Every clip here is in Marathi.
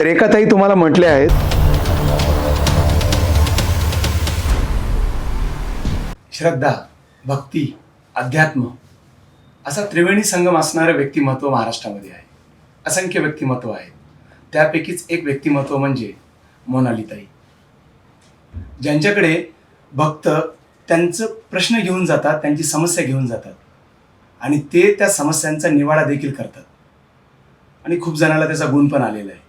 रेखाताई तुम्हाला म्हटले आहेत, श्रद्धा, भक्ती, अध्यात्म असा त्रिवेणी संगम असणारं व्यक्तिमत्व महाराष्ट्रामध्ये आहे. असंख्य व्यक्तिमत्व आहेत. त्यापैकीच एक व्यक्तिमत्व म्हणजे मोनालीताई, ज्यांच्याकडे भक्त त्यांचं प्रश्न घेऊन जातात, त्यांची समस्या घेऊन जातात आणि ते त्या समस्यांचा निवाडा देखील करतात आणि खूप जणांना त्याचा गुण पण आलेला आहे.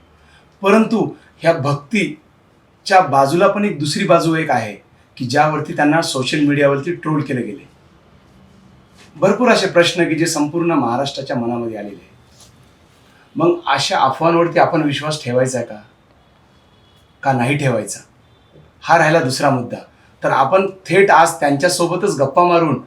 परंतु ह्या भक्तीच्या बाजूला पण एक दुसरी बाजू एक आहे की ज्यावरती त्यांना सोशल मीडियावरती ट्रोल केले गेले. भरपूर असे प्रश्न की जे संपूर्ण महाराष्ट्राच्या मनामध्ये आलेले आहेत. मग अशा अफवांवरती आपण विश्वास ठेवायचा का नाही ठेवायचा, हा राहिला दुसरा मुद्दा. तर आपण थेट आज त्यांच्यासोबतच गप्पा मारून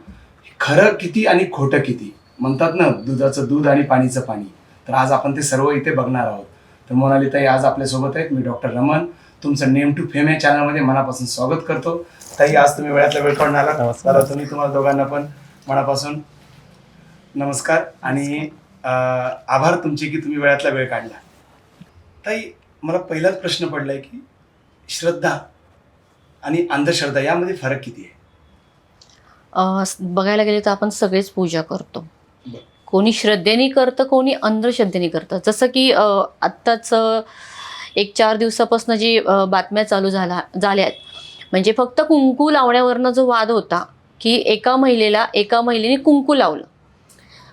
खरं किती आणि खोटं किती म्हणतात ना, दुधाचं दूध आणि पाणीचं पाणी, तर आज आपण ते सर्व इथे बघणार आहोत. तर मोनालीताई आज आपल्यासोबत आहेत. मी डॉक्टर रमण, तुमचं नेम टू फेम या चॅनलमध्ये मनापासून स्वागत करतो. ताई, आज तुम्ही वेळातला वेळ काढून आला. नमस्कार. तुम्हाला दोघांना पण मनापासून नमस्कार आणि आभार तुमचे की तुम्ही वेळातला वेळ काढला. ताई, मला पहिलाच प्रश्न पडलाय की श्रद्धा आणि अंधश्रद्धा यामध्ये फरक किती आहे? बघायला गेले तर आपण सगळेच पूजा करतो. बरं. कोणी श्रद्धेने करतं, कोणी अंधश्रद्धेने करतं. जसं की आत्ताच 1-4 दिवसापासून जी बातम्या चालू झाल्या आहेत, म्हणजे फक्त कुंकू लावण्यावरनं जो वाद होता की एका महिलेने कुंकू लावलं.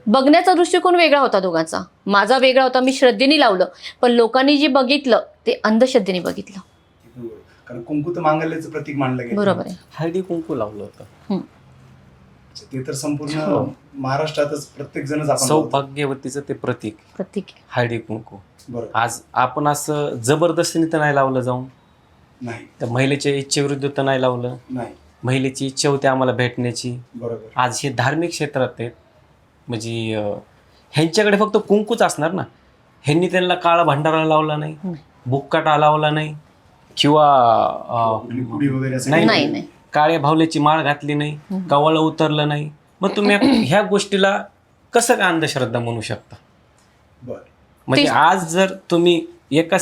बघण्याचा दृष्टिकोन वेगळा होता दोघांचा. माझा वेगळा होता, मी श्रद्धेने लावलं, पण लोकांनी जे बघितलं ते अंधश्रद्धेने बघितलं. कारण कुंकू तर मांगल्याचं प्रतीक मानलं गेलं. बरोबर आहे. हळदी कुंकू लावलं होतं. ते तर संपूर्ण हो. महाराष्ट्रातच प्रत्येक जणच आपण सौभाग्यवतीचं ते प्रतीक प्रतीक आहे. हळदी कुंकू. बरोबर. आज आपण असं जबरदस्तीने तर नाही लावलं जाऊन, नाही तर महिलेच्या इच्छेविरुद्ध तर नाही लावलं. नाही महिलेची इच्छा होती आम्हाला भेटण्याची. बरोबर. आज हे धार्मिक क्षेत्रात आहेत, म्हणजे ह्यांच्याकडे फक्त कुंकूच असणार ना. ह्यांनी त्यांना काळा भंडारा लावला नाही, बुक्काटा लावला नाही, किंवा पुडी वगैरे असं नाही. नाही नाही काळ्या भावल्याची माळ घातली नाही, कवळं उतरलं नाही. मग तुम्ही ह्या गोष्टीला कसं काय अंधश्रद्धा म्हणू शकता? बरं. म्हणजे आज जर तुम्ही एका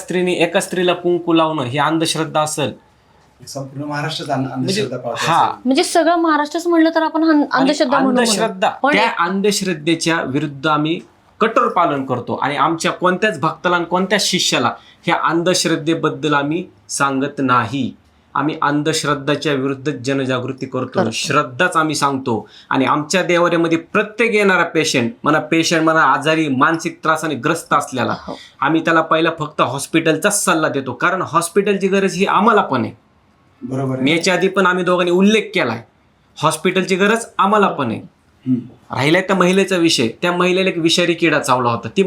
स्त्रीला कुंकू लावणं ही अंधश्रद्धा असेल, संपूर्ण महाराष्ट्रात अंधश्रद्धा पाळतो हा असेल. म्हणजे सगळं महाराष्ट्रच म्हणलं तर आपण अंधश्रद्धा म्हणू. अंधश्रद्धा, पण त्या अंधश्रद्धेच्या विरुद्ध आम्ही कठोर पालन करतो आणि आमच्या कोणत्याच भक्ताला आणि कोणत्याच शिष्याला ह्या अंधश्रद्धेबद्दल आम्ही सांगत नाही. आम्ही अंधश्रद्धाच्या विरुद्ध जनजागृती करतो. श्रद्धाच आम्ही सांगतो. आणि आमच्या देवाऱ्यामध्ये प्रत्येक येणारा पेशंट म्हणा आजारी मानसिक त्रासाने ग्रस्त असलेला, आम्ही त्याला पहिला फक्त हॉस्पिटलचाच सल्ला देतो. कारण हॉस्पिटलची गरज ही आम्हाला पण आहे. बरोबर. मी याच्या आधी पण आम्ही दोघांनी उल्लेख केलाय, हॉस्पिटलची गरज आम्हाला पण आहे. राहिलाय त्या महिलेचा विषय, त्या महिलेला एक विषारी किडा चावला होता. ती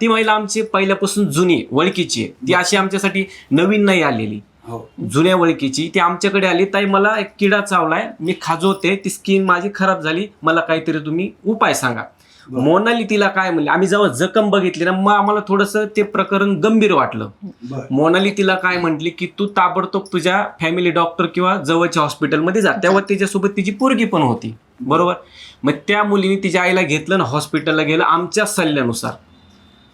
महिला आमची पहिल्यापासून जुनी ओळखीची आहे. ती अशी आमच्यासाठी नवीन नाही आलेली, जुन्या ओळखीची. ती आमच्याकडे आली, ताई मला एक किडा चावलाय, मी खाजवते, ती स्किन माझी खराब झाली, मला काहीतरी तुम्ही उपाय सांगा. मोनाली तिला काय म्हणली, आम्ही जेव्हा जखम बघितली ना, मग आम्हाला थोडंसं ते प्रकरण गंभीर वाटलं. मोनाली तिला काय म्हटली की तू ताबडतोब तुझ्या फॅमिली डॉक्टर किंवा जवळच्या हॉस्पिटलमध्ये जा. तेव्हा तिच्यासोबत तिची पोरगी पण होती. बरोबर. मग त्या मुलीने तिच्या आईला घेतलं ना, हॉस्पिटलला गेलं. आमच्या सल्ल्यानुसार,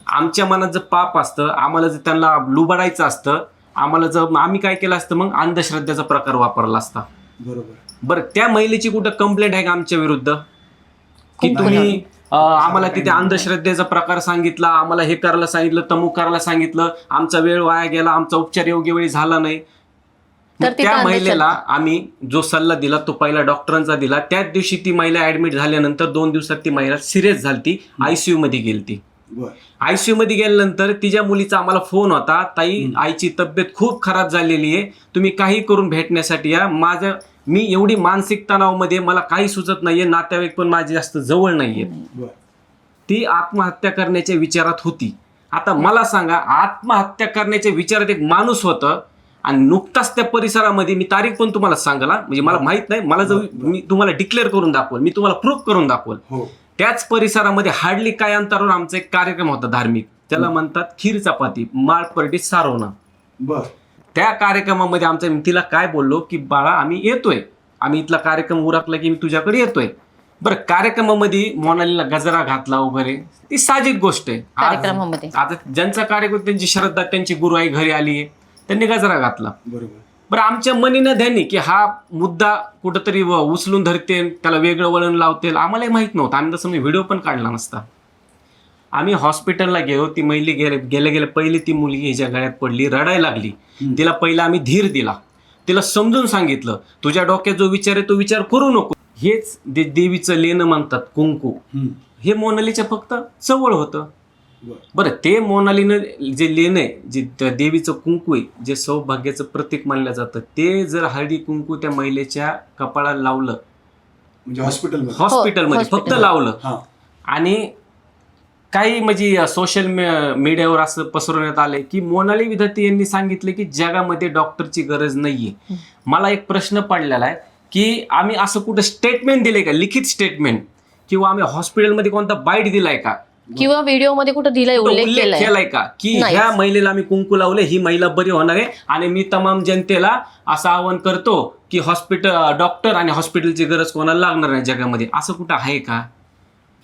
आमच्या मनात जर पाप असतं, आम्हाला जर त्यांना लुबाडायचं असतं, आम्ही काय केलं असतं, मग अंधश्रद्धेचा प्रकार वापरला असता. बरोबर. बरं, त्या महिलेची कुठं कंप्लेंट आहे का आमच्या विरुद्ध की तुम्ही आम्हाला तिथे अंधश्रद्धेचा प्रकार सांगितला, आम्हाला हे करायला सांगितलं, तमुक करायला सांगितलं, आमचा वेळ वाया गेला, आमचा उपचार योग्य वेळी झाला नाही. तर त्या महिलेला आम्ही जो सल्ला दिला तो पहिला डॉक्टरांचा दिला. त्याच दिवशी ती महिला ऍडमिट झाल्यानंतर 2 दिवसात ती महिला सिरियस झाली, आयसीयू मध्ये गेली. आयसीयू मध्ये गेल्यानंतर तिच्या मुलीचा आम्हाला फोन होता, ताई आईची तब्येत खूप खराब झालेली आहे, तुम्ही काही करून भेटण्यासाठी या. मी एवढी मानसिक तणावामध्ये, मला काही सुचत नाहीये, नातेवाईक पण माझे जास्त जवळ नाहीये. ती आत्महत्या करण्याच्या विचारात होती. आता मला सांगा, आत्महत्या करण्याच्या विचारात एक माणूस होतं आणि नुकताच त्या परिसरामध्ये, मी तारीख पण तुम्हाला सांगाल, म्हणजे मला माहित नाही, मला जर मी तुम्हाला डिक्लेअर करून दाखवल, मी तुम्हाला प्रूफ करून दाखवल. त्याच परिसरामध्ये हार्डली काय अंतरावर आमचा एक कार्यक्रम होता धार्मिक, त्याला म्हणतात खीर चपाती माळपर्डी सारवणं. त्या कार्यक्रमामध्ये तिला काय बोललो की बाळा आम्ही येतोय, आम्ही इथला कार्यक्रम उरकला की मी तुझ्याकडे येतोय. बरं, कार्यक्रमामध्ये मोनालीला गजरा घातला वगैरे ती साहजिक गोष्ट आहे. कार्यक्रमामध्ये. आता ज्यांचा कार्यक्रम, त्यांची श्रद्धा, त्यांची गुरुआई घरी आली, त्यांनी गजरा घातला. बरोबर. बरं, आमच्या मनीनं ध्यानी की हा मुद्दा कुठंतरी उचलून धरते, त्याला वेगळं वळण लावते, आम्हालाही माहित नव्हतं. आम्ही तसं व्हिडिओ पण काढला नसता. आम्ही हॉस्पिटलला गेलो, ती महिली गेल्या पहिली ती मुलगी हिच्या गळ्यात पडली, रडायला लागली. तिला पहिला आम्ही धीर दिला, तिला समजून सांगितलं तुझ्या डोक्यात जो विचार आहे तो विचार करू नको. हेच देवीचं लेणं म्हणतात कुंकू. हे मोनालीच्या फक्त जवळ होतं. बरं, ते मोनालीनं जे लेणं आहे, जे देवीचं कुंकू आहे, जे सौभाग्याचं प्रतीक मानलं जातं, ते जर हळदी कुंकू त्या महिलेच्या कपाळाला लावलं, म्हणजे हॉस्पिटलमध्ये फक्त हॉस्पिटल. लावलं, आणि काही म्हणजे सोशल मीडियावर असं पसरवण्यात आलंय की मोनाली विधाते यांनी सांगितलं की जगामध्ये डॉक्टरची गरज नाहीये. मला एक प्रश्न पडलेला आहे की आम्ही असं कुठं स्टेटमेंट दिलंय का, लिखित स्टेटमेंट, किंवा आम्ही हॉस्पिटलमध्ये कोणता बाईट दिलाय का, किंवा व्हिडिओमध्ये कुठं दिलाय, उल्लेख केलाय का की ह्या महिलेला आम्ही कुंकू लावले, ही महिला बरी होणार आहे, आणि मी तमाम जनतेला असं आवाहन करतो की डॉक्टर आणि हॉस्पिटलची गरज कोणाला लागणार नाही जगामध्ये, असं कुठं आहे का?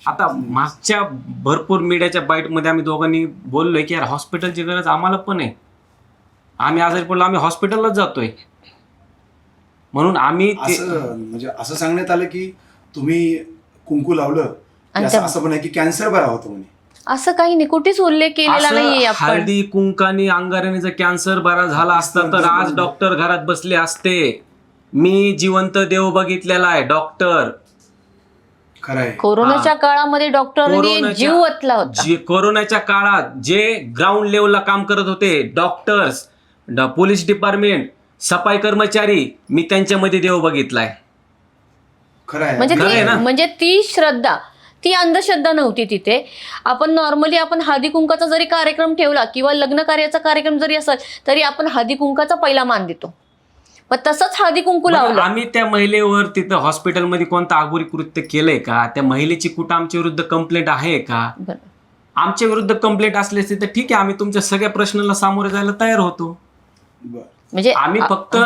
आता मागच्या भरपूर मीडियाच्या बाईटमध्ये आम्ही दोघांनी बोललोय की यार हॉस्पिटलची गरज आम्हाला पण आहे, आम्ही आजारी पडलो आम्ही हॉस्पिटललाच जातोय. म्हणून आम्ही म्हणजे असं सांगण्यात आलं की तुम्ही कुंकू लावलं, असं पण आहे की कॅन्सर बरा होतो म्हणे. असं काही नाही, कुठेच उल्लेख केलेला नाहीये. हळदी कुंकाने अंगाराने जर कॅन्सर बरा झाला असता तर आज डॉक्टर घरात बसले असते. मी जिवंत देव बघितलेला आहे, डॉक्टर. खरंय. कोरोनाच्या काळामध्ये डॉक्टरांनी जीव ओतला होता. कोरोनाच्या काळात जे ग्राउंड लेवलला काम करत होते, डॉक्टर्स, पोलीस डिपार्टमेंट, सफाई कर्मचारी, मी त्यांच्यामध्ये देव बघितलाय. खरंय. म्हणजे ती श्रद्धा, ती अंधश्रद्धा नव्हती तिथे. आपण नॉर्मली आपण हळदी कुंकाचा जरी कार्यक्रम ठेवला किंवा लग्न कार्याचा कार्यक्रम जरी असेल तरी आपण हळदी कुंकाचा पहिला मान देतो. पण तसंच हळदी कुंकू लावलं. आम्ही त्या महिलेवर तिथं हॉस्पिटलमध्ये कोणतं आगोरी कृत्य केलंय का, त्या महिलेची कुठं आमच्या विरुद्ध कंप्लेंट आहे का? आमच्या विरुद्ध कंप्लेंट असली असती तर ठीक आहे, आम्ही तुमच्या सगळ्या प्रश्नाला सामोरे जायला तयार होतो. म्हणजे आम्ही फक्त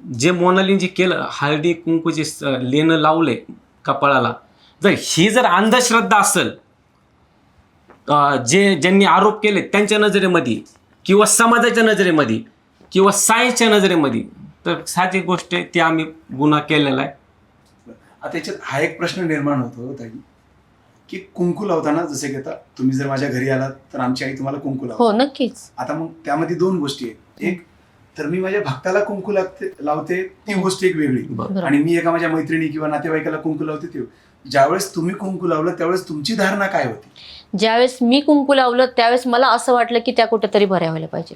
जे मोनालीने जे केलं, हळदी कुंकू जे लेणं लावले कपाळाला, जर अंधश्रद्धा असेल, ज्यांनी आरोप केले त्यांच्या नजरेमध्ये किंवा समाजाच्या नजरेमध्ये किंवा सायन्सच्या नजरेमध्ये, तर साहजिक गोष्ट आहे ती आम्ही गुन्हा केलेला आहे. आता याच्यात हा एक प्रश्न निर्माण होतो ताई की कुंकू लावताना, जसे की आता तुम्ही जर माझ्या घरी आलात तर आमची आई तुम्हाला कुंकू लावते. हो, नक्कीच. आता मग त्यामध्ये दोन गोष्टी आहेत. एक तर मी माझ्या भक्ताला कुंकू लावते, ती गोष्ट एक वेगळी, आणि मी एका माझ्या मैत्रिणी किंवा नातेवाईकाला कुंकू लावते ती. ज्यावेळेस तुम्ही कुंकू लावलं त्यावेळेस तुमची धारणा काय होती? ज्यावेळेस मी कुंकू लावलं त्यावेळेस मला असं वाटलं की त्या कुठेतरी बऱ्या व्हायला पाहिजे.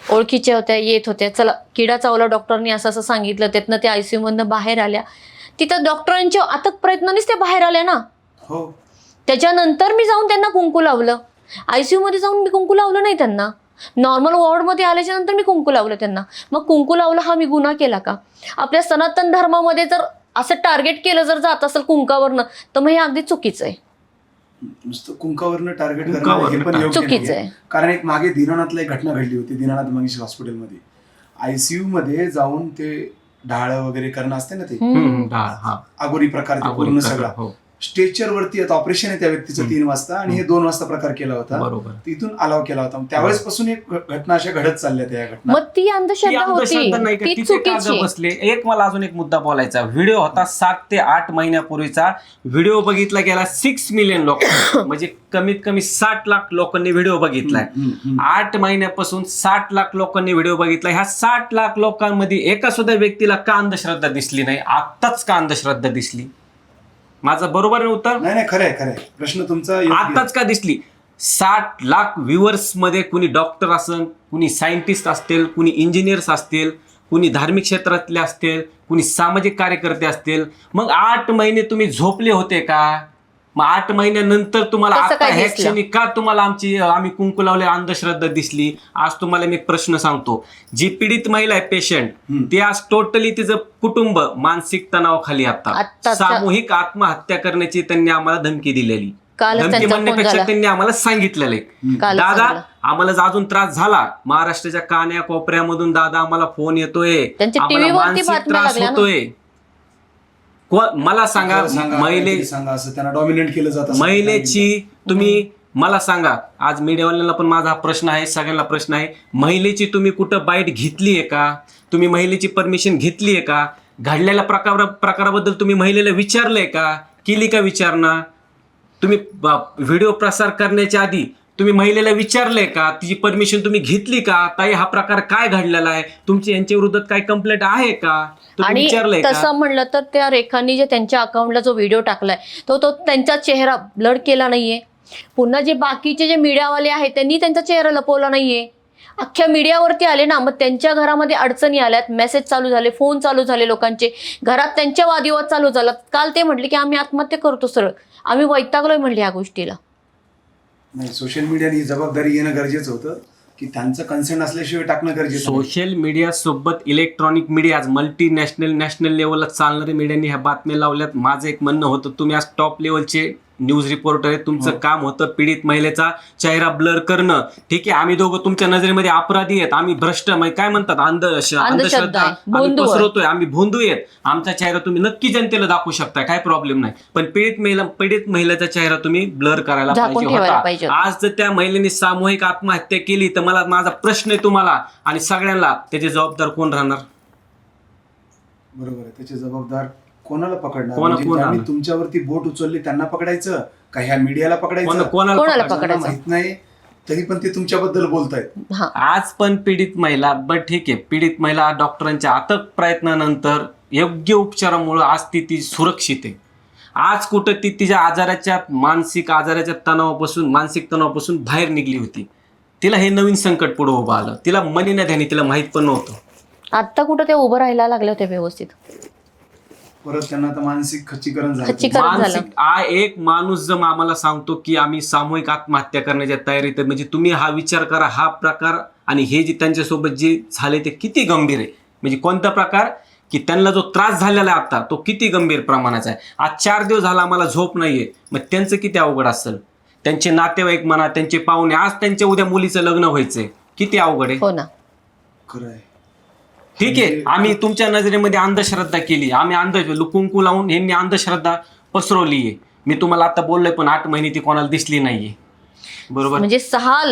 ओळखीच्या होत्या, येत होत्या, चला किडा चावला, डॉक्टरनी असं असं सांगितलं, त्यातनं त्या ICU मधनं बाहेर आल्या. तिथं डॉक्टरांच्या अथक प्रयत्नानेच त्या बाहेर आल्या ना. हो. त्याच्यानंतर मी जाऊन त्यांना कुंकू लावलं. ICU मध्ये जाऊन मी कुंकू लावलं नाही त्यांना. नॉर्मल वॉर्डमध्ये आल्याच्या नंतर मी कुंकू लावलं त्यांना. मग कुंकू लावलं हा मी गुन्हा केला का? आपल्या सनातन धर्मामध्ये जर असं टार्गेट केलं जर जात असेल कुंकावरनं तर मग हे अगदी चुकीचं आहे. नुसतं कुंकावरनं टार्गेट करणं हे पण योग्य चुकीचं आहे. कारण एक मागे दीनानाथला एक घटना घडली होती. दीनानाथ मंगेश हॉस्पिटलमध्ये ICU मध्ये जाऊन ते ढाळ वगैरे करणं असते ना, ते आगोरी प्रकार पूर्ण सगळा स्ट्रेचर वरती. आता ऑपरेशन आहे त्या व्यक्तीचं 3 वाजता आणि हे 2 वाजता प्रकार केला होता. तिथून अलाव केला होता. त्यावेळेस पासून एक घटना अशा घडत चालल्या त्या घटना. मग ती अंधश्रद्धा बसले. एक मला अजून एक मुद्दा बोलायचा. व्हिडिओ होता 7 ते 8 महिन्यापूर्वीचा. व्हिडिओ बघितला गेला 6 मिलियन लोक, म्हणजे कमीत कमी 60 लाख लोकांनी व्हिडिओ बघितलाय. 8 महिन्यापासून 60 लाख लोकांनी व्हिडिओ बघितला. ह्या 60 लाख लोकांमध्ये एका सुद्धा व्यक्तीला का अंधश्रद्धा दिसली नाही? आत्ताच का अंधश्रद्धा दिसली? माझं बरोबर आहे उत्तर? नाही, खरंय खरंय, प्रश्न तुमचा. आताच का दिसली? 60 लाख व्ह्युअर्स मध्ये कुणी डॉक्टर असेल, कुणी सायंटिस्ट असतील, कुणी इंजिनियर्स असतील, कुणी धार्मिक क्षेत्रातले असतील, कुणी सामाजिक कार्यकर्ते असतील. मग 8 महिने तुम्ही झोपले होते का? मग 8 महिन्यानंतर तुम्हाला आता ह्या क्षणी का तुम्हाला आम्ही कुंकू लावले अंधश्रद्धा दिसली? आज तुम्हाला मी प्रश्न सांगतो. जी पीडित महिला आहे, पेशंट, ती आज टोटली तिचं कुटुंब मानसिक तणावाखाली आता सामूहिक आत्महत्या करण्याची त्यांनी आम्हाला धमकी दिलेली. धमकी म्हणण्यापेक्षा त्यांनी आम्हाला सांगितलेलं आहे, दादा आम्हाला अजून त्रास झाला, महाराष्ट्राच्या कान्या कोपऱ्यामधून दादा आम्हाला फोन येतोय, आम्हाला मानसिक त्रास होतोय. मला सांगा, सांगा असं त्यांना डॉमिनेट केलं जातं. महिलेची तुम्ही मला सांगा, आज मीडियावाल्यांना पण माझा हा प्रश्न आहे, सगळ्यांना प्रश्न आहे, महिलेची तुम्ही कुठं बाईट घेतलीये का? तुम्ही महिलेची परमिशन घेतलीये का? घडलेल्या प्रकाराबद्दल तुम्ही महिलेला विचारलंय का? केली का विचारणा? तुम्ही व्हिडिओ प्रसार करण्याच्या आधी तुम्ही महिलेला विचारलंय का? तिची परमिशन तुम्ही घेतली का? ताई हा प्रकार काय घडलेला आहे, तुमची यांच्या विरोधात काय कंप्लेंट आहे का? तुम्ही आणि विचारलंय का? तसं म्हणलं तर त्या रेखांनी जे त्यांच्या अकाउंटला जो व्हिडिओ टाकलाय तो त्यांचा चेहरा ब्लर केला नाहीये. पुन्हा जे बाकीचे जे मीडियावाले आहेत त्यांनी त्यांचा चेहरा लपवला नाहीये. अख्ख्या मीडियावरती आले ना, मग त्यांच्या घरामध्ये अडचणी आल्यात, मेसेज चालू झाले, फोन चालू झाले, लोकांचे घरात त्यांच्या वादविवाद चालू झाला. काल ते म्हटले की आम्ही आत्महत्या करतो, सरळ आम्ही वैतागलोय म्हणले या गोष्टीला. नाही, सोशल मीडियाने ही जबाबदारी येणं गरजेचं होतं की त्यांचं कन्सेंट असल्याशिवाय टाकणं गरजेचं. सोशल मीडिया सोबत इलेक्ट्रॉनिक मीडिया, आज नॅशनल लेवलला चालणाऱ्या मीडियाने ह्या बातम्या लावल्यात. माझं एक म्हणणं होतं, तुम्ही आज टॉप लेवलचे न्यूज रिपोर्टर आहे, तुमचं काम होतं पीडित महिलेचा चेहरा ब्लर करणं. ठीक आहे, आम्ही दोघं तुमच्या नजरेमध्ये अपराधी आहेत, आम्ही भ्रष्ट काय म्हणतात अंधश्रद्धा आम्ही पसरवतोय, आम्ही भोंदू आहेत, आमचा चेहरा तुम्ही नक्की जनतेला दाखवू शकता, काय प्रॉब्लेम नाही. पण पीडित महिलेचा चेहरा तुम्ही ब्लर करायला पाहिजे होता. आज जर त्या महिलेने सामूहिक आत्महत्या केली तर माझा प्रश्न आहे तुम्हाला आणि सगळ्यांना, त्याचे जबाबदार कोण राहणार? बरोबर आहे, त्याचे जबाबदार कोणाला पकडणार? कोणाला? तुमच्यावरती बोट उचलली त्यांना पकडायचं का ह्या मीडियाला पकडायचं? कोणाला पकडायचं माहित नाही, तरी पण ते तुमच्याबद्दल बोलतायत. आज पण पीडित महिला, बट ठीक आहे, पीडित महिला डॉक्टरांच्या अथक प्रयत्नानंतर योग्य उपचारामुळे आज ती सुरक्षित आहे. आज कुठं ती तिच्या मानसिक तणावापासून बाहेर निघली होती. तिला हे नवीन संकट पुढे उभं आलं, तिला मनी न ध्यानी, तिला माहित पण नव्हतं. आता कुठं ते उभं राहायला लागले होते व्यवस्थित. परत त्यांना आता मानसिक खच्चीकरण झालं. एक माणूस जर आम्हाला सांगतो की आम्ही सामूहिक आत्महत्या करण्याच्या तयारीत, म्हणजे तुम्ही हा विचार करा, हा प्रकार आणि हे जे त्यांच्यासोबत जे झाले ते किती गंभीर आहे. म्हणजे कोणता प्रकार की त्यांना जो त्रास झालेला आहे आता तो किती गंभीर प्रमाणाचा आहे. आज 4 दिवस झाला आम्हाला झोप नाहीये, मग त्यांचं किती अवघड असेल. त्यांचे नातेवाईक म्हणा, त्यांचे पाहुणे, आज त्यांच्या उद्या मुलीचं लग्न व्हायचंय, किती अवघड आहे. हो ना, खरं आहे. ठीक आहे, आम्ही तुमच्या नजरेमध्ये अंधश्रद्धा केली, आम्ही कुंकू लावून यांनी अंधश्रद्धा पसरवलीये. मी तुम्हाला आता बोललोय, पण 8 महिने ती कोणाला दिसली नाहीये. बरोबर, म्हणजे 6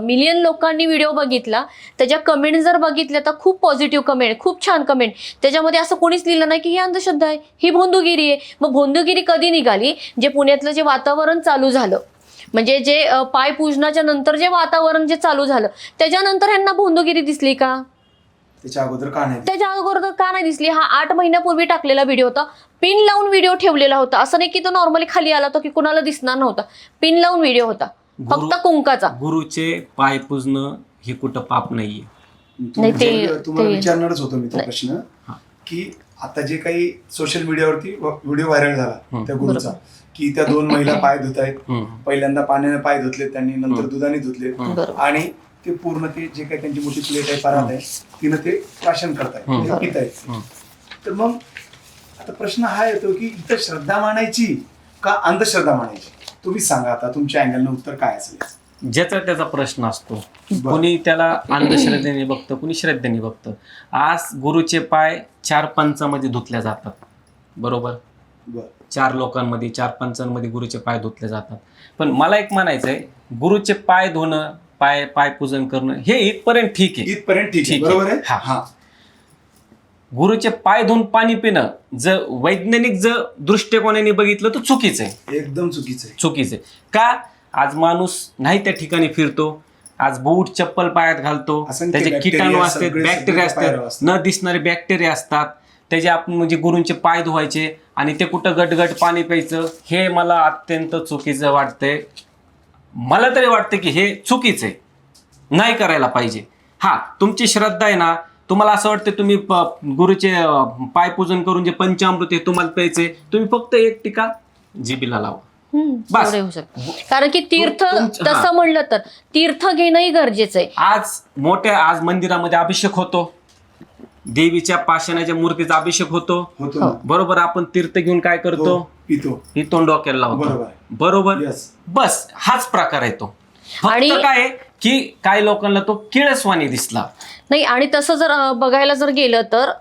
मिलियन लोकांनी व्हिडिओ बघितला. त्याच्या कमेंट जर बघितल्या तर खूप पॉझिटिव्ह कमेंट, खूप छान कमेंट. त्याच्यामध्ये असं कोणीच लिहिलं नाही की ही अंधश्रद्धा आहे, ही भोंदूगिरी आहे. मग भोंदूगिरी कधी निघाली? जे पुण्यातलं जे वातावरण चालू झालं, म्हणजे जे पायपूजनाच्या नंतर जे वातावरण जे चालू झालं, त्याच्यानंतर ह्यांना भोंदूगिरी दिसली का? त्याच्या अगोदर का नाही दिसली? हा 8 महिन्यापूर्वी टाकलेला व्हिडिओ होता, पिन लावून व्हिडिओ ठेवलेला होता. असं नाही की तो नॉर्मली खाली आला होता की कुणाला दिसणार नव्हता. पिन लावून व्हिडिओ होता, फक्त कुंकाचा. गुरुचे पाय पूजणं हे कुठं पाप नाहीये. तुम्हाला विचारणारच होतो मी तो प्रश्न की आता जे काही सोशल मीडियावरती व्हिडिओ व्हायरल झाला त्या गुरुचा, की त्या 2 महिला पाय धुत आहेत. पहिल्यांदा पाण्याने पाय धुतले त्यांनी, नंतर दुधाने धुतले, आणि ते पूर्ण ते जे काही त्यांची मोठी प्लेट आहे, परात आहे, तिनं ते प्राशन करतायत, पित आहेत. तर मग आता प्रश्न हा येतो की इथं श्रद्धा मानायची का अंधश्रद्धा मानायची? तुम्ही सांगा आता, तुमच्या अँगलनं उत्तर काय असेल? ज्याचा त्याचा प्रश्न असतो. कुणी त्याला अंधश्रद्धेने बघतं, कुणी श्रद्धेने बघतं. आज गुरुचे पाय 4 पंचामध्ये धुतल्या जातात. बरोबर, 4 लोकांमध्ये, 4 पंचांमध्ये गुरुचे पाय धुतले जातात. पण मला एक म्हणायचंय, गुरुचे पाय धुणं, पाय पूजन करणं हे इथपर्यंत ठीक आहे, बरोबर आहे. हा, गुरुचे पाय धुवून पाणी पिणं जर वैज्ञानिक जर दृष्टिकोनाने बघितलं तर चुकीचं आहे, एकदम चुकीचं आहे. का? आज माणूस नाही त्या ठिकाणी फिरतो, आज बूट चप्पल पायात घालतो, त्याचे किटाणू असतात, बॅक्टेरिया असतात, न दिसणारे बॅक्टेरिया असतात, त्याचे आपण म्हणजे गुरूंचे पाय धुवायचे आणि ते कुठं गटगट पाणी प्यायचं, हे मला अत्यंत चुकीचं वाटतंय. मला तरी वाटतं की हे चुकीचं आहे, नाही करायला पाहिजे. हा, तुमची श्रद्धा आहे ना, तुम्हाला असं वाटतं तुम्ही गुरुचे पायपूजन करून जे पंचामृत आहे तुम्हाला प्यायचे, तुम्ही फक्त 1 टिका जिबीला लावा, बस. होऊ शकतं. कारण की तीर्थ तसं म्हणलं तर तीर्थ घेणंही गरजेचं आहे. आज मंदिरामध्ये अभिषेक होतो, देवीच्या पाषाणाच्या मूर्तीचा अभिषेक होतो, बरोबर. आपण तीर्थ घेऊन काय करतो? पितो, डोक्याला लावतो, बरोबर. बस हाच प्रकार आहे तो. फक्त काय की काही लोकांना तो किळसवाणी दिसला. नाही, आणि तसं जर बघायला जर गेलं तर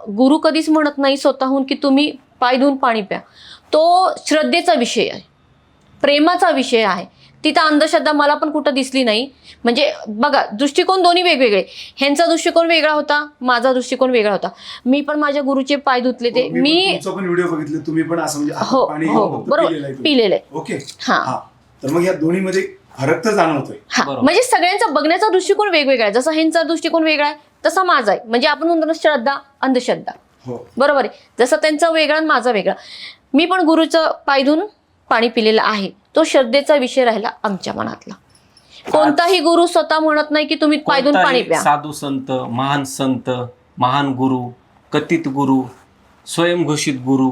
गुरु कधीच म्हणत नाही स्वतःहून की तुम्ही पाय धुवून पाणी प्या. तो श्रद्धेचा विषय आहे, प्रेमाचा विषय आहे. तिथं अंधश्रद्धा मला पण कुठं दिसली नाही. म्हणजे बघा, दृष्टिकोन दोन्ही वेगवेगळे. ह्यांचा दृष्टिकोन वेगळा होता, माझा दृष्टिकोन वेगळा होता. मी पण माझ्या गुरुचे पाय धुतले ते. मी तुमचा पण व्हिडिओ बघितले, तुम्ही पण असं म्हणजे हो पाणी हो फक्त बरोबर पिलेलं आहे तुम्ही. पिलेलं आहे. ओके. हा हा, तर मग या दोन्हीमध्ये फरक तर जाणवतोय. हा, बरोबर. म्हणजे सगळ्यांचा बघण्याचा दृष्टिकोन वेगवेगळा आहे. जसा ह्यांचा दृष्टिकोन वेगळा आहे तसा माझा आहे. म्हणजे आपण म्हणतो ना श्रद्धा अंधश्रद्धा, हो बरोबर आहे. जसं त्यांचा वेगळा आणि माझा वेगळा. मी पण गुरुचं पाय धुवून पाणी पिलेलं आहे. तो श्रद्धेचा विषय राहिला आमच्या मनातला. कोणताही गुरु स्वतः म्हणत नाही की तुम्ही पाय धुवून पाणी कोणताही प्या. साधू संत, महान गुरु, कथित गुरु, स्वयंघोषित गुरु,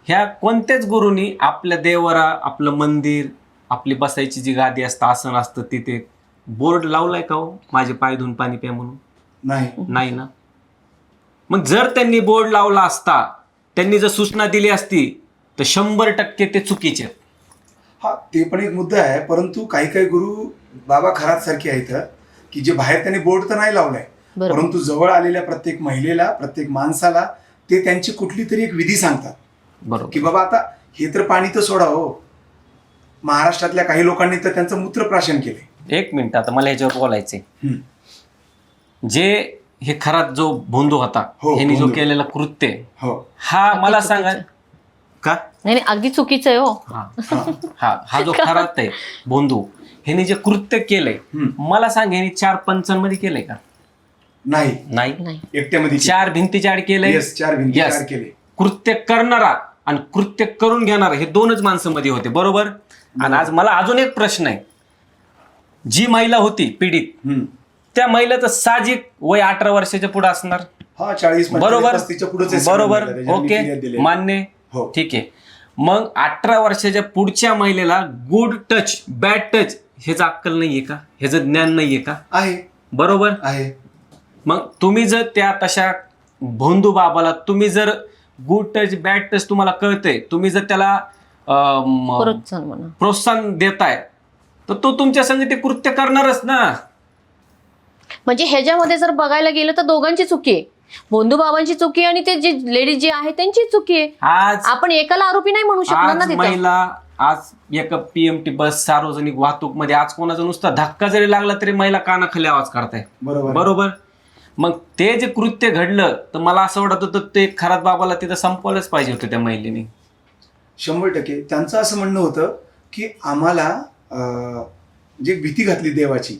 ह्या कोणत्याच गुरुनी आपल्या देवारा, आपलं मंदिर, आपली बसायची जी गादी असतं, आसन असतं, तिथे बोर्ड लावलाय का हो, माझे पाय धुवून पाणी प्या म्हणून? नाही ना. मग जर त्यांनी बोर्ड लावला असता, त्यांनी जर सूचना दिली असती, तर 100% ते चुकीचे आहेत. हा, ते पण एक मुद्दा आहे. परंतु काही काही गुरु बाबा खरात सारखे आहेत की जे बाहेर त्यांनी बोर्ड तर नाही लावलाय, बरोबर. परंतु जवळ आलेल्या प्रत्येक महिलेला, प्रत्येक माणसाला ते त्यांची कुठली तरी एक विधी सांगतात बरोबर. की बाबा आता हे तर पाणी तर सोडा हो. महाराष्ट्रातल्या काही लोकांनी तर त्यांचं मूत्रप्राशन केले. एक मिनिट, आता मला ह्याच्यावर बोलायचंय. हम्म. जे हे खरात जो भोंदू होता, हो, ह्यांनी जो भोंदू. केलेला कृत्य, हो. हा मला अगदी सांगा चुकीचं. का? नाही नाही, अगदी चुकीचं आहे हो. हा हा. हा जो खरात आहे भोंदू, ह्यांनी जे कृत्य केलंय, मला सांग, ह्यांनी 4 पंचांमध्ये केलंय का? नाही, नाही. एकट्यामध्ये 4 भिंतीच्या आड केलंय. Yes, 4 भिंती Yes. चार केले. कृत्य करणारा आणि कृत्य करून घेणारा हे 2च माणसं मध्ये होते, बरोबर? आणि आज मला अजून एक प्रश्न आहे. जी महिला होती पीडित, हम्म. त्या महिलेचं साहजिक वय 18 वर्षाच्या पुढे असणार, हा, 40 बरोबर? 35च्या पुढेच आहे बरोबर, सगळं महिला. त्याच्याने फिर्याद ओके, दिली. मान्य, हो. ठीक आहे. मग 18 वर्षाच्या पुढच्या महिलेला गुड टच, बॅड टच ह्याचं अक्कल नाहीये का? ह्याचं ज्ञान नाहीये का? आहे, बरोबर. आहे. मग तुम्ही जर त्या तशा भोंदू बाबाला, तुम्ही जर गुड टच बॅड टच तुम्हाला कळतंय, तुम्ही जर त्याला प्रोत्साहन म्हणा. प्रोत्साहन देताय, तर तो तुमच्या संग ते कृत्य करणारच ना. म्हणजे ह्याच्यामध्ये जर बघायला गेलं तर दोघांची चुकी आहे. भोंदू बाबांची चुकी आहे आणि ते जे लेडीज जी आहे त्यांची चुकी आहे. आज आपण एकाला आरोपी नाही म्हणू शकणार ना आज तिथं. महिला, आज एक PMT बस, सार्वजनिक वाहतूक मध्ये आज कोणाचा नुसता धक्का जरी लागला तरी महिला कानाखाली आवाज काढताय, बरोबर. बरोबर? मग ते जे कृत्य घडलं, तर मला असं वाटत होतं ते खरात बाबाला तिथं संपवलंच पाहिजे होतं त्या महिलेने. 100% त्यांचं असं म्हणणं होतं की आम्हाला जे भीती घातली देवाची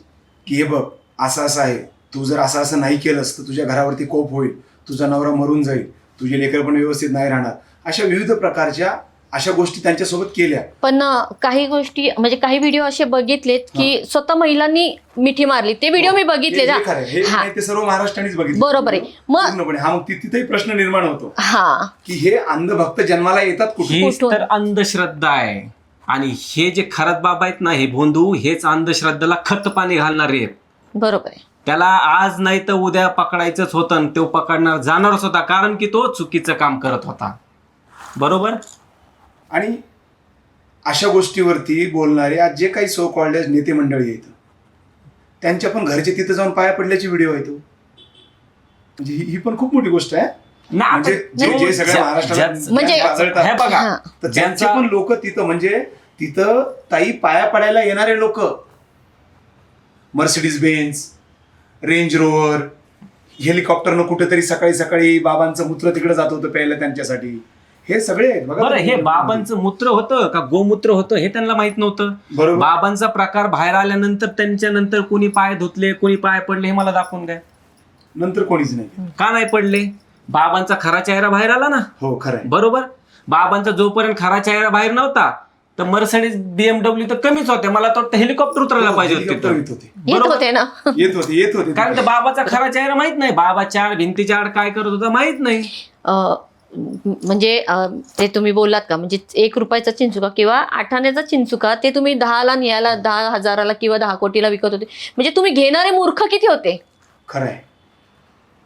की हे बघ असं असं आहे, तू जर असं असं नाही केलंस तर तुझ्या घरावरती कोप होईल, तुझा नवरा मरून जाईल, तुझे लेकर पण व्यवस्थित नाही राहणार. अशा विविध प्रकारच्या अशा गोष्टी त्यांच्यासोबत केल्या. पण काही गोष्टी म्हणजे काही व्हिडिओ असे बघितलेत की स्वतः महिलांनी मिठी मारली. ते व्हिडिओ मी बघितले ना. हे खरं आहे. हे हा. नाही ते सर्व महाराष्ट्रानेच बघितलं. बरोबर आहे. मग पूर्णपणे. हा, मग तिथेही प्रश्न निर्माण होतो हा, की हे अंधभक्त जन्माला येतात कुठे? हीच कुठून? तर अंधश्रद्धा आहे. आणि हे जे खरात बाबा आहेत ना, हे भोंदू, हेच अंधश्रद्धेला खत पाणी घालणारे आहेत. बरोबर आहे. त्याला आज नाही तर उद्या पकडायचंच होतं आणि तो पकडणार जाणारच होता, कारण की तो चुकीचं काम करत होता, बरोबर? आणि अशा गोष्टीवरती बोलणारे आज जे काही सो कॉल्ड नेते मंडळी आहेत, त्यांच्या पण घरचे तिथे जाऊन पाया पडल्याचे व्हिडिओ आहेत. म्हणजे ही पण खूप मोठी गोष्ट आहे. ना, म्हणजे जो- जे सगळ्या ज्या- महाराष्ट्राला म्हणजे- आजळतात, हे बघा, हा. तर त्यांचे पण लोक तिथं, म्हणजे तिथं ताई पाया पडायला येणारे लोक, मर्सिडीज बेन्स, रेंज रोवर, हेलिकॉप्टरनं कुठेतरी सकाळी सकाळी बाबांचं मूत्र तिकडे जात होतं प्यायला त्यांच्यासाठी. हे सगळे आहेत बघा. बरं, हे बाबांचं मूत्र होतं का गोमूत्र होतं हे त्यांना माहित नव्हतं. बरोबर. बाबांचा प्रकार बाहेर आल्यानंतर त्यांच्या नंतर कोणी पाय धुतले, कोणी पाय पडले, हे मला दाखवून द्या. नंतर कोणीच नाही. का नाही पडले? बाबांचा खरा चेहरा बाहेर आला ना, हो, खरं आहे. बरोबर? बाबांचा जोपर्यंत खरा चेहरा बाहेर नव्हता, तर मर्सिडीज BMW तर कमीच होते. मला तर वाटतं हेलिकॉप्टर उतरायला पाहिजे होते हेलिकॉप्टर तिथं. येत होते. येत बरोबर. होते ना. येत होते. कारण त्या बाबाचा खरा चेहरा माहित नाही. बाबा 4 भिंतीच्या आड काय करत होता माहित नाही. म्हणजे ते तुम्ही बोललात का, म्हणजे 1 रुपयाचा चिंचुका किंवा 8 आण्याचा चिंचुका ते तुम्ही 10ला न्यायला 10,000ला किंवा 10 कोटीला विकत होते. म्हणजे तुम्ही घेणारे मूर्ख किती होते? खरं आहे.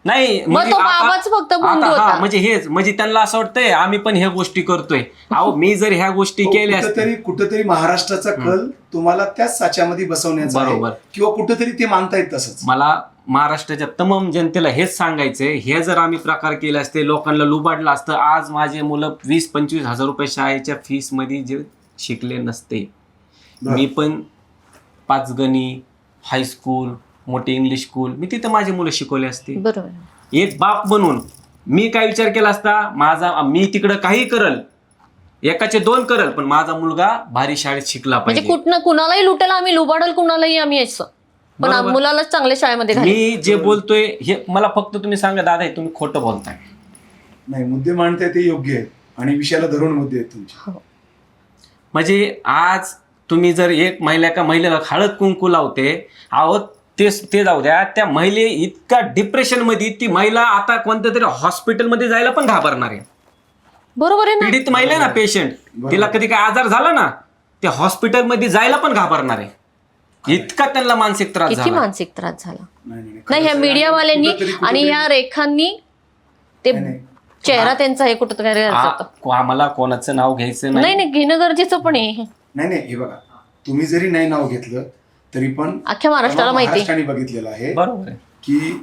नाही मग म्हणजे तो आता- बाबाच फक्त बंधू आता होता. हा म्हणजे हेच म्हणजे त्यांना असं वाटतंय आम्ही पण ह्या गोष्टी करतोय. अहो मी जर ह्या गोष्टी केल्या असत्या- कुठेतरी महाराष्ट्राचा कल तुम्हाला त्याच साच्यामध्ये बसवण्याचा आहे. बरोबर. किंवा कुठेतरी ते मानतायत तसंच. मला महाराष्ट्राच्या तमाम जनतेला हेच सांगायचंय, हे जर आम्ही प्रकार केले असते, लोकांना लुबाडलं असतं, आज माझे मुलं 20-25 हजार रुपये शाळेच्या फीस मध्ये जे शिकले नसते. मी पण पाचगणी, हायस्कूल, मोठी इंग्लिश स्कूल, मी तिथं माझी मुलं शिकवले असते. बरोबर. एक बाप बनून मी काय विचार केला असता, मी तिकडं काही करल, एकाचे 2 करल, पण माझा मुलगा भारी शाळेत शिकला म्हणजे पाहिजे. कुणालाही लुटायला आम्ही, लुबाडल कुणालाही आम्ही असं, पण बरोबर. मुलाला चांगल्या शाळेमध्ये घालायचं. मी जे बोलतोय हे मला फक्त तुम्ही सांगा दादा हे तुम्ही खोटं बोलताय. नाही, मुद्दे मांडताय ते योग्य आहेत आणि विषयाला धरून मुद्दे आहेत तुमचे. हो. म्हणजे आज तुम्ही जर एक महिलेला हळद कुंकू लावते, अहो ते जाऊ द्या, त्या महिले इतका डिप्रेशन मध्ये ती महिला आता कोणत्या तरी हॉस्पिटलमध्ये जायला पण घाबरणार आहे. बरोबर आहे ना. पीडित महिला आहे ना, पेशंट, तिला कधी काय आजार झाला ना, त्या हॉस्पिटलमध्ये जायला पण घाबरणार आहे. इतका त्यांना मानसिक त्रास किती झाला. मानसिक त्रास झाला. नाही, नाही, ह्या मीडियावाल्यांनी कुठेतरी- आणि ह्या रेखांनी ते नाही. चेहरा त्यांचा हे कुठं आम्हाला कोणाचं नाव घ्यायचं नाही नाही. नाही, घेणं गरजेचं पण आहे. नाही, हे बघा, तुम्ही जरी नाही नाव घेतलं तरी पण अख्ख्या महाराष्ट्राला माहिती आहे. महाराष्ट्राने बघितलेलं आहे बरोबर आहे. की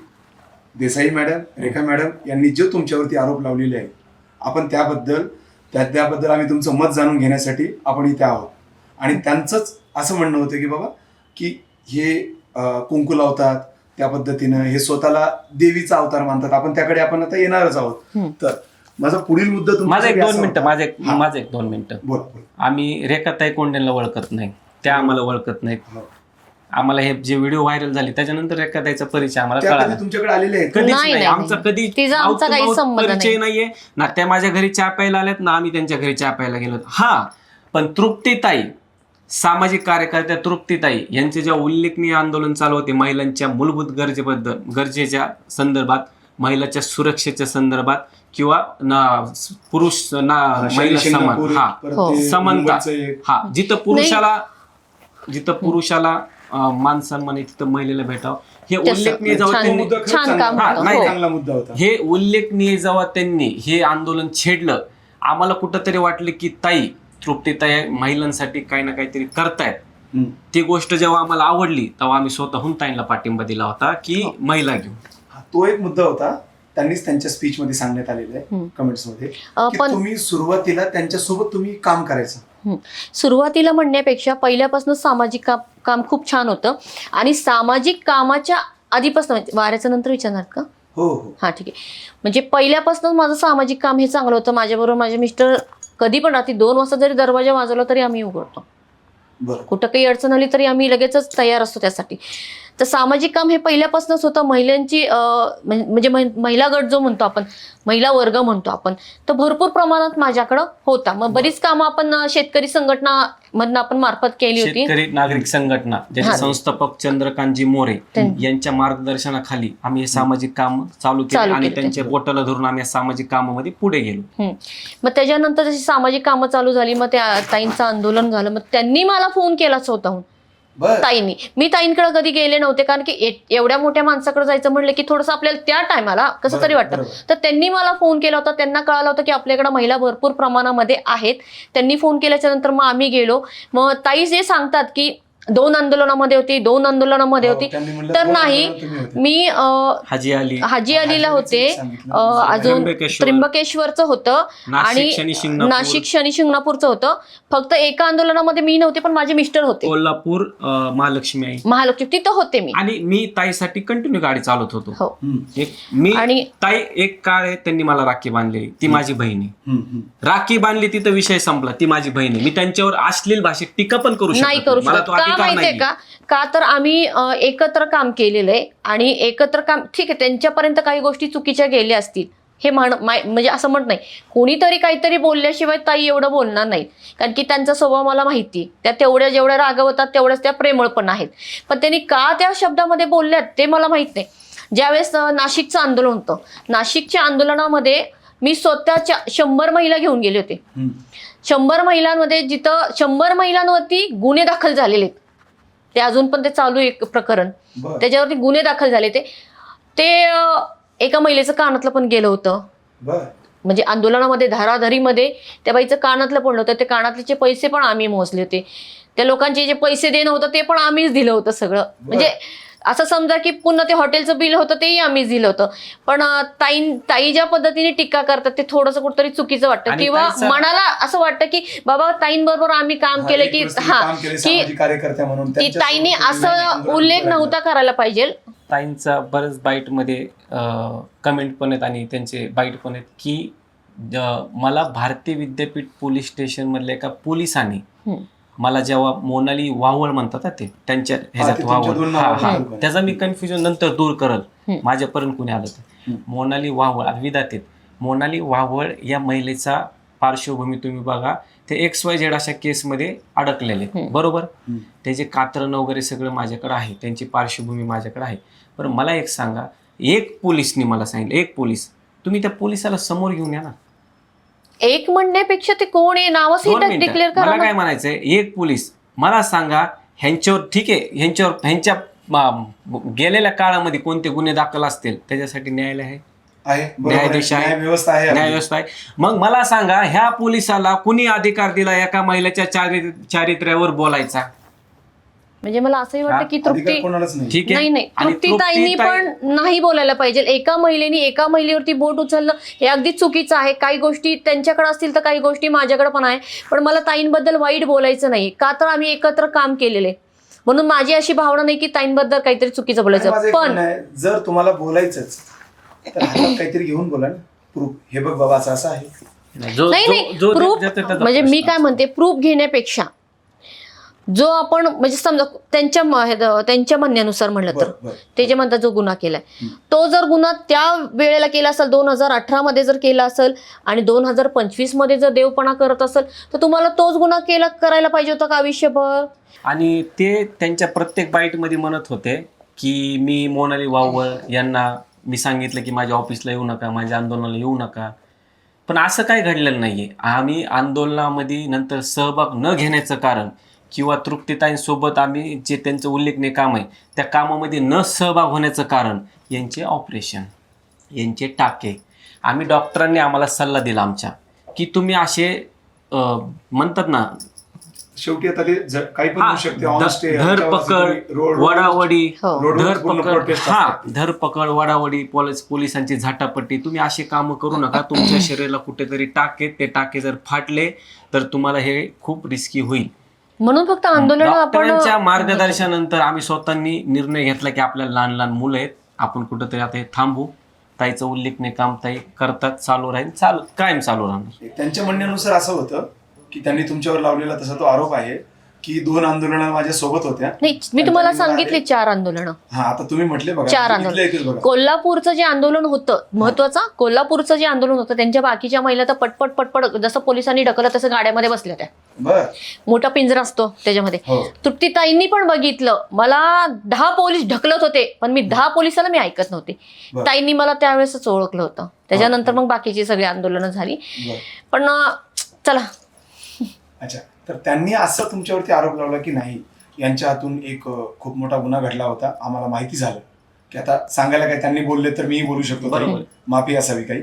देसाई मॅडम, रेखा मॅडम यांनी जे तुमच्यावरती आरोप लावलेले आहेत, आपण त्याबद्दल आम्ही तुमचं मत जाणून घेण्यासाठी आपण इथे आहोत. आणि त्यांचंच असं म्हणणं होतं की बाबा की हे कुंकू लावतात त्या पद्धतीनं, हे स्वतःला देवीचा अवतार मानतात. आपण त्याकडे आपण आता येणारच आहोत. तर माझा पुढील मुद्दा माझं एक 2 असा मिनिटं होता. माझं एक 2 मिनिटं. बोला. आम्ही रेखाताई कोंडेला ओळखत नाही, त्या आम्हाला ओळखत नाहीत. हो. आम्हाला हे जे व्हिडिओ व्हायरल झाले त्याच्यानंतर रेखाताईचा परिचय आम्हाला त्या कळाला. कधी तुमच्याकडे आलेले आहेत? कधीच नाही, नाही. नाही, आमचा नाही. कधी तिचा आमचा काही mouth to mouth संबंध परिचय नाहीये ना. त्या माझ्या घरी चहा प्यायला आल्यात ना आम्ही त्यांच्या घरी चहा प्यायला गेलो. हा, पण तृप्तीताई, सामाजिक कार्यकर्त्या तृप्तीताई यांचे जे उल्लेखनीय आंदोलन चालू होते महिलांच्या मूलभूत गरजेच्या संदर्भात, महिलाच्या सुरक्षेच्या संदर्भात किंवा पुरुष महिला समान, हा, हो. समानता, हा, जिथं पुरुषाला मान सन्मान आहे तिथं महिलेला भेटावं, हे उल्लेखनीय जेव्हा त्यांनी छान काम होतं. नाही, हो. चांगला मुद्दा होता. हे उल्लेखनीय जेव्हा त्यांनी हे आंदोलन छेडलं, आम्हाला कुठंतरी वाटलं की तृप्तीताई महिलांसाठी काही ना काहीतरी करतायत. ती गोष्ट जेव्हा आम्हाला आवडली तेव्हा आम्ही स्वतःहून ताईंना पाठिंबा दिला होता की महिला घेऊ. तो एक मुद्दा होता, त्यांनीच त्यांच्या स्पीच मध्ये सांगण्यात आलेलं आहे कमेंट्स मध्ये की पण तुम्ही सुरुवातीला त्यांच्यासोबत तुम्ही काम करायचं. सुरुवातीला म्हणण्यापेक्षा पहिल्यापासून सामाजिक काम खूप छान होतं. आणि सामाजिक कामाच्या आधीपासून, वाऱ्याच्या नंतर विचारणार का? हो. हा, ठीक आहे. म्हणजे पहिल्यापासून माझं सामाजिक काम हे चांगलं होतं. माझ्याबरोबर माझे मिस्टर कधी पण रात्री 2 वाजता जरी दरवाजा वाजवला तरी आम्ही उघडतो. बरं. कुठं काही अडचण आली तरी आम्ही लगेचच तयार असतो त्यासाठी. तर सामाजिक काम हे पहिल्यापासूनच होतं. महिलांची म्हणजे महिला गट जो म्हणतो आपण, महिला वर्ग म्हणतो आपण, तर भरपूर प्रमाणात माझ्याकडं होता. मग बरीच कामं आपण शेतकरी संघटना मधनं आपण मार्फत केली होती. शेतकरी नागरिक संघटना ज्याचे संस्थापक चंद्रकांतजी मोरे यांच्या मार्गदर्शनाखाली आम्ही हे सामाजिक काम चालू केले आणि त्यांच्या बोटाला धरून आम्ही या सामाजिक कामामध्ये पुढे गेलो. मग त्याच्यानंतर जशी सामाजिक कामं चालू झाली, मग त्या ताईंचं आंदोलन झालं, मग त्यांनी मला फोन केला स्वतःहून. ताईंनी, मी ताईंकडे कधी गेले नव्हते, कारण की एवढ्या मोठ्या माणसाकडे जायचं म्हणलं की थोडंसं आपल्याला त्या टायमाला कसं तरी वाटतं. तर त्यांनी मला फोन केला होता. त्यांना कळालं होतं की आपल्याकडे महिला भरपूर प्रमाणामध्ये आहेत. त्यांनी फोन केल्याच्या नंतर मग आम्ही गेलो. मग ताई जे सांगतात की 2 आंदोलनामध्ये होती, तर नाही, मी हाजी अलीला होते, अजून त्र्यंबकेश्वरचं होतं आणि नाशिक शनी शिंगणापूरचं होतं. फक्त एका आंदोलनामध्ये मी नव्हते, पण माझे मिस्टर होते. कोल्हापूर महालक्ष्मी तिथं होते मी. आणि मी ताईसाठी कंटिन्यू गाडी चालवत होतो. हो. आणि ताई एक काळ आहे त्यांनी मला राखी बांधली, ती माझी बहीण आहे. राखी बांधली तिथं विषय संपला, ती माझी बहीण आहे. मी त्यांच्यावर अश्लील भाषेत टीका पण करू नाही करू शकत. का माहितीये का तर आम्ही एकत्र काम केलेलं आहे. आणि एकत्र काम, ठीक आहे, त्यांच्यापर्यंत काही गोष्टी चुकीच्या गेल्या असतील, हे म्हणजे असं म्हणत नाही. कोणीतरी काहीतरी बोलल्याशिवाय ताई एवढं बोलणार नाही, कारण की त्यांचा स्वभाव मला माहिती. त्या जेवढ्या रागवतात तेवढ्याच त्या प्रेमळ पण आहेत. पण त्यांनी का त्या शब्दामध्ये बोलल्यात ते मला माहित नाही. ज्यावेळेस नाशिकचं आंदोलन होतं, नाशिकच्या आंदोलनामध्ये मी स्वतःच्या 100 महिला घेऊन गेले होते. 100 महिलांमध्ये जिथं 100 महिलांवरती गुन्हे दाखल झालेले आहेत, ते अजून पण ते चालू एक प्रकरण, त्याच्यावरती गुन्हे दाखल झाले. ते एका महिलेचं कानातलं पण गेलं होतं. बर म्हणजे आंदोलनामध्ये धाराधारीमध्ये त्या बाईचं कानातलं पडलं होतं. ते कानातल्याचे पैसे पण आम्ही मोजले होते. त्या लोकांचे जे पैसे देणं होतं ते पण आम्हीच दिलं होतं सगळं. म्हणजे असं समजा की पुन्हा ते हॉटेलचं बिल होतं तेही आम्हीच दिलं होतं. पण ताई ज्या पद्धतीने टीका करतात ते थोडंसं कुठतरी चुकीचं वाटतं. आणि किंवा मनाला असं वाटतं की बाबा ताईंबरोबर आम्ही काम केलं की की कार्यकर्त्या म्हणून की ताईने असं उल्लेख नव्हता करायला पाहिजे. ताईंचा बरेच बाईटमध्ये कमेंट पण आहेत आणि त्यांचे बाईट पण आहेत की मला भारतीय विद्यापीठ पोलीस स्टेशनमधल्या एका पोलिसांनी मला जेव्हा मोनाली वावळ म्हणतात ना ते त्यांच्या ह्याच्यात वावळ त्याचा मी कन्फ्युजन नंतर दूर करल माझ्यापर्यंत कुणी आलं तर. मोनाली वावळ विधातेत मोनाली वावळ या महिलेचा पार्श्वभूमी तुम्ही बघा. ते XYZ अशा केसमध्ये अडकलेले बरोबर. त्याचे कात्रण वगैरे सगळं माझ्याकडे आहे. त्यांची पार्श्वभूमी माझ्याकडे आहे. पण मला एक सांगा, एक पोलिसनी मला सांगितलं, एक पोलीस तुम्ही त्या पोलिसाला समोर घेऊन या ना. एक म्हणण्यापेक्षा ते कोण आहे नावच डिक्लेअर करा. मला काय म्हणायचंय, एक पोलीस मला सांगा ह्यांच्यावर ठीक आहे, ह्यांच्या गेलेल्या काळामध्ये कोणते गुन्हे दाखल असतील त्याच्यासाठी न्यायालय आहे, न्यायाधीश आहे, न्यायव्यवस्था आहे. मग मला सांगा ह्या पोलिसाला कुणी अधिकार दिला एका महिलेच्या चारित्र्यावर बोलायचा? म्हणजे मला असंही वाटतं की तृप्ती ठीक आहे नाही तृप्तीताईंनी पण नाही बोलायला पाहिजे. एका महिलेनी एका महिलेवरती बोट उचललं हे अगदी चुकीचं आहे. काही गोष्टी त्यांच्याकडे असतील तर काही गोष्टी माझ्याकडे पण आहे. पण मला ताईंबद्दल वाईट बोलायचं नाही. का तर आम्ही एकत्र काम केलेले म्हणून माझी अशी भावना नाही की ताईंबद्दल काहीतरी चुकीचं बोलायचं. पण जर तुम्हाला बोलायचंच तर हातात काहीतरी घेऊन बोला ना. प्रूफ हे बघ बाबा असं आहे. नाही प्रूफ म्हणजे मी काय म्हणते प्रूफ घेण्यापेक्षा जो आपण म्हणजे समजा त्यांच्या म्हणण्यानुसार म्हणलं तर ते जे म्हणतात जो गुन्हा केलाय तो जर गुन्हा त्या वेळेला केला असेल 2018 मध्ये जर केला असेल आणि 2025 मध्ये जर देवपणा करत असेल तर तुम्हाला तोच गुन्हा करायला पाहिजे होता का आयुष्यभर? आणि ते त्यांच्या प्रत्येक बाईटमध्ये म्हणत होते की मी मोनाली वावळ यांना मी सांगितलं की माझ्या ऑफिसला येऊ नका, माझ्या आंदोलनाला येऊ नका. पण असं काय घडलेलं नाहीये. आम्ही आंदोलनामध्ये नंतर सहभाग न घेण्याचं कारण किंवा तृप्तीताईंसोबत आम्ही जे त्यांचं उल्लेखनीय काम आहे त्या कामामध्ये न सहभाग होण्याचं कारण यांचे ऑपरेशन, यांचे टाके. आम्ही डॉक्टरांनी आम्हाला सल्ला दिला आमच्या की तुम्ही असे म्हणतात ना शेवटी आता ते काही पण होऊ शकते. धरपकड वडावडी धरपकड वडावडी पोलिसांची झाटापट्टी तुम्ही असे काम करू नका. तुमच्या शरीराला कुठेतरी टाके, ते टाके जर फाटले तर तुम्हाला हे खूप रिस्की होईल. म्हणून फक्त आंदोलन डॉक्टरांच्या मार्गदर्शनानंतर आम्ही स्वतःनी निर्णय घेतला की आपल्याला लहान लहान मुलं आहेत, आपण कुठंतरी आता हे थांबू. ताईचं उल्लेखनीय काम ताई करतात, चालू राहील, कायम चालू राहणार. त्यांच्या म्हणण्यानुसार असं होतं की त्यांनी तुमच्यावर लावलेला तसा तो आरोप आहे की 2 आंदोलनं माझ्या सोबत होत्या. नाही मी तुम्हाला सांगितले 4 आंदोलनं. हा आता तुम्ही म्हटले बघा 4 आंदोलन. कोल्हापूरचं जे आंदोलन होतं महत्वाचं, कोल्हापूरचं जे आंदोलन होतं त्यांच्या बाकीच्या महिला तर पटपट जसं पोलिसांनी ढकललं तसं गाड्यामध्ये बसल्या होत्या. मोठा पिंजरा असतो त्याच्यामध्ये. तृप्तीताईंनी पण बघितलं मला 10 पोलीस ढकलत होते पण मी 10 पोलिसाला मी ऐकत नव्हते. ताईंनी मला त्यावेळेसच ओळखलं होतं. त्याच्यानंतर मग बाकीची सगळी आंदोलनं झाली. पण चला. अच्छा, तर त्यांनी असं तुमच्यावरती आरोप लावला की नाही यांच्या हातून एक खूप मोठा गुन्हा घडला होता, आम्हाला माहिती झालं की आता सांगायला काय त्यांनी बोलले तर मीही बोलू शकतो, माफी असावी काही.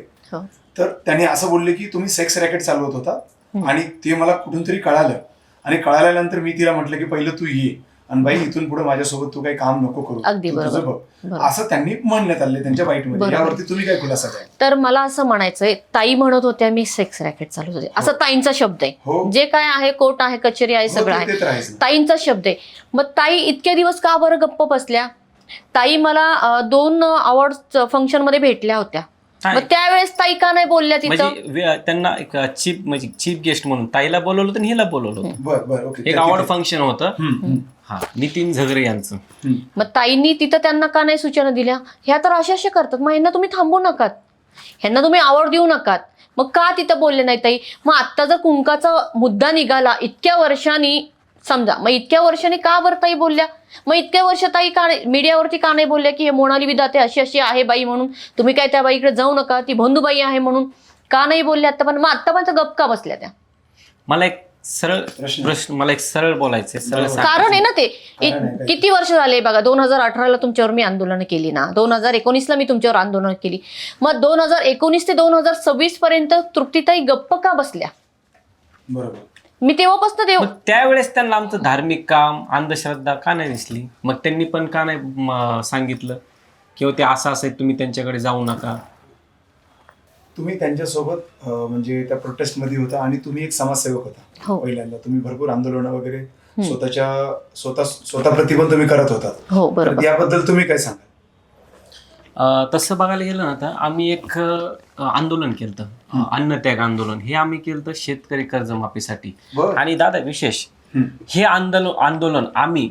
तर त्यांनी असं बोलले की तुम्ही सेक्स रॅकेट चालवत होता आणि ते मला कुठून तरी कळालं आणि कळाल्यानंतर मी तिला म्हटलं की पहिलं तू ये आणि बाई इथून पुढे माझ्यासोबत तू काही काम नको करू, अगदी बरोबर असं त्यांनी म्हणण्यात आले त्यांच्या बाईटमध्ये. यावरती तुम्ही काय खुलासा द्याल? तर मला असं म्हणायचंय ताई म्हणत होत्या मी सेक्स रॅकेट चालवत होते असं ताईंचा शब्द आहे. जे काय आहे कोर्ट आहे कचेरी आहे सगळं आहे ताईंचा शब्द आहे. मग ताई इतके दिवस का बरं गप्प बसल्या? ताई मला 2 अवॉर्ड फंक्शन मध्ये भेटल्या होत्या. मग त्यावेळेस ताई का नाही बोलल्या तिथं? म्हणजे त्यांना एक चीफ गेस्ट म्हणून ताईला बोलवलं होतं आणि हिला बोलवलं होतं. एक अवॉर्ड फंक्शन होतं नितीन झगरे यांचं. मग ताईंनी तिथं त्यांना का नाही सूचना दिल्या? ह्या तर अशा करतात, मग ह्यांना तुम्ही थांबू नकात, ह्यांना तुम्ही अवॉर्ड देऊ नकात. मग का तिथं बोलले नाही ताई? मग आता जर कुंकाचा मुद्दा निघाला इतक्या वर्षांनी समजा, मग इतक्या वर्षांनी का बरं ताई बोलल्या? मग इतक्या वर्ष ताई का मीडियावरती का नाही बोलल्या की हे मोनाली विधाते अशी अशी आहे बाई म्हणून, तुम्ही काय त्या बाईकडे जाऊ नका, ती भोंदूबाई आहे म्हणून का नाही बोलल्या? आता पण मग आतापर्यंत गप का बसल्या त्या? मला एक सरळ प्रश्न. प्रश्न मला एक सरळ बोलायचं सरळ बरोबर. सांगायचं. कारण आहे ना ते कारण आहे, किती वर्ष झाले बघा. 2018ला तुमच्यावर मी आंदोलन केली ना, 2019ला मी तुमच्यावर आंदोलन केली. मग 2019 ते 2026 पर्यंत तृप्तीताई गप्प का बसल्या? बरोबर. मी तेव्हापासून मग त्यावेळेस त्यांना आमचं धार्मिक काम अंधश्रद्धा का नाही दिसली? मग त्यांनी पण का नाही सांगितलं किंवा ते असं असेल तुम्ही त्यांच्याकडे जाऊ नका? तुम्ही त्यांच्यासोबत म्हणजे त्या प्रोटेस्ट मध्ये होता आणि तुम्ही एक समाजसेवक होता. हो. पहिल्यांदा तुम्ही भरपूर आंदोलनं वगैरे स्वतःप्रती पण तुम्ही करत होतात. हो तर बरोबर. याबद्दल तुम्ही काय सांगाल? तसं बघायला गेलं ना तर आम्ही एक आंदोलन केलं, अन्नत्याग आंदोलन. हे आम्ही केलं शेतकरी कर्जमाफीसाठी. बरं. आणि दादा विशेष हम्म. हे आंदोलन आम्ही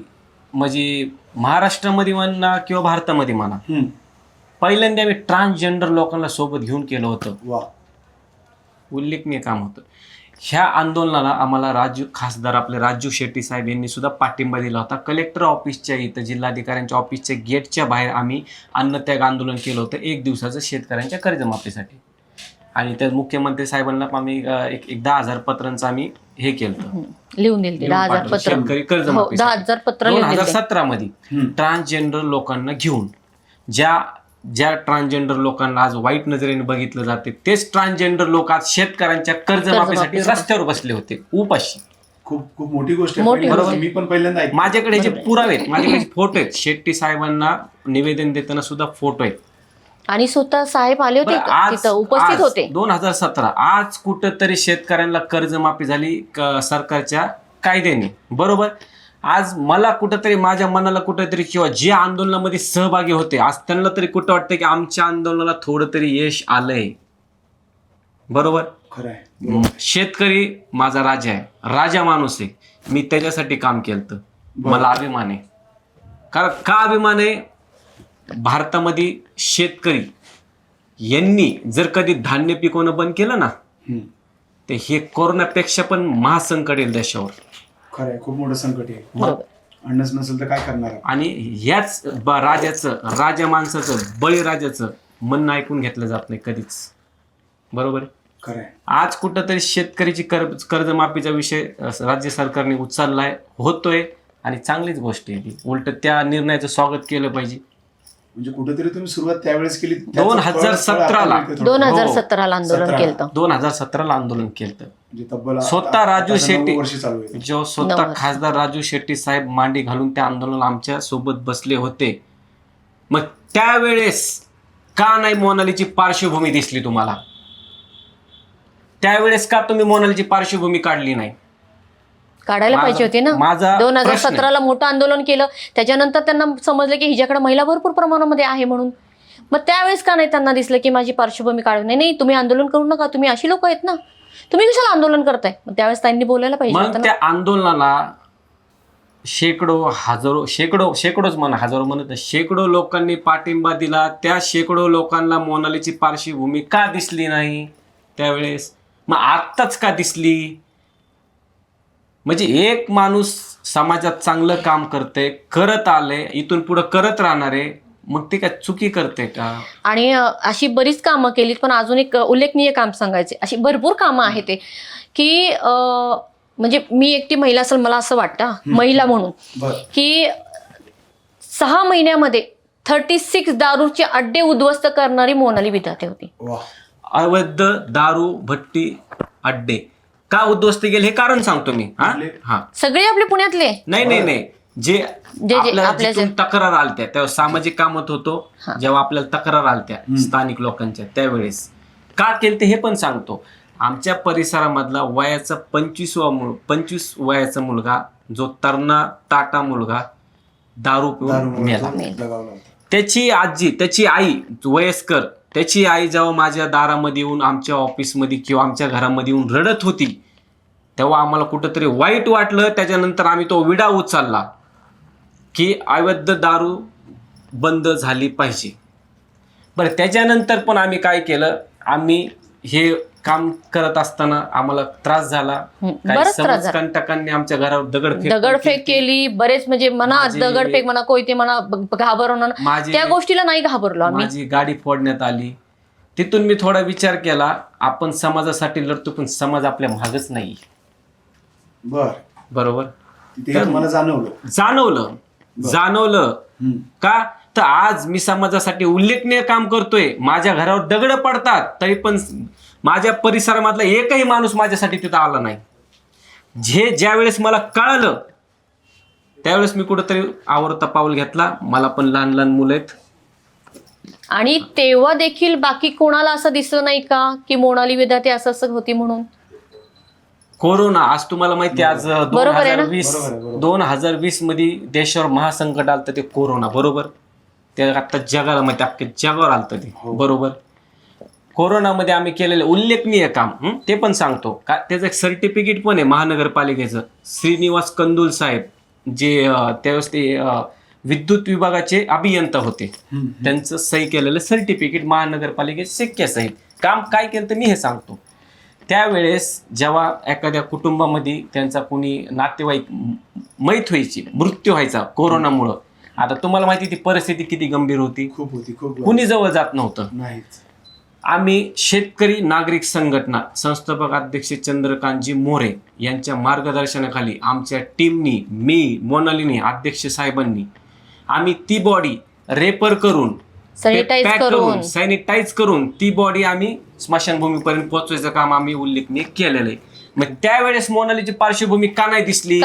म्हणजे महाराष्ट्रामध्ये म्हणा किंवा भारतामध्ये म्हणा हम्म. पहिल्यांदा आम्ही ट्रान्सजेंडर लोकांना सोबत घेऊन केलं होतं. वा. उल्लेखनीय काम होतं. ह्या आंदोलनाला आम्हाला खासदार आपले राजू शेट्टी साहेब यांनी सुद्धा पाठिंबा दिला होता. कलेक्टर ऑफिसच्या इथं जिल्हाधिकाऱ्यांच्या ऑफिसच्या गेटच्या बाहेर आम्ही अन्नत्याग आंदोलन केलं होतं 1 दिवसाचं शेतकऱ्यांच्या कर्जमाफीसाठी. आणि त्या मुख्यमंत्री साहेबांना आम्ही एक 10,000 पत्रांचं आम्ही हे केलं, लिहून दिले 10,000 पत्र. शेतकरी हो, कर्जमाफी 10,000 पत्र लिहून दिले. 2017 मध्ये ट्रान्सजेंडर लोकांना घेऊन ज्या ट्रान्सजेंडर लोकांना आज वाईट नजरेने बघितलं जाते तेच ट्रान्सजेंडर लोक आज शेतकऱ्यांच्या कर्जमाफीसाठी रस्त्यावर बसले होते उपाशी. खूप खूप मोठी गोष्ट आहे. मोठी बरोबर. गोष्ट. मी पण पहिल्यांदा ऐकलं. माझ्याकडे जे पुरावे आहेत, माझ्याकडे फोटो आहेत, शेट्टी साहेबांना निवेदन देताना सुद्धा फोटो आहेत. आणि स्वतः साहेब आले होते तिथं उपस्थित होते. 2017 आज कुठंतरी शेतकऱ्यांना कर्जमाफी झाली सरकारच्या कायद्याने, बरोबर. आज मला कुठंतरी माझ्या मनाला कुठंतरी किंवा जे आंदोलनामध्ये सहभागी होते आज त्यांना तरी कुठं वाटतं की आमच्या आंदोलनाला थोडं तरी यश आलंय, बरोबर. खरं आहे. शेतकरी माझा राजा आहे, राजा माणूस आहे. मी त्याच्यासाठी काम केलं. मला अभिमान आहे. कारण का अभिमान आहे? भारतामध्ये शेतकरी यांनी जर कधी धान्य पिकवणं बंद केलं ना हम्म. ते हे कोरोनापेक्षा पण महासंकट येईल देशावर. खरं आहे. खूप मोठं संकट आहे. बरोबर. अन्नच नसेल तर काय करणार आहे? आणि याच राजा माणसाचं बळीराजाचं म्हणणं ऐकून घेतलं जात नाही कधीच, बरोबर. खरं आहे. आज कुठंतरी शेतकऱ्याची कर्जमाफीचा विषय राज्य सरकारने उचललाय, होतोय आणि चांगलीच गोष्ट आहे. उलट त्या निर्णयाचं स्वागत केलं पाहिजे. म्हणजे कुठेतरी तुम्ही सुरुवात त्यावेळेस केली. 2017ला 2017ला आंदोलन 17. केलं. 2017ला आंदोलन केलं. म्हणजे तब्बल स्वतः राजू आता 9 शेट्टी वर्ष चालू आहे. जो स्वतः खासदार राजू शेट्टी साहेब मांडी घालून त्या आंदोलनाला आमच्या सोबत बसले होते. मग त्यावेळेस का नाही मोनालीची पार्श्वभूमी दिसली तुम्हाला? त्यावेळेस का तुम्ही मोनालीची पार्श्वभूमी काढली नाही? काढायला पाहिजे होती ना. माझा 2017ला मोठं आंदोलन केलं, त्याच्यानंतर त्यांना समजलं की हिच्याकडे महिला भरपूर प्रमाणामध्ये आहे म्हणून. मग त्यावेळेस का नाही त्यांना दिसलं की माझी पार्श्वभूमी काढू नाही? नाही, तुम्ही आंदोलन करू नका, तुम्ही अशी लोक आहेत ना, तुम्ही कशाला आंदोलन करताय? मग त्यावेळेस त्यांनी बोलायला पाहिजे होतं मग ना. त्या आंदोलनाला शेकडोच म्हणा, हजारो म्हणत नाही, शेकडो लोकांनी पाठिंबा दिला. त्या शेकडो लोकांना मोनालीची पार्श्वभूमी का दिसली नाही त्यावेळेस? मग आत्ताच का दिसली? म्हणजे एक माणूस समाजात चांगलं काम करते, करत आले, इथून पुढे करत राहणार आहे, मग ते काय चुकी करते का? आणि अशी बरीच कामं केलीत. पण अजून एक उल्लेखनीय काम सांगायचे, अशी भरपूर कामं आहेत ते की म्हणजे मी एकटी महिला असेल मला असं वाटतं, महिला म्हणून, बरं. की 6 महिन्यामध्ये 36 दारूचे अड्डे उद्ध्वस्त करणारी मोनाली विधाते होती. वा. अवैध दारू भट्टी अड्डे का उद्ध्वस्त केले हे कारण सांगतो मी. हा सगळे आपले पुण्यातले नाही जे आपल्याला आपल्या जिथून तक्रार आलत्या तेव्हा सामाजिक कामात होतो, जेव्हा आपल्याला तक्रार आलत्या स्थानिक लोकांच्या त्यावेळेस का केलं ते हे पण सांगतो. आमच्या परिसरामधला वयाचा 25 वयाचा मुलगा, जो तरणा ताटा मुलगा दारू पिऊन मेला. त्याची आजी, त्याची आई वयस्कर, त्याची आई जेव्हा माझ्या दारामध्ये येऊन आमच्या ऑफिसमध्ये किंवा आमच्या घरामध्ये येऊन रडत होती तेव्हा आम्हाला कुठंतरी वाईट वाटलं. त्याच्यानंतर आम्ही तो विडा उचलला की अवैध दारू बंद झाली पाहिजे. बरं, त्याच्यानंतर पण आम्ही काय केलं, आम्ही हे काम करत असताना आम्हाला त्रास झाला. काही समाजकंटकांनी आमच्या घरावर दगडफेक केली. बरेच म्हणजे म्हणा दगडफेक म्हणा, कोयते म्हणा, घाबरवणं, त्या गोष्टीला नाही घाबरलो आम्ही. माझी गाडी फोडण्यात आली. तिथून मी थोडा विचार केला, आपण समाजासाठी लढतो पण समाज आपल्या मागच नाही. बर, बरोबर. तिथे हे तुम्हाला जाणवलं. जाणवलं का तर आज मी समाजासाठी उल्लेखनीय काम करतोय. माझ्या घरावर दगड पडतात तरी पण माझ्या परिसरामधला एकही माणूस माझ्यासाठी तिथं आला नाही. ज्या वेळेस मला कळालं त्यावेळेस मी कुठंतरी आवरता पाऊल घेतला. मला पण लहान लहान मुलं आहेत. आणि तेव्हा देखील बाकी कोणाला असं दिसलं नाही का की मोनाली विधाते असं असं होती म्हणून? कोरोना आज तुम्हाला माहिती आहे, आज बरोबर आहे ना? 2020 मध्ये देशावर महासंकट आलं ते कोरोना. बरोबर. ते आता जगाला माहिती, अख्ख्या जगावर आलं ते. बरोबर. कोरोनामध्ये आम्ही केलेलं उल्लेखनीय काम ते पण सांगतो का. त्याचं एक सर्टिफिकेट पण आहे महानगरपालिकेचं. श्रीनिवास कंदुल साहेब जे त्यावेळेस ते विद्युत विभागाचे अभियंता होते, त्यांचं सही केलेलं सर्टिफिकेट महानगरपालिकेचे शिक्के सहित. काम काय केलं तर मी हे सांगतो. त्यावेळेस जेव्हा एखाद्या कुटुंबामध्ये त्यांचा कोणी नातेवाईक मैत व्हायची, मृत्यू व्हायचा कोरोनामुळं, आता तुम्हाला माहिती ती परिस्थिती किती गंभीर होती. खूप होती, खूप. कुणी जवळ जात नव्हतं. नाहीच. आम्ही शेतकरी नागरिक संघटना संस्थापक अध्यक्ष चंद्रकांतजी मोरे यांच्या मार्गदर्शनाखाली आमच्या टीमनी, मी, मोनालीनी, अध्यक्ष साहेबांनी आम्ही ती बॉडी रेपर करून सॅनिटाईज करून ती बॉडी आम्ही स्मशानभूमीपर्यंत पोहोचवायचं काम आम्ही उल्लेखनीय केलेलं आहे. मग त्यावेळेस मोनालीची पार्श्वभूमी का नाही दिसली?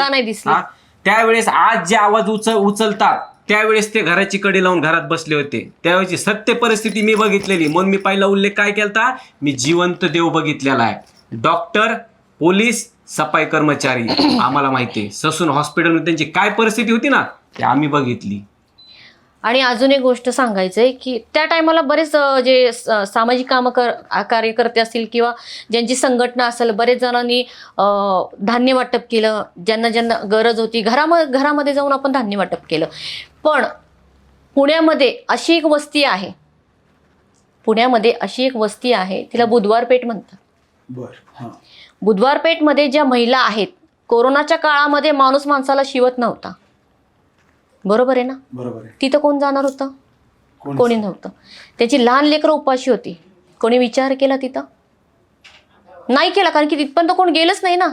त्यावेळेस आज जे आवाज उचलतात त्यावेळेस ते घराची कडी लावून घरात बसले होते. त्यावेळेची सत्य परिस्थिती मी बघितलेली. म्हणून मी पहिला उल्लेख काय केलता, मी जिवंत देव बघितलेला आहे. डॉक्टर, पोलीस, सफाई कर्मचारी आम्हाला माहिती आहे. ससून हॉस्पिटलमध्ये त्यांची काय परिस्थिती होती ना ते आम्ही बघितली. आणि अजून एक गोष्ट सांगायचंय की त्या टायमाला बरेच जे सामाजिक कार्यकर्ते असतील किंवा ज्यांची संघटना असेल, बरेच जणांनी धान्य वाटप केलं. ज्यांना ज्यांना गरज होती घरामध्ये जाऊन आपण धान्य वाटप केलं. पण पुण्यामध्ये अशी एक वस्ती आहे, तिला बुधवार पेठ म्हणतात. बुधवार पेठमध्ये ज्या महिला आहेत, कोरोनाच्या काळामध्ये माणूस माणसाला शिवत नव्हता. बरोबर आहे ना? बरोबर आहे. तिथं कोण जाणार होतं? कोणी नव्हतं. त्याची लहान लेकरं उपाशी होती. कोणी विचार केला तिथं? नाही केला, कारण की तिथपर्यंत कोण गेलंच नाही ना.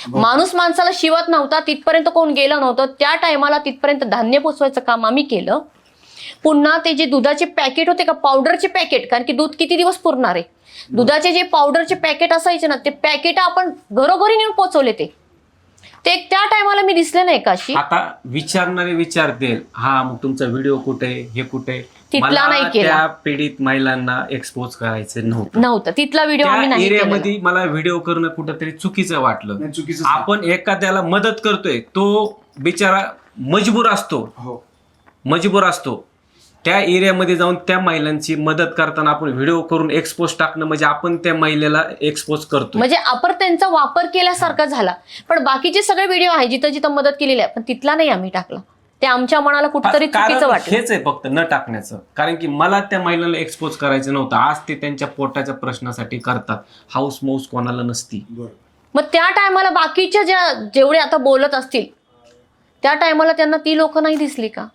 माणूस माणसाला शिवत नव्हता, तिथपर्यंत कोण गेलं नव्हतं. त्या टायमाला तिथपर्यंत धान्य पोचवायचं काम आम्ही केलं. पुन्हा ते जे दुधाचे पॅकेट होते का, पावडरचे पॅकेट, कारण की दूध किती दिवस पुरणार आहे, दुधाचे जे पावडरचे पॅकेट असायचे ना, ते पॅकेट आपण घरोघरी नेऊन पोचवले. ते त्या टायमाला मी दिसले नाही का अशी. आता विचारणारे विचारतील, हा मग तुमचा व्हिडिओ कुठे, हे कुठे? तिथला नाही केला. त्या पीडित महिलांना एक्सपोज करायचं नव्हतं. तिथला व्हिडिओ आम्ही नाही केला. एरियामध्ये मला व्हिडिओ करणं कुठंतरी चुकीचं वाटलं. आपण एखाद्याला मदत करतोय, तो बिचारा मजबूर असतो. त्या एरियामध्ये जाऊन त्या महिलांची मदत करताना आपण व्हिडिओ करून एक्सपोज टाकणं म्हणजे आपण त्या महिलेला एक्सपोज करतो, म्हणजे आपण त्यांचा वापर केल्यासारखा झाला. पण बाकीचे सगळे व्हिडिओ आहे जिथं जिथं मदत केलेली आहे, पण तिथला नाही आम्ही टाकला. ते आमच्या मनाला कुठेतरी चुकीचं वाटलं. हेच आहे फक्त न टाकण्याचं, कारण की मला त्या महिलांना एक्सपोज करायचं नव्हतं. आज ते त्यांच्या पोटाच्या प्रश्नासाठी करतात. हाऊस मौस कोणाला नसती. मग त्या टायमाला बाकीच्या जेवढे आता बोलत असतील त्या टायमाला त्यांना ती लोक नाही दिसली का?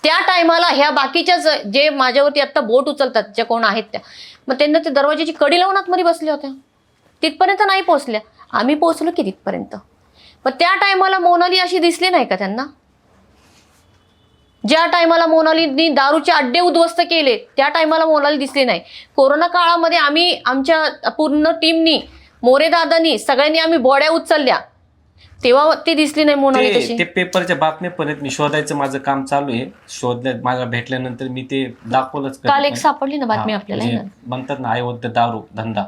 त्या टायमाला ह्या बाकीच्या जे माझ्यावरती आता बोट उचलतात ज्या कोण आहेत त्या, मग त्यांना ते दरवाजाची कडी लावून आतमध्ये बसल्या होत्या. तिथपर्यंत नाही पोहोचल्या. आम्ही पोहोचलो की तिथपर्यंत. पण त्या टायमाला मोनाली अशी दिसली नाही का त्यांना? ज्या टायमाला मोनालीनी दारूचे अड्डे उद्ध्वस्त केले त्या टायमाला मोनाली दिसली नाही. कोरोना काळामध्ये आम्ही आमच्या पूर्ण टीमनी, मोरे दादानी, सगळ्यांनी आम्ही बॉड्या उचलल्या, तेव्हा ती दिसली नाही मोनाली तशी. ते पेपरच्या बातम्या परत मी शोधायचं माझं काम चालू आहे. शोधल्यात, मला भेटल्यानंतर मी ते दाखवलंच. काल एक सापडली ना बातमी आपल्याला, म्हणतात ना अयोध्या दारू धंदा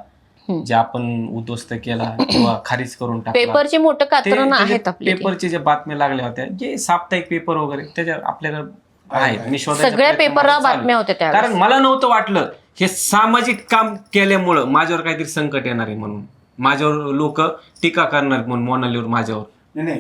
जे आपण उद्ध्वस्त केला किंवा खारिज करून टाकला. पेपरचे मोठं कात्रण आहेत आपले. पेपरचे जे बातम्या लागल्या होत्या, जे साप्ताहिक पेपर वगैरे, त्याच्या आपल्याला आहेत. मी सगळ्या पेपरला बातम्या होत्या त्या. कारण मला नव्हतं वाटलं हे सामाजिक काम केल्यामुळं माझ्यावर काहीतरी संकट येणार आहे म्हणून, माझ्यावर लोक टीका करणार म्हणून मोनालीवर माझ्यावर. नाही,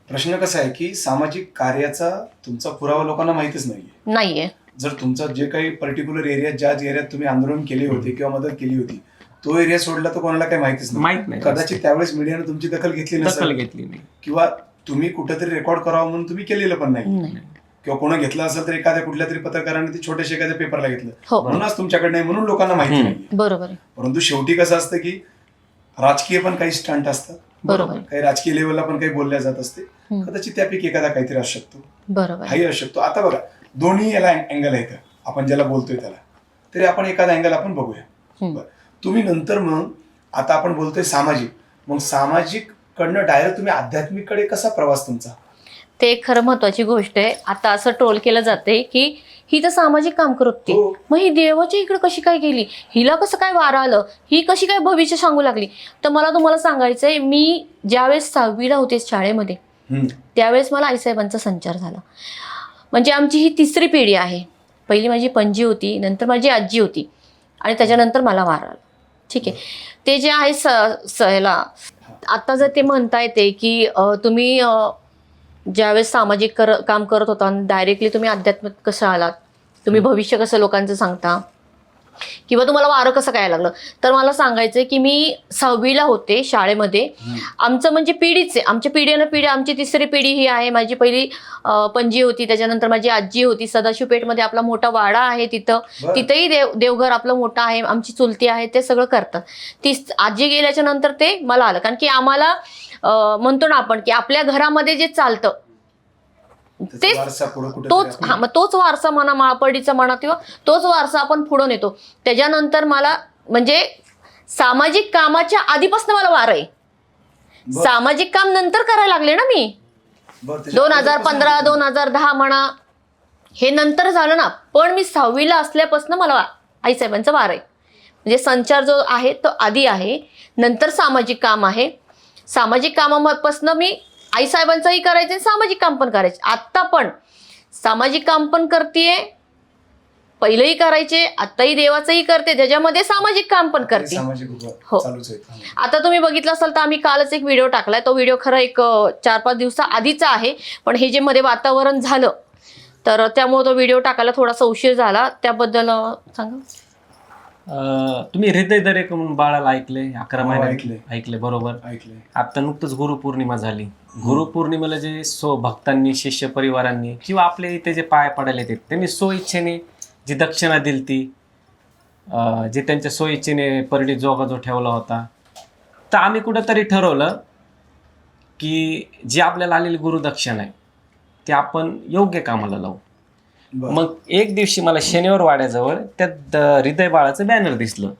प्रश्न कसा आहे की सामाजिक कार्याचा तुमचा पुरावा लोकांना माहितीच नाहीये. जर तुमचा जे काही पर्टिक्युलर एरिया, ज्या एरियात तुम्ही आंदोलन केले होते किंवा मदत केली होती, तो एरिया सोडला तर कोणाला काही माहितीच नाही. कदाचित त्यावेळेस मीडियाने तुमची दखल घेतली नाही, किंवा तुम्ही कुठेतरी रेकॉर्ड करावं म्हणून तुम्ही केलेलं पण नाही, किंवा कोणा घेतलं असेल तर एखाद्या कुठल्या तरी पत्रकाराने ते छोट्याशा एखाद्या पेपरला घेतलं म्हणूनच तुमच्याकडे नाही, म्हणून लोकांना माहिती नाही. बरोबर. परंतु शेवटी कसं असतं की राजकीय पण काही स्टंट असतात. बरोबर. काही राजकीय लेवलला पण काही बोलल्या जात असते, कदाचित त्यापैकी एखादा काहीतरी असू शकतो, बरोबर. हाही असू शकतो. आता बघा, दोन्ही याला अँगल आहेत, आपण ज्याला बोलतोय त्याला, तरी आपण एखादा अँगल आपण बघूया. बरं, तुम्ही नंतर मग आता आपण बोलतोय सामाजिक, मग सामाजिक कडनं डायरेक्ट तुम्ही आध्यात्मिक कसा प्रवास तुमचा? ते एक खरं महत्वाची गोष्ट आहे. आता असं ट्रोल केलं जाते की ही तर सामाजिक काम करत होती, हो. मग ही देवाच्या इकडे कशी काय गेली, हिला कसं काय वारा आलं, ही कशी काय भविष्य सांगू लागली. तर मला तुम्हाला सांगायचंय, मी ज्यावेळेस 6वीला होते शाळेमध्ये, त्यावेळेस मला आईसाहेबांचा संचार झाला. म्हणजे आमची ही तिसरी पिढी आहे. पहिली माझी पणजी होती, नंतर माझी आजी होती, आणि त्याच्यानंतर मला वारा आला. ठीक आहे. ते जे आहे ह्याला आता जर ते म्हणता येते की तुम्ही ज्यावेळेस सामाजिक काम करत होता आणि डायरेक्टली तुम्ही आध्यात्मिक कसं आलात, तुम्ही भविष्य कसं लोकांचं सांगता, किंवा तुम्हाला वारं कसं काय लागलं, तर मला सांगायचं की मी 6वीला होते शाळेमध्ये. आमचं म्हणजे पिढीच आहे, आमच्या पिढीनं पिढी, आमची तिसरी पिढी ही आहे. माझी पहिली पणजी होती, त्याच्यानंतर माझी आजी होती. सदाशिव पेठमध्ये आपला मोठा वाडा आहे, तिथंही देवघर आपलं मोठं आहे, आमची चुलती आहे, ते सगळं करतात. ती आजी गेल्याच्या नंतर ते मला आलं, कारण की आम्हाला म्हणतो ना आपण की आपल्या घरामध्ये जे चालतं तेच तोच वारसा म्हणा, माळपडीचा म्हणा, किंवा तोच वारसा आपण पुढे नेतो. त्याच्यानंतर मला म्हणजे सामाजिक कामाच्या आधीपासून मला वार आहे. सामाजिक काम नंतर करायला लागले ना मी, 2015 2010 म्हणा, हे नंतर झालं ना. पण मी 6वीला असल्यापासून मला आईसाहेबांचा वार आहे. म्हणजे संचार जो आहे तो आधी आहे, नंतर सामाजिक काम आहे. सामाजिक कामापासून मी आईसाहेबांचंही करायचं, सामाजिक काम पण करायचे. आत्ता पण सामाजिक काम पण करतेय, पहिलेही करायचे, आत्ताही देवाचंही करते, त्याच्यामध्ये सामाजिक काम पण करते. हो. आता तुम्ही बघितलं असाल तर आम्ही कालच एक व्हिडिओ टाकलाय. तो व्हिडिओ खरं एक 4-5 दिवसा आधीचा आहे, पण हे जे मध्ये वातावरण झालं तर त्यामुळे तो व्हिडिओ टाकायला थोडासा उशीर झाला. त्याबद्दल सांगा. तुम्ही हृदय दरे म्हणून बाळाला ऐकले, 11 महिने ऐकले, बरोबर. ऐकले. आता नुकतंच गुरुपौर्णिमा झाली. गुरुपौर्णिमेला जे भक्तांनी, शिष्य परिवारांनी, किंवा आपले इथे जे पाय पडायला येतात, त्यांनी स्वइच्छेने जी दक्षिणा दिली ती, जे त्यांच्या स्वइच्छेने परडी जोगा जो ठेवला होता, तर आम्ही कुठंतरी ठरवलं की जी आपल्याला आलेली गुरुदक्षिणा आहे ते आपण योग्य कामाला लावू. मग एक दिवशी मला शनिवार वाड्याजवळ त्यात हृदय बाळाचं बॅनर दिसलं.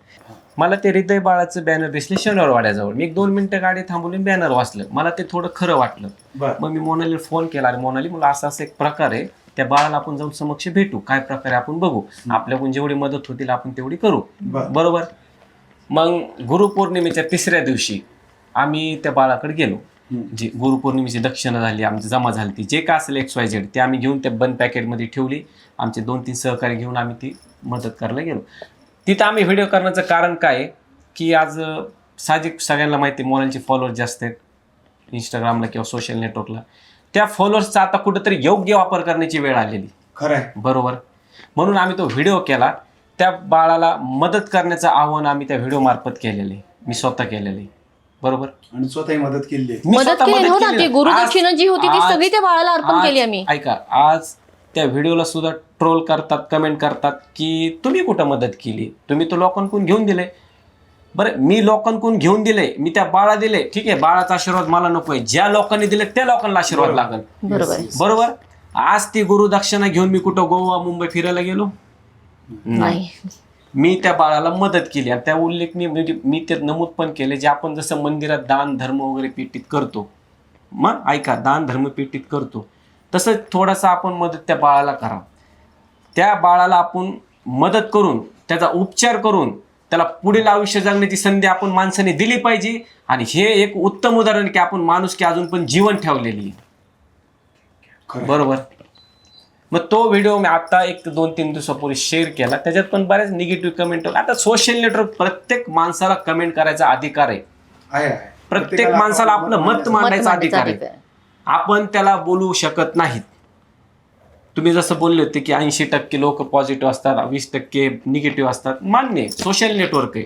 मला ते हृदय बाळाचं बॅनर दिसले शनिवार वाड्याजवळ. मी 1-2 मिनिटं गाडी थांबवली, बॅनर वाचलं. मला ते थोडं खरं वाटलं. मग मी मोनालीला फोन केला, अरे मोनाली, मला असं एक प्रकार आहे, त्या बाळाला आपण जाऊन समक्ष भेटू, काय प्रकारे आपण बघू, आपल्याकडून जेवढी मदत होतील आपण तेवढी करू, बरोबर. मग गुरुपौर्णिमेच्या 3ऱ्या दिवशी आम्ही त्या बाळाकडे गेलो. जी गुरुपौर्णिमेची दक्षिणा झाली, आमची जमा झाली, ती जे काय असेल XYZ ते आम्ही घेऊन त्या बंद पॅकेटमध्ये ठेवली. आमचे 2-3 सहकारी घेऊन आम्ही ती मदत करायला गेलो. तिथं आम्ही व्हिडिओ करण्याचं कारण काय आहे की आज साहजिक सगळ्यांना माहिती आहे, मोबाईलचे फॉलोअर्स जास्त आहेत इंस्टाग्रामला किंवा सोशल नेटवर्कला. त्या फॉलोअर्सचा आता कुठेतरी योग्य वापर करण्याची वेळ आलेली, खरं आहे, बरोबर. म्हणून आम्ही तो व्हिडिओ केला. त्या बाळाला मदत करण्याचं आव्हान आम्ही त्या व्हिडिओ मार्फत केलेलं आहे, मी स्वतः केलेलं आहे, बरोबर. आणि स्वतःही मदत केली. ती गुरुदक्षिणा जी होती ती सगळी त्या बाळाला अर्पण केली आम्ही. ऐका, आज त्या व्हिडिओला सुद्धा ट्रोल करतात, कमेंट करतात की तुम्ही कुठं मदत केली, तुम्ही तो लोकांकडून घेऊन दिले. बरं, मी लोकांकडून घेऊन दिले, मी त्या बाळा दिले, ठीक आहे, बाळाचा आशीर्वाद मला नकोय, ज्या लोकांनी दिले त्या लोकांना आशीर्वाद लागल, बरोबर. आज ती गुरुदक्षिणा घेऊन मी कुठं गोवा मुंबई फिरायला गेलो नाही. मी त्या बाळाला मदत केली, आणि त्या उल्लेख मी ते नमूद पण केले, जे आपण जसं मंदिरात दान धर्म वगैरे पेटीत करतो, मग ऐका, दान धर्म पेटीत करतो, तसं थोडासा आपण मदत त्या बाळाला करा. त्या बाळाला आपण मदत करून, त्याचा उपचार करून, त्याला पुढील आयुष्य जगण्याची संधी आपण माणसाने दिली पाहिजे. आणि हे एक उत्तम उदाहरण की आपण माणूस की अजून पण जीवन ठेवलेली, बरोबर. मग तो व्हिडिओ मी आता 1-2-3 दिवसापूर्वी शेअर केला. त्याच्यात पण बऱ्याच निगेटिव्ह कमेंट. आता सोशल नेटवर्क, प्रत्येक माणसाला कमेंट करायचा अधिकार आहे, प्रत्येक माणसाला आपलं मत मांडायचा अधिकार आहे. आपण त्याला बोलू शकत नाहीत. तुम्ही जसं बोलले होते की 80% लोक पॉझिटिव्ह असतात, 20% निगेटिव्ह असतात, मान्य आहे, सोशल नेटवर्क आहे,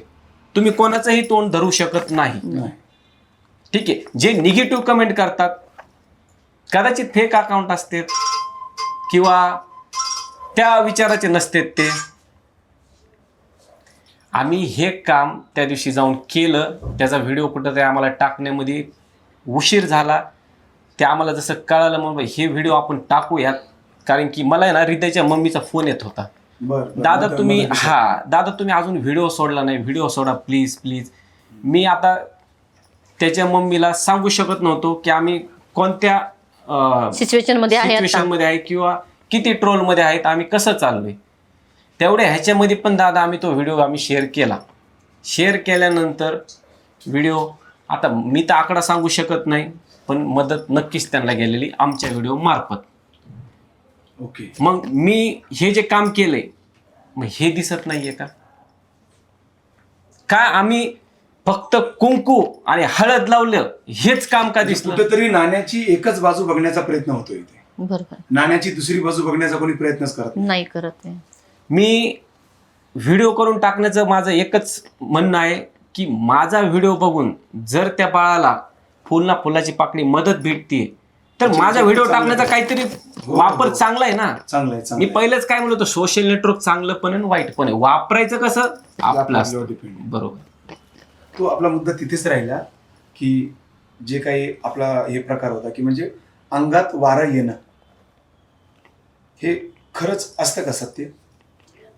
तुम्ही कोणाचंही तोंड धरू शकत नाही, ठीक आहे. जे निगेटिव्ह कमेंट करतात कदाचित फेक अकाउंट असतात किंवा त्या विचाराचे नसतात. ते आम्ही हे काम त्या दिवशी जाऊन केलं, त्याचा व्हिडिओ कुठंतरी आम्हाला टाकण्यामध्ये उशीर झाला ते आम्हाला जसं कळालं, मग हे व्हिडिओ आपण टाकूयात, कारण की मला आहे ना हृदयच्या मम्मीचा फोन येत होता. दादा तुम्ही दादा तुम्ही अजून व्हिडिओ सोडला नाही, व्हिडिओ सोडा प्लीज प्लीज. मी आता त्याच्या मम्मीला सांगू शकत नव्हतो की आम्ही कोणत्या सिच्युएशन मध्ये आहे किंवा किती ट्रोल मध्ये आहेत, आम्ही कसं चाललोय. तेवढ्या ह्याच्यामध्ये पण दादा आम्ही तो व्हिडिओ आम्ही शेअर केला. शेअर केल्यानंतर व्हिडिओ, आता मी तर आकडा सांगू शकत नाही, पण मदत नक्कीच त्यांना गेलेली आमच्या व्हिडिओ मार्फत. ओके. मग मी हे जे काम केलंय, मग हे दिसत नाहीये का? आम्ही फक्त कुंकू आणि हळद लावलं हेच काम का दिसलं? कुठेतरी नाण्याची एकच बाजू बघण्याचा प्रयत्न होतो इथे. बरोबर. नाण्याची दुसरी बाजू बघण्याचा कोणी प्रयत्नच करत नाही करत. मी व्हिडिओ करून टाकण्याचं माझं एकच म्हणणं आहे की माझा व्हिडिओ बघून जर त्या बाळाला फुलाची पाकळी मदत भेटते तर माझा व्हिडिओ टाकण्याचा काहीतरी वापर चांगला आहे ना. चांगला आहे. मी पहिलेच काय म्हणतो, सोशल नेटवर्क चांगलं पण आहे वाईट पण आहे, वापरायचं कसं आपलं डिपेंड. बरोबर. तो आपला मुद्दा तिथेच राहिला की जे काही आपला हे प्रकार होता की म्हणजे अंगात वारं येणं, हे खरंच असतं का सत्य?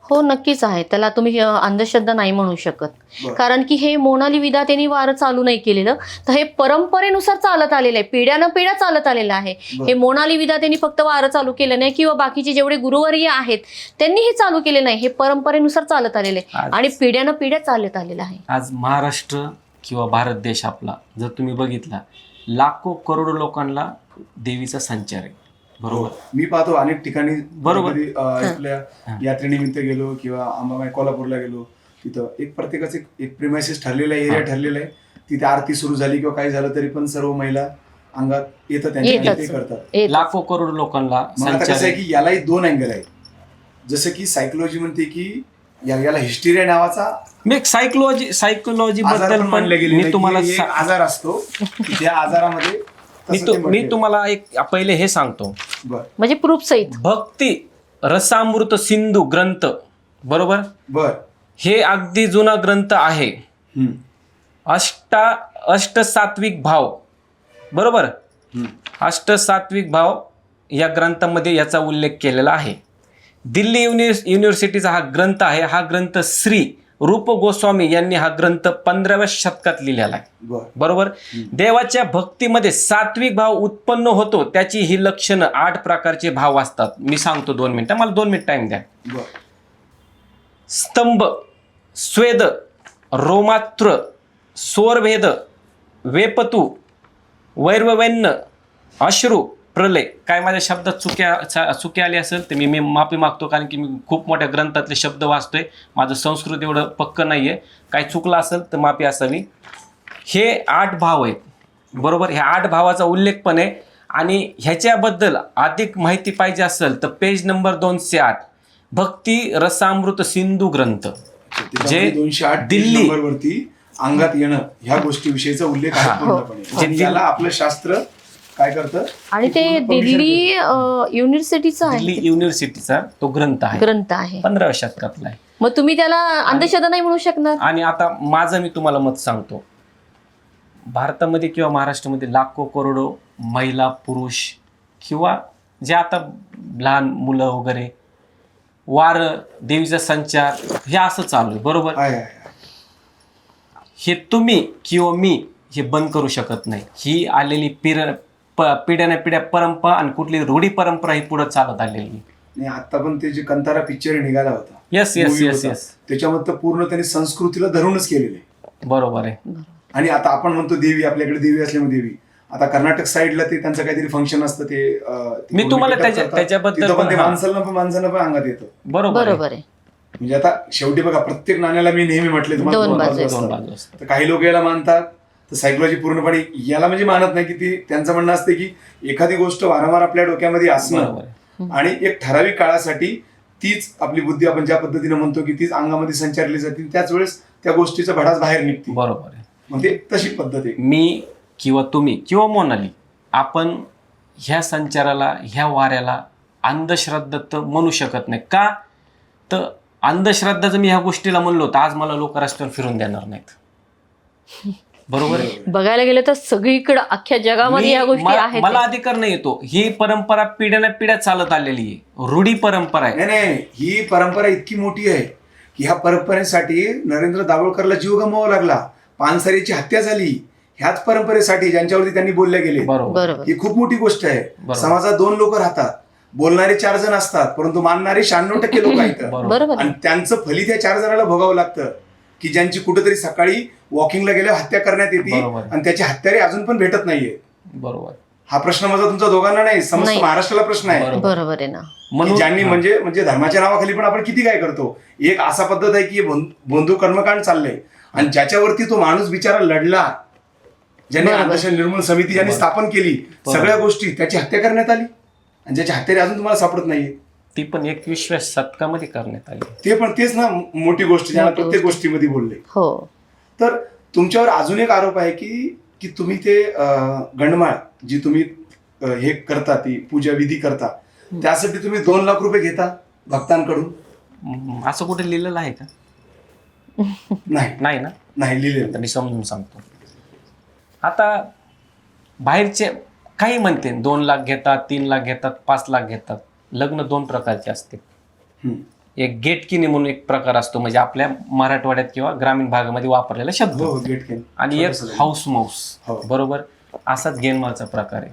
हो नक्कीच आहे. त्याला तुम्ही अंधश्रद्धा नाही म्हणू शकत. बरं. कारण की हे मोनाली विधात्याने वारं चालू नाही केलेलं, तर हे परंपरेनुसार चालत आलेलं आहे, पिढ्यानं पिढ्या चालत आलेलं आहे. बरं. हे मोनाली विधात्याने फक्त वारं चालू केलं नाही किंवा बाकीचे जेवढे गुरुवर्य आहेत त्यांनी हे चालू केले नाही, हे परंपरेनुसार चालत आलेलं आहे आणि पिढ्यानं पिढ्या चालत आलेलं आहे. आज महाराष्ट्र किंवा भारत देश आपला जर तुम्ही बघितला, लाखो करोडो लोकांना देवीचा संचार आहे. बरोबर. मी पाहतो अनेक ठिकाणी, बरोबर. आपल्या यात्रेनिमित्त गेलो किंवा अंबाबाई कोल्हापूरला गेलो, तिथं एक प्रत्येकाचं एक प्रिमायसिस ठरलेला एरिया ठरलेला आहे. तिथे आरती सुरू झाली किंवा काही झालं तरी पण सर्व महिला अंगात येतात, त्यांच्या ते करतात. लाखो करोड लोकांना कसं आहे की यालाही दोन अँगल आहेत. जसं की सायकोलॉजी म्हणते की याला हिस्टेरिया नावाचा मी सायकोलॉजी बद्दल मानले गेले, मी तुम्हाला आजार असतो. त्या आजारामध्ये मी तुम्हाला एक पहिले हे सांगतो. म्हणजे प्रूफ सहित भक्ती रसामृत सिंधू ग्रंथ, बरोबर. हे अगदी जुना ग्रंथ आहे. अष्ट सात्विक भाव, बरोबर. अष्ट सात्विक भाव या ग्रंथामध्ये याचा उल्लेख केलेला आहे. दिल्ली युनिव्हर्सिटीचा हा ग्रंथ आहे. हा ग्रंथ श्री रूप गोस्वामी यांनी हा ग्रंथ 15व्या शतकात लिहिलेला आहे. बरोबर. देवाच्या भक्तीमध्ये सात्विक भाव उत्पन्न होतो, त्याची ही लक्षणं 8 प्रकारचे भाव असतात. मी सांगतो 2 मिनिटं, मला 2 मिनिट टाइम द्या. स्तंभ, स्वेद, रोमात्र, स्वरभेद, वेपतू, वैर्ववेन्न, अश्रू, प्रलय. काय माझ्या शब्दात चुकी आली असेल तर मी माफी मागतो, कारण की मी खूप मोठ्या ग्रंथातले शब्द वाचतोय, माझं संस्कृत एवढं पक्क नाहीये. काही चुकलं असेल तर माफी असावी. हे 8 भाव आहेत, बरोबर. ह्या 8 भावाचा उल्लेख पण आहे. आणि ह्याच्याबद्दल अधिक माहिती पाहिजे असेल तर पेज नंबर 208 भक्ती रसामृत सिंधू ग्रंथ, जे 208 दिल्ली वरती अंगात येणं ह्या गोष्टीविषयीचा उल्लेख आहे पूर्णपणे. याला आपलं शास्त्र काय करतं, आणि ते दिल्ली युनिव्हर्सिटीचा आहे. दिल्ली युनिव्हर्सिटीचा तो ग्रंथ आहे 15व्या शतकातला आहे. मग तुम्ही त्याला अंधश्रद्धा नाही म्हणू शकणार. आणि आता माझं मी तुम्हाला मत सांगतो, भारतामध्ये किंवा महाराष्ट्रामध्ये लाखो करोडो महिला पुरुष किंवा जे आता लहान मुलं वगैरे वार देवीचा संचार हे असं चालू आहे, बरोबर. हे तुम्ही किंवा मी हे बंद करू शकत नाही. ही आलेली पिढ्याने पिढ्या परंपरा आणि कुठली रूढी परंपरा ही पुढे चालत आलेली. नाही, आता पण ते जे कंतारा पिक्चर निघाला होता, येस त्याच्यामध्ये पूर्ण त्यांनी संस्कृतीला धरूनच केलेले. बरोबर आहे. आणि आता आपण म्हणतो देवी, आपल्याकडे देवी असल्यामुळे देवी. आता कर्नाटक साईडला ते त्यांचं काहीतरी फंक्शन असतं, ते मी तुम्हाला त्याच्याबद्दल माणसांना पण अंगात येतं. बरोबर आहे. म्हणजे आता शेवटी बघा, प्रत्येक नाण्याला मी नेहमी म्हटले तुम्हाला 2 बाजू असतात. तर काही लोक याला मानतात, तर सायकोलॉजी पूर्णपणे याला म्हणजे मानत नाही. की ती त्यांचं म्हणणं असते की एखादी गोष्ट वारंवार आपल्या डोक्यामध्ये असणं आणि एक ठराविक काळासाठी तीच आपली बुद्धी, आपण ज्या पद्धतीने म्हणतो की तीच अंगामध्ये संचारली जाते, त्याच वेळेस त्या गोष्टीचा भडास बाहेर निघते. बरोबर आहे. म्हणजे तशी पद्धत आहे. मी किंवा तुम्ही किंवा मोनाली, आपण ह्या संचाराला, ह्या वाऱ्याला अंधश्रद्धा तर म्हणू शकत नाही. का तर अंधश्रद्धा जर मी ह्या गोष्टीला म्हणलो तर आज मला लोक रस्त्यावर फिरून देणार नाहीत. बरोबर आहे. बघायला गेलं तर सगळीकडे अख्ख्या जगामध्ये या गोष्टी आहेत. मला अधिकार नाही येतो. ही परंपरा पिढ्याना पिढ्या चालत आलेली आहे, रूढी परंपरा आहे. नाही, ही परंपरा इतकी मोठी आहे की ह्या परंपरेसाठी नरेंद्र दाभोळकरला जीव गमवावा लागला, पानसरेची हत्या झाली ह्याच परंपरेसाठी, ज्यांच्यावरती त्यांनी बोलले गेले. बरोबर. ही खूप मोठी गोष्ट आहे. बरोबर. समाजात 2 लोक राहतात, बोलणारे 4 जण असतात, परंतु मानणारे 96% लोक आहेत. बरोबर. आणि त्यांचं फलित या 4 जणांना भोगावं लागतं की ज्यांची कुठेतरी सकाळी वॉकिंगला गेल्यावर हत्या करण्यात येते बरोबर. आणि त्याची हत्यारे अजून पण भेटत नाहीये. बरोबर. हा प्रश्न माझा तुमच्या दोघांना नाही, समस्त नाही. महाराष्ट्राला प्रश्न आहे. बरोबर आहे ना. की म्हणून ज्यांनी म्हणजे धर्माच्या नावाखाली पण आपण किती काय करतो. एक असा पद्धत आहे की बंधू कर्मकांड चाललंय आणि ज्याच्यावरती तो माणूस बिचारा लढला, ज्यांनी बरोबर. अंधश्रद्धा निर्मूलन समिती ज्यांनी स्थापन केली, सगळ्या गोष्टी, त्याची हत्या करण्यात आली आणि ज्याची हत्यारे अजून तुम्हाला सापडत नाहीये. ती पण 21व्या शतकामध्ये करण्यात आली. ते पण तेच ना मोठी गोष्ट, ज्याला मोठी प्रत्येक गोष्टीमध्ये बोलले. हो. तर तुमच्यावर अजून एक आरोप आहे की तुम्ही ते गणमाळ जी तुम्ही हे करता, ती पूजा विधी करता, त्यासाठी तुम्ही 2 लाख रुपये घेता भक्तांकडून. असं कुठे लिहिलेलं आहे का? नाही ना. नाही लिहिलेलं. आता मी समजून सांगतो. आता बाहेरचे काही म्हणते 2 लाख घेतात, 3 लाख घेतात, 5 लाख घेतात. लग्न 2 प्रकारचे असते. एक गेटकिनी म्हणून एक प्रकार असतो, म्हणजे आपल्या मराठवाड्यात किंवा ग्रामीण भागामध्ये वापरलेला शब्द. आणि एक हाऊस माऊस. बरोबर. असाच गेनमाळचा प्रकार आहे.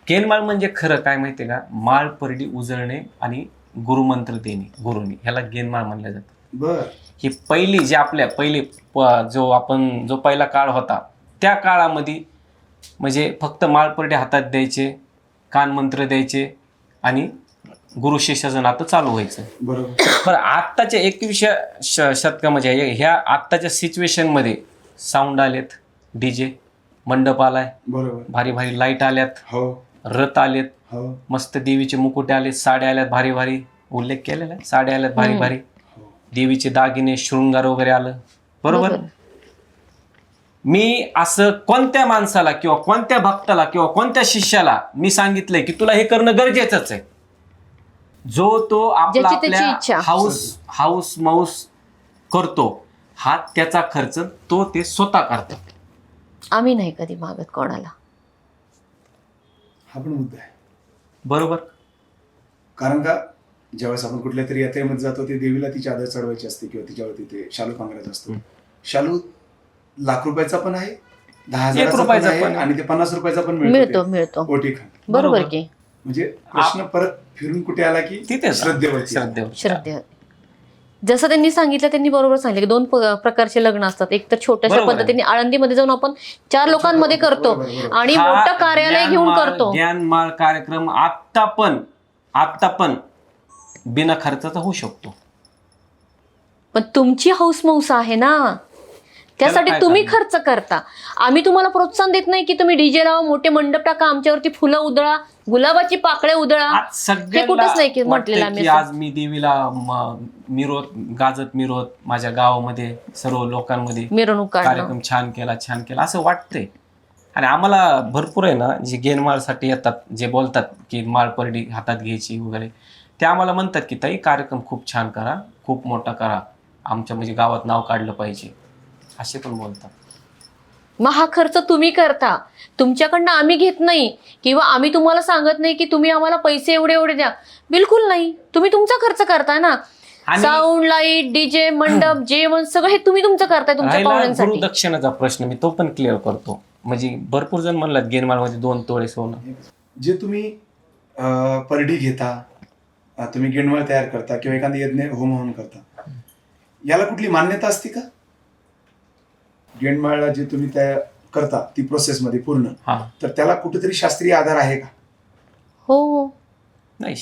गेनमाळ म्हणजे खरं काय माहितीये का, माळ परडी उजळणे आणि गुरुमंत्र देणे गुरुनी, ह्याला गेनमाळ म्हणलं जातं. ही पहिली जी आपल्या जो पहिला काळ होता, त्या काळामध्ये म्हणजे फक्त माळपरडे हातात द्यायचे, कानमंत्र द्यायचे आणि गुरु शिष्याचं नातं चालू व्हायचं. बरं, आत्ताच्या 21व्या शतकामध्ये ह्या आत्ताच्या सिच्युएशन मध्ये साऊंड आलेत, डीजे, मंडप आलाय, भारी भारी लाईट आल्यात, रथ आलेत, मस्त देवीचे मुकुटे आलेत, साड्या आल्यात भारी भारी, उल्लेख केलेला आहे, साड्या आल्यात भारी भारी, देवीचे दागिने, शृंगार वगैरे आलं. बरोबर. मी असं कोणत्या माणसाला किंवा कोणत्या भक्ताला किंवा कोणत्या शिष्याला मी सांगितलंय की तुला हे करणं गरजेचंच आहे, जो तो आपल्या हाऊस माऊस करतो, हा त्याचा खर्च ते स्वतः करतात. आम्ही नाही कधी मागत कोणाला. हा पण मुद्दा आहे. बरोबर. कारण का ज्यावेळेस आपण कुठल्या तरी यात्रेमध्ये जातो, ते देवीला तिची आदर चढवायची असते किंवा तिच्यावरती ते शालू पांघरायचा असतो. शालू लाख रुपयाचा पण आहे, 10,000 पण आहे आणि ते 50 रुपयाचा पण मिळतो. बरोबर की. म्हणजे प्रश्न परत फिरून कुठे आला की तिथे श्रद्धेवर. जसं त्यांनी सांगितलं, त्यांनी बरोबर सांगितलं की 2 प्रकारचे लग्न असतात. एक तर छोट्याशा पद्धतीने आळंदीमध्ये जाऊन आपण 4 लोकांमध्ये करतो आणि मोठं कार्यालय घेऊन करतो. ज्ञानमाळ कार्यक्रम आता पण बिना खर्चाचा होऊ शकतो. पण तुमची हौस मौस आहे ना, त्यासाठी तुम्ही खर्च करता. आम्ही तुम्हाला प्रोत्साहन देत नाही की तुम्ही डीजे लावा, मोठे मंडप टाका, आमच्यावरती फुलं उधळा, गुलाबाची पाकळ्या उधळा, हे कुठंच नाही की म्हटलेलं आम्ही. आज मी देवीला मिरवत माझ्या गावामध्ये सर्व लोकांमध्ये मिरवणूक कार्यक्रम छान केला असं वाटतंय. आणि आम्हाला भरपूर आहे ना, जे गेनमाळसाठी येतात, जे बोलतात की माळ परडी हातात घ्यायची वगैरे, ते आम्हाला म्हणतात की ताई कार्यक्रम खूप छान करा, खूप मोठा करा, आमच्या म्हणजे गावात नाव काढलं पाहिजे, असे पण बोलतात. मग हा खर्च तुम्ही करता, तुमच्याकडनं आम्ही घेत नाही किंवा आम्ही तुम्हाला सांगत नाही की तुम्ही आम्हाला पैसे एवढे द्या. बिलकुल नाही, तुम्ही तुमचा खर्च करताय ना. साऊंड, लाईट, डीजे, मंडप, जेवण सगळं हे तुम्ही तुमचं करताय तुमच्या पाहुण्यांसाठी. गुरुदक्षिणाचा प्रश्न मी तो पण क्लिअर करतो. म्हणजे भरपूर जण म्हणलात गेनमाळमध्ये 2 तोळे सोनं. जे तुम्ही परडी घेता, तुम्ही गेनमाळ तयार करता किंवा एखादी यज्ञ होम हवन करता, याला कुठली मान्यता असते का? गेनमाळला जे तुम्ही तयार करता ती प्रोसेस मध्ये पूर्ण, तर त्याला कुठेतरी शास्त्रीय आधार आहे का? हो. नाही,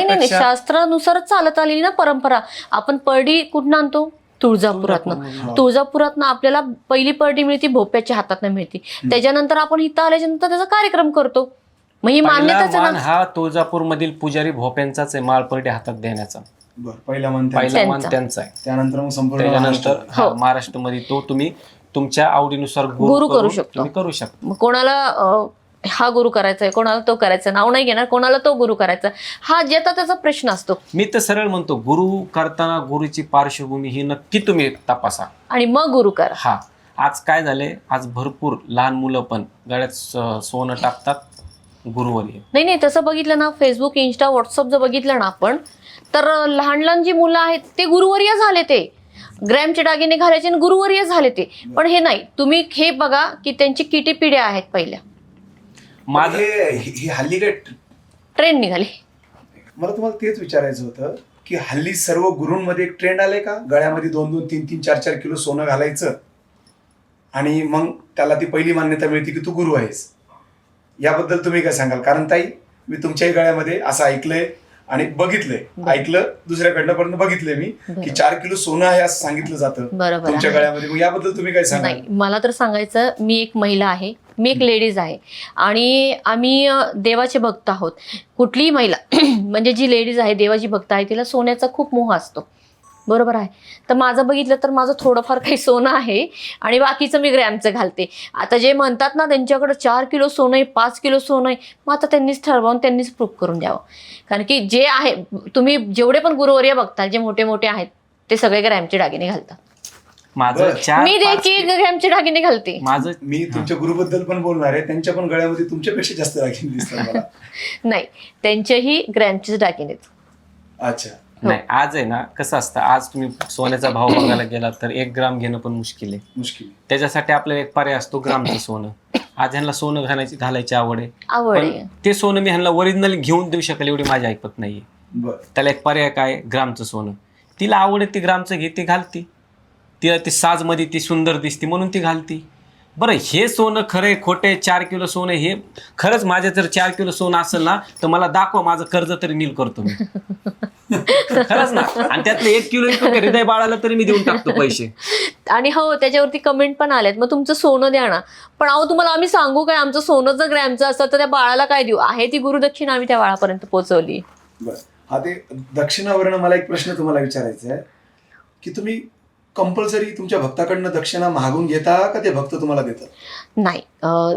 नाही, शास्त्रानुसारच चालत आलेली ना परंपरा. आपण परडी कुठून आणतो? तुळजापुरातनं आपल्याला पहिली परडी मिळते, भोप्याच्या हातातनं मिळते. त्याच्यानंतर आपण इथं आल्याच्या नंतर त्याचा कार्यक्रम करतो. मग ही मान्यता हा तुळजापूर मधील पुजारी भोप्यांचाच आहे, माळ परडी हातात देण्याचा. पहिला मान त्यांचा आहे. त्यानंतर मग संपूर्ण त्याच्यानंतर महाराष्ट्रामध्ये तो तुम्ही तुमच्या आवडीनुसार गुरु करू शकतो. कोणाला हा गुरु करायचा आहे, कोणाला तो करायचा, नाव नाही घेणार, कोणाला तो गुरु करायचा, हा ज्याचा त्याचा प्रश्न असतो. मी तर सरळ म्हणतो, गुरु करताना गुरुची पार्श्वभूमी ही नक्की तुम्ही तपासा आणि मग गुरु करा. हा. आज काय झालंय, आज भरपूर लहान मुलं पण गळ्यात सोनं टाकतात गुरुवारी. नाही नाही, तसं बघितलं ना, फेसबुक, इंस्टा, व्हॉट्सअप जर बघितलं ना आपण, तर लहान लहान जी मुलं आहेत ते गुरुवर्य झाले, ते ग्रॅमचे दागिने घालायचे आणि गुरुवर्य झाले ते. पण हे नाही, तुम्ही हे बघा की त्यांची किती पिढ्या आहेत पहिल्या. माझं ही हल्ली काय ट्रेंड निघाली. मला तुम्हाला तेच विचारायचं होतं की हल्ली सर्व गुरूंमध्ये एक ट्रेंड आलाय का, गळ्यामध्ये 2-2, 3-3, 4-4 किलो सोनं घालायचं आणि मग त्याला ती पहिली मान्यता मिळते की तू गुरु आहेस. याबद्दल तुम्ही काय सांगाल? कारण ताई, मी तुमच्याही गळ्यामध्ये असं ऐकलंय आणि बघितलंय, ऐकलं दुसऱ्याकडनं पण बघितलंय मी की 4 किलो सोनं आहे असं सांगितलं जातं बरोबर तुमच्या आहे. गळ्यामध्ये. मग याबद्दल तुम्ही काय सांगाल? नाही, मला तर सांगायचं, मी एक महिला आहे, मी एक लेडीज आहे आणि आम्ही देवाचे भक्त आहोत. कुठलीही महिला म्हणजे जी लेडीज आहे, देवाची भक्त आहे, तिला सोन्याचा खूप मोह असतो, बरोबर आहे. तर माझं बघितलं तर माझं थोडंफार काही सोनं आहे आणि बाकीचं मी ग्रॅमचं घालते. आता जे म्हणतात ना त्यांच्याकडे 4 किलो सोनं आहे, 5 किलो सोनं आहे, मग आता त्यांनीच ठरवून त्यांनीच प्रूफ करून द्यावं. कारण की जे आहे, तुम्ही जेवढे पण गुरुवर्य बघता जे मोठे मोठे आहेत ते सगळे ग्रॅमचे दागिने घालतात. माझं बरं. 4-5 मी देखील ग्रॅमचे दागिने घालते. माझं मी तुमच्या गुरुबद्दल पण बोलणार आहे, त्यांच्या पण गळ्यामध्ये तुमच्यापेक्षा जास्त दागिने दिसतात मला. नाही, त्यांचेही ग्रॅमचेच दागिने. अच्छा. नाही, आज आहे ना कसं असतं, आज तुम्ही सोन्याचा भाव बघायला गेला तर 1 ग्राम घेणं पण मुश्किल आहे. मुश्किल. त्याच्यासाठी आपल्याला एक पर्याय असतो ग्रामचं सोनं. आज ह्यांना सोनं घालायची आवड आहे, आवड पण आहे. ते सोनं मी ह्यांना ओरिजिनल घेऊन देऊ शकेल एवढी माझी ऐकत नाहीये. बरं. त्याला एक पर्याय काय, ग्रामचं सोनं. तिला आवड आहे, ती ग्रामचं घे, ती घालती. तिला ती साजमध्ये ती सुंदर दिसते म्हणून ती घालती. बरं, हे सोनं खरंय खोटे 4 किलो सोनं, हे खरंच माझे जर 4 किलो सोनं असेल ना तर मला दाखवा, माझं कर्ज तरी नील करतो मी. खरंच ना. आणि त्यातलं 1 किलो हृदय बाळाला तरी मी देऊन टाकतो पैसे. आणि हो, त्याच्यावरती कमेंट पण आल्यात, मग तुमचं सोनं द्या ना. पण अहो, तुम्हाला आम्ही सांगू काय, आमचं सोनं जर ग्रॅमचं असतं तर त्या बाळाला काय देऊ, आहे ती गुरुदक्षिणा आम्ही त्या बाळापर्यंत पोहोचवली. बरं. हा, ते दक्षिणावरनं मला एक प्रश्न तुम्हाला विचारायचा आहे की तुम्ही कंपल्सरी तुमच्या भक्ताकडनं दक्षिणा मागून घेता का ते भक्त तुम्हाला देतात? नाही,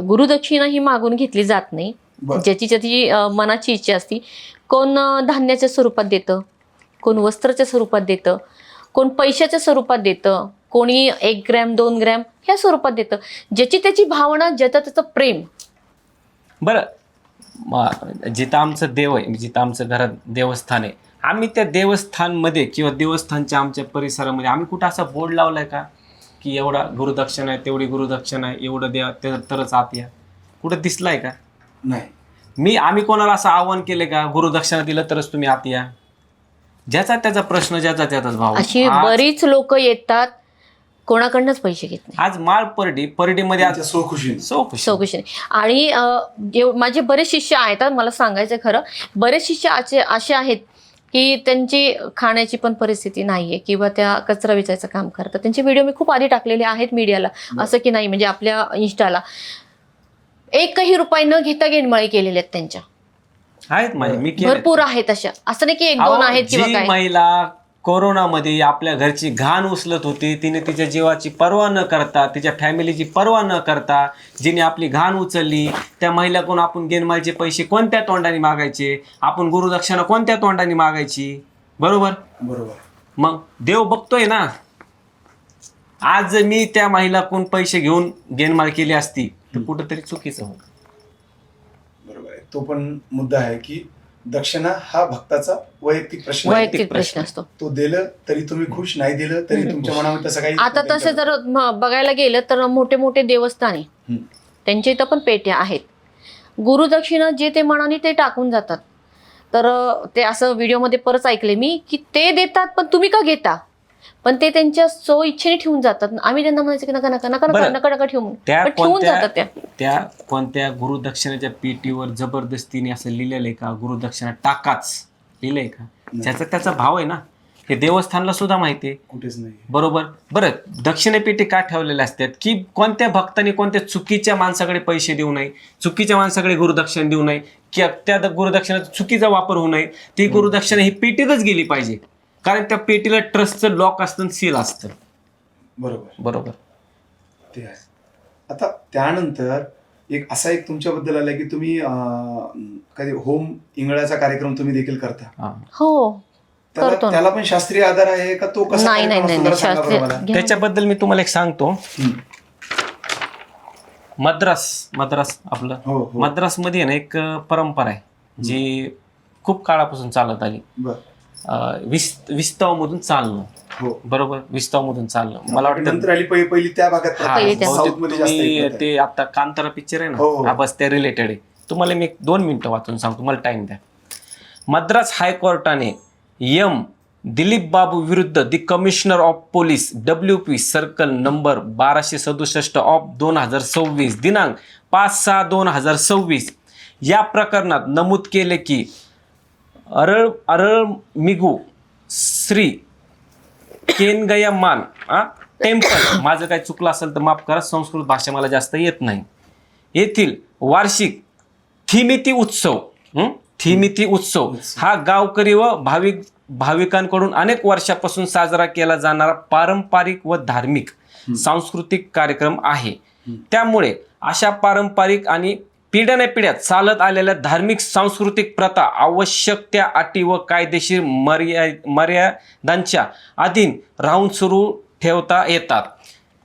गुरुदक्षिणा ही मागून घेतली जात नाही. बरं. ज्याची ज्याची मनाची इच्छा असती. कोण धान्याच्या स्वरूपात देतं, कोण वस्त्राच्या स्वरूपात देतं, कोण पैशाच्या स्वरूपात देतं, कोणी 1 ग्रॅम 2 ग्रॅम ह्या स्वरूपात देतं. ज्याची त्याची भावना, ज्याचं त्याचं प्रेम. बरं, जिथं आमचं देव आहे, जिथं आमचं घरात देवस्थान आहे, आम्ही त्या देवस्थानमध्ये किंवा देवस्थानच्या आमच्या परिसरामध्ये आम्ही कुठं असा बोर्ड लावलाय का की एवढा गुरुदक्षिणा आहे, तेवढी गुरुदक्षिणा आहे, एवढं द्या तरच आत या? कुठं दिसलाय का? नाही. आम्ही कोणाला असं आव्हान केलं का गुरुदक्षिणा दिलं तरच तुम्ही आत या? ज्याचा त्याचा प्रश्न, ज्याचा त्याचाच भाव. अशी बरीच लोक येतात, कोणाकडनंच पैसे घेत नाही. आज माळ परडीमध्ये आज सौखुशीने. आणि माझे बरेच शिष्य आहेत, मला सांगायचं खरं, बरेच शिष्य असे आहेत की त्यांची खाण्याची पण परिस्थिती नाहीये किंवा त्या कचरा वेचायचं काम करतात. त्यांचे व्हिडिओ मी खूप आधी टाकलेले आहेत मीडियाला, असं की नाही, म्हणजे आपल्या इंस्टाला. 1 रुपया न घेता गेनमाळी केलेल्या आहेत त्यांच्या. आहेत माझे, मी भरपूर आहेत अशा, असं नाही की 1-2 आहेत किंवा जी काय. महिला कोरोनामध्ये आपल्या घरची घाण उचलत होती, तिने तिच्या जीवाची पर्वा न करता, तिच्या फॅमिलीची पर्वा न करता जिने आपली घाण उचलली, त्या महिलाकडून आपण गेनमालचे पैसे कोणत्या तोंडाने मागायचे, आपण गुरुदक्षिणा कोणत्या तोंडाने मागायची? बरोबर. मग देव बघतोय ना. आज मी त्या महिलाकडून पैसे घेऊन गेनमाल केली असती तर कुठंतरी चुकीचं होतं. बरोबर आहे. तो पण मुद्दा आहे की दक्षिणा हा भक्ताचा वैयक्तिक प्रश्न असतो. तो दिलं तरी तुम्ही खुश, नाही दिलं तरी तुमच्या मनामध्ये तसं काही. आता तसे जर बघायला गेलं तर मोठे मोठे देवस्थान आहे, त्यांच्या इथं पण पेट्या आहेत. गुरुदक्षिणा जे ते मनाने ते टाकून जातात. तर ते असं व्हिडिओमध्ये परत ऐकले मी की ते देतात पण तुम्ही का घेता, पण ते त्यांच्या सो इच्छेने ठेवून जातात. आम्ही त्यांना म्हणायचं की नका नका नका नका नका नका ठेवून, ठेवून जातात. त्या कोणत्या गुरुदक्षिणेच्या पेटीवर जबरदस्तीने असं लिहिलेलं आहे का गुरुदक्षिणा टाकाच, लिहिलंय का? ज्याचा त्याचा भाव आहे ना. हे देवस्थानला सुद्धा माहिती आहे, कुठेच नाही. बरोबर. बरं, दक्षिणेपेटी का ठेवलेल्या असतात की कोणत्या भक्तांनी कोणत्या चुकीच्या माणसाकडे पैसे देऊ नये, चुकीच्या माणसाकडे गुरुदक्षिणा देऊ नये, की त्या गुरुदक्षिणेचा चुकीचा वापर होऊ नये. ती गुरुदक्षिणा ही पेटीतच गेली पाहिजे, कारण त्या पेटीला ट्रस्टचं लॉक असतं, सील असतं. बरोबर. ते आहे. आता त्यानंतर एक तुमच्याबद्दल आलाय की तुम्ही कधी होम इंगळाचा कार्यक्रम तुम्ही देखील करता. हो, त्याला पण शास्त्रीय आधार आहे का? तो कसा? नाही, त्याच्याबद्दल मी तुम्हाला एक सांगतो. मद्रास आपलं हो हो मद्रासमध्ये ना एक परंपरा आहे जी खूप काळापासून चालत आली. बर विस्तवामधून चालणं. हो बरोबर, विस्तवामधून चालणं. मला वाटतं नंतर आली पहिली त्या भागात हा, पहिली त्या- बहुतेक साऊथ मध्ये जास्त तुम्ही ऐकत आहे. ते आता कांतारा पिक्चर आहे हो, हो. ना, हा बस त्या रिलेटेड आहे. तुम्हाला मी 2 मिनिटं वाचून सांगतो, मला टाइम द्या. मद्रास हायकोर्टाने दिलीप बाबू विरुद्ध the commissioner of police WP circle number 1267 of 2026 दिनांक 5/6/2026 या प्रकरणात नमूद केले की अरळमिगू श्री केनगयमान टेम्पल, माझं काही चुकलं असेल तर माफ करा, संस्कृत भाषा मला जास्त येत नाही, येथील वार्षिक थिमिती उत्सव हा गावकरी व भाविकांकडून अनेक वर्षापासून साजरा केला जाणारा पारंपरिक व धार्मिक सांस्कृतिक कार्यक्रम आहे. त्यामुळे अशा पारंपरिक आणि पिढ्यानपिढ्या चालत आलेल्या धार्मिक सांस्कृतिक प्रथा आवश्यक त्या अटी व कायदेशीर मर्यादांच्या अधीन राहून सुरू ठेवता येतात.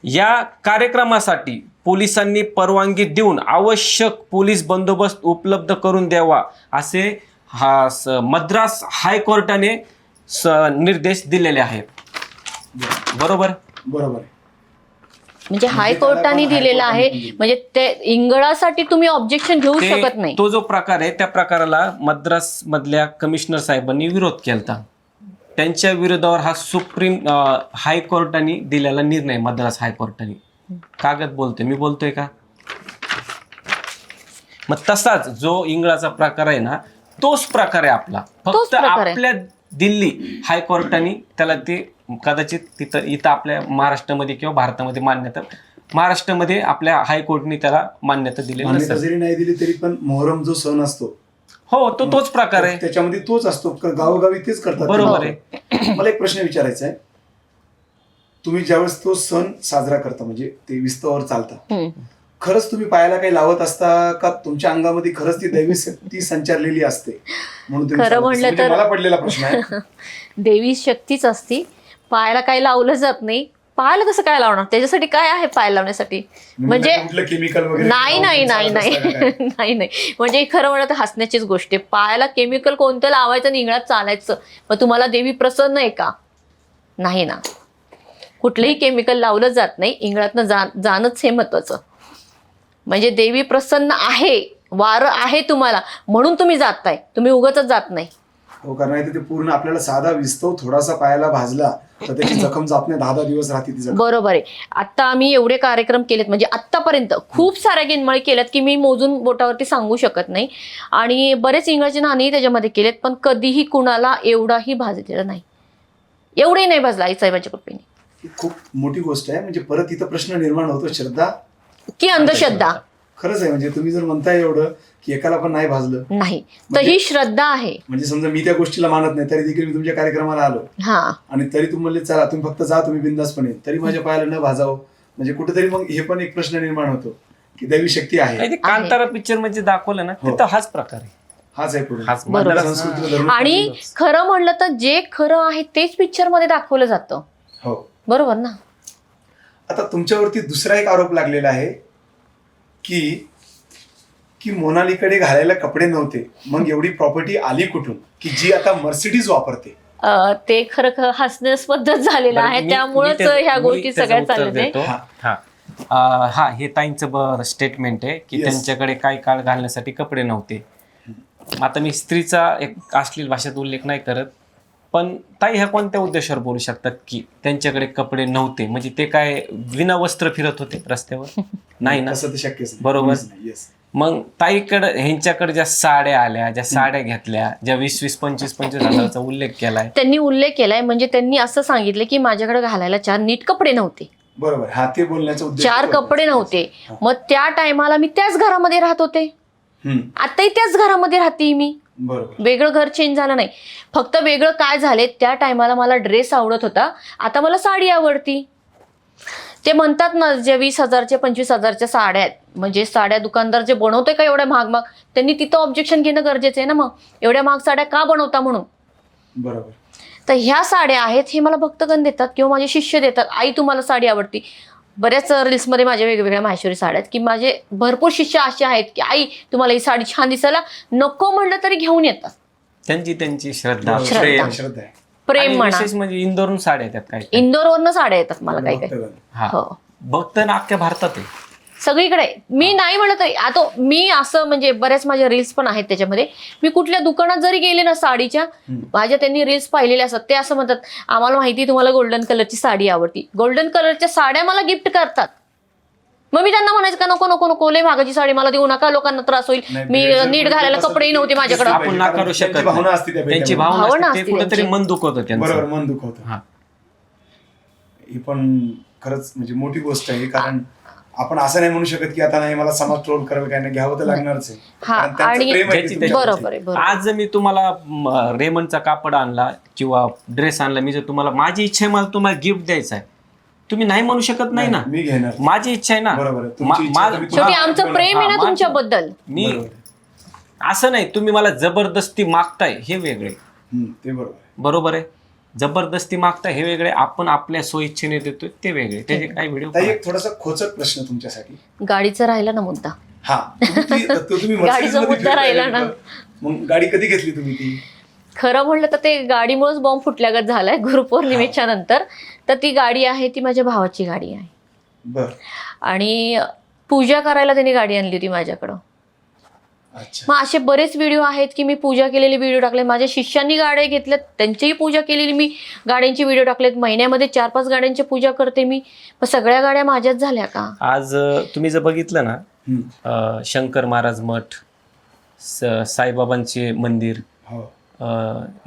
या कार्यक्रमासाठी पोलिसांनी परवानगी देऊन आवश्यक पोलीस बंदोबस्त उपलब्ध करून द्यावा असे मद्रास हायकोर्टाने निर्देश दिलेले आहेत. बरोबर बरोबर आहे. म्हणजे हायकोर्टाने दिलेला आहे, म्हणजे ते इंगळासाठी तुम्ही ऑब्जेक्शन घेऊ शकत नाही. तो जो प्रकार आहे त्या प्रकाराला मद्रास मधल्या कमिशनर साहेबांनी विरोध केला. त्यांच्या विरोधावर हा सुप्रीम हायकोर्टाने दिलेला निर्णय, मद्रास हायकोर्टाने. कागद बोलतोय, मी बोलतोय का? मग तसाच जो इंगळाचा प्रकार आहे ना, तोच प्रकार आहे आपला, तोच फक्त प्रकार आहे. आपल्या दिल्ली हायकोर्टाने त्याला ते कदाचित इथं आपल्या महाराष्ट्रामध्ये किंवा भारतामध्ये मान्यता, महाराष्ट्रामध्ये आपल्या हायकोर्टने त्याला मान्यता दिलेली मान्यता नसेल. जरी नाही दिली तरी पण मोहरम जो सण असतो हो, तोच प्रकार आहे. त्याच्यामध्ये तोच असतो, गावोगावी तेच करतात. बरोबर आहे. मला एक प्रश्न विचारायचा आहे, तुम्ही ज्यावेळेस तो सण साजरा करता म्हणजे ते विस्तवावर चालता, हम्म. खरंच तुम्ही पायाला काही लावत असता का तुमच्या अंगामध्ये खरंच ती दैवी शक्ती संचारलेली असते म्हणून तुम्ही खरं चालत म्हणलं असता? म्हणजे तर- मला पडलेला प्रश्न आहे. देवी शक्तीच असती, पायाला काही लावलं जात नाही. पायाला कसं काय लावणार, त्याच्यासाठी काय आहे पाय लावण्यासाठी? म्हणजे कुठलं केमिकल वगैरे नाही नाही नाही चालत असतं का काय? नाही नाही नाही, म्हणजे खरं म्हणलं तर हसण्याचीच गोष्ट आहे. पायाला केमिकल कोणतं लावायचं आणि इंगळात चालायचं, मग तुम्हाला देवी प्रसन्न आहे का? नाही ना, कुठलंही केमिकल लावलं जात नाही, इंगळातनं जाणंच हे महत्वाचं. म्हणजे देवी प्रसन्न आहे, वारं आहे तुम्हाला म्हणून तुम्ही जाताय, तुम्ही उगाचच जात नाही. हो, कारण नाही तर ते पूर्ण आपल्याला साधा विस्तव थोडासा पायाला भाजला तर त्याची जखम जात नाही, 10 दिवस राहते ती जखम. बरोबर आहे. आता आम्ही एवढे कार्यक्रम केलेत, म्हणजे आत्तापर्यंत खूप साऱ्या गिनमळी केल्यात की मी मोजून बोटावरती सांगू शकत नाही. आणि बरेच इंग्रजी नाणेही त्याच्यामध्ये केलेत, पण कधीही कुणाला एवढाही भाजलेला नाही, एवढंही नाही भाजला आईसाहेबांच्या कृपेने. ही खूप मोठी गोष्ट आहे. म्हणजे परत इथं प्रश्न निर्माण होतो, श्रद्धा की अंधश्रद्धा खरंच आहे. म्हणजे तुम्ही जर म्हणताय एवढं की एकाला पण नाही भाजलं, नाही, तर ही श्रद्धा आहे. म्हणजे समजा मी त्या गोष्टीला मानत नाही तरी देखील मी तुमच्या कार्यक्रमाला आलो हा, आणि तरी तुम्ही म्हणले चला तुम्ही फक्त जा, तुम्ही बिंदासपणे, तरी माझ्या पायाला न भाजावं, म्हणजे कुठेतरी मग हे पण एक प्रश्न निर्माण होतो की दैवी शक्ती आहे. नाही, ते कांतारा पिक्चर मध्ये दाखवलं ना, हो. तिथं हाच प्रकार आहे. हाच आहे पुढे हाच बरोबर. संस्कृतीला धरून. आणि खरं म्हणलं तर जे खरं आहे तेच पिक्चर मध्ये दाखवलं जातं. हो. बरोबर ना? आता तुमच्यावरती दुसरा एक आरोप लागलेला आहे की मोनालीकडे घालायला कपडे नव्हते, मग एवढी प्रॉपर्टी आली कुठून की जी आता मर्सिडीज वापरते? ते खरं हसण्यास्पदच झालेलं आहे, त्यामुळेच ह्या गोष्टी सगळ्या चालल्या. हा, हे ताईंचं स्टेटमेंट आहे की Yes. त्यांच्याकडे काही काळ घालण्यासाठी कपडे नव्हते. आता मी स्त्रीचा एक अश्लील भाषेत उल्लेख नाही करत, पण ताई ह्या कोणत्या उद्देशावर बोलू शकतात की त्यांच्याकडे कपडे नव्हते? म्हणजे ते काय विना वस्त्र फिरत होते रस्त्यावर? नाही ना, तसं तर शक्यच नाही. बरोबर. येस. मग ताईकडे ह्यांच्याकडे ज्या साड्या आल्या, ज्या साड्या घेतल्या, ज्या 20-20, 25-25 हजाराचा उल्लेख केलाय, त्यांनी उल्लेख केलाय, म्हणजे त्यांनी असं सांगितलं की माझ्याकडे घालायला 4 नीट कपडे नव्हते, बरोबर. हा, ते बोलण्याचा उद्देश 4 कपडे नव्हते. मग त्या टायमाला मी त्याच घरामध्ये राहत होते, आताही त्याच घरामध्ये राहते मी, बरोबर. वेगळं घर चेंज झालं नाही. फक्त वेगळं काय झाले, त्या टायमाला मला ड्रेस आवडत होता, आता मला साडी आवडती. ते म्हणतात ना, ज्या 20,000च्या 25,000च्या साड्या आहेत, म्हणजे साड्या दुकानदार जे बनवतोय का एवढ्या महाग महाग, त्यांनी तिथं ऑब्जेक्शन घेणं गरजेचं आहे ना. मग एवढ्या महाग साड्या का बनवता म्हणून. बरोबर. तर ह्या साड्या आहेत, हे मला भक्तगण देतात किंवा माझे शिष्य देतात. आई तुम्हाला साडी आवडती, बऱ्याच रील्समध्ये माझ्या वेगवेगळ्या माहेश्वरी साड्या आहेत की माझे भरपूर शिष्य असे आहेत की आई तुम्हाला ही साडी छान दिसायला, नको म्हणलं तरी घेऊन येतात. त्यांची श्रद्धा, श्रद्धा प्रेम. श्रद्धा आहे. प्रेम आणि म्हणा. विशेष म्हणजे इंदोरून साड्या येतात काय इंदोरवरनं साड्या येतात मला काही काही. भक्तगण. हा हो, भक्त ना अख्ख्या भारतात आहे. सगळीकडे. मी नाही म्हणत आहे. आता मी असं म्हणजे बऱ्याच माझ्या रील्स पण आहेत त्याच्यामध्ये. मी कुठल्या दुकानात जरी गेले ना साडीच्या, माझ्या त्यांनी रील्स पाहिलेल्या असतात, ते असं म्हणतात आम्हाला माहिती तुम्हाला गोल्डन कलरची साडी आवडती, गोल्डन कलरच्या साड्या मला गिफ्ट करतात. मग मी त्यांना म्हणायचं का नको नको नको, लय महागाची साडी मला देऊ नका, लोकांना त्रास होईल, नाही, मी भेट जर नीट कुठे घालायला असेल कपडेही तर नव्हते ती माझ्याकडे. दिसली आपण पाहिजे. नाकारू कारण शकत त्यांची भावना असते त्या त्यांची भेटीमध्ये. भावना भावना असते, ते असते कुठेतरी त्यांची. मन दुखवतं बरोबर, त्यांचं. मन दुखवतं. हा. ही पण खरंच म्हणजे मोठी गोष्ट आहे, कारण आपण असं नाही म्हणू शकत की आता नाही मला समाज ट्रोल करायला काय नाही, घ्यावं तर लागणारच आहे. हा, कारण त्यांचं आणि प्रेम आहे ज्याची- तुमच्यावरती. बरोबर आहे, बरोबर. आज मी तुम्हाला रेमंडचा कापड आणला किंवा ड्रेस आणला, मी जर तुम्हाला, माझी इच्छा आहे मला तुम्हाला गिफ्ट द्यायचा आहे, तुम्ही नाही म्हणू शकत नाही ना. मी घेणार. माझी इच्छा आहे ना. बरोबर आहे. तुमची इच्छा मा- तुम्ही- शेवटी हा, आमचं बरोबर. प्रेम आहे हा, ना तुमच्याबद्दल. मी बरोबर आहे. असं नाही तुम्ही मला जबरदस्ती मागताय हे वेगळे, ते बरोबर आहे. बरोबर आहे. जबरदस्ती मागताय हे वेगळे, आपण आपल्या सोयीच्छेने देतोय ते वेगळे. त्याचे काही व्हिडिओ ताई, एक थोडासा खोचक प्रश्न तुमच्यासाठी. गाडीचं राहिला ना मुद्दा. हा तुम्ही गाडीचा Mercedes मध्ये मुद्दा राहिला ना. मग गाडी कधी घेतली तुम्ही ती? खरं म्हणलं तर ते गाडीमुळेच बॉम्ब फुटल्यागत झालाय गुरुपौर्णिमेच्या नंतर. तर ती गाडी आहे ती माझ्या भावाची गाडी आहे, बर. आणि पूजा करायला त्यांनी गाडी आणली होती माझ्याकडं. अच्छा. मग असे बरेच व्हिडिओ आहेत की मी पूजा केलेले व्हिडिओ टाकले, माझ्या शिष्यांनी गाड्या घेतल्यात त्यांचीही पूजा केलेली मी गाड्यांची व्हिडिओ टाकलेत. महिन्यामध्ये 4-5 गाड्यांची पूजा करते मी. मग सगळ्या गाड्या माझ्याच झाल्या का? आज तुम्ही जर बघितलं ना, शंकर महाराज मठ, साईबाबांचे मंदिर, हो,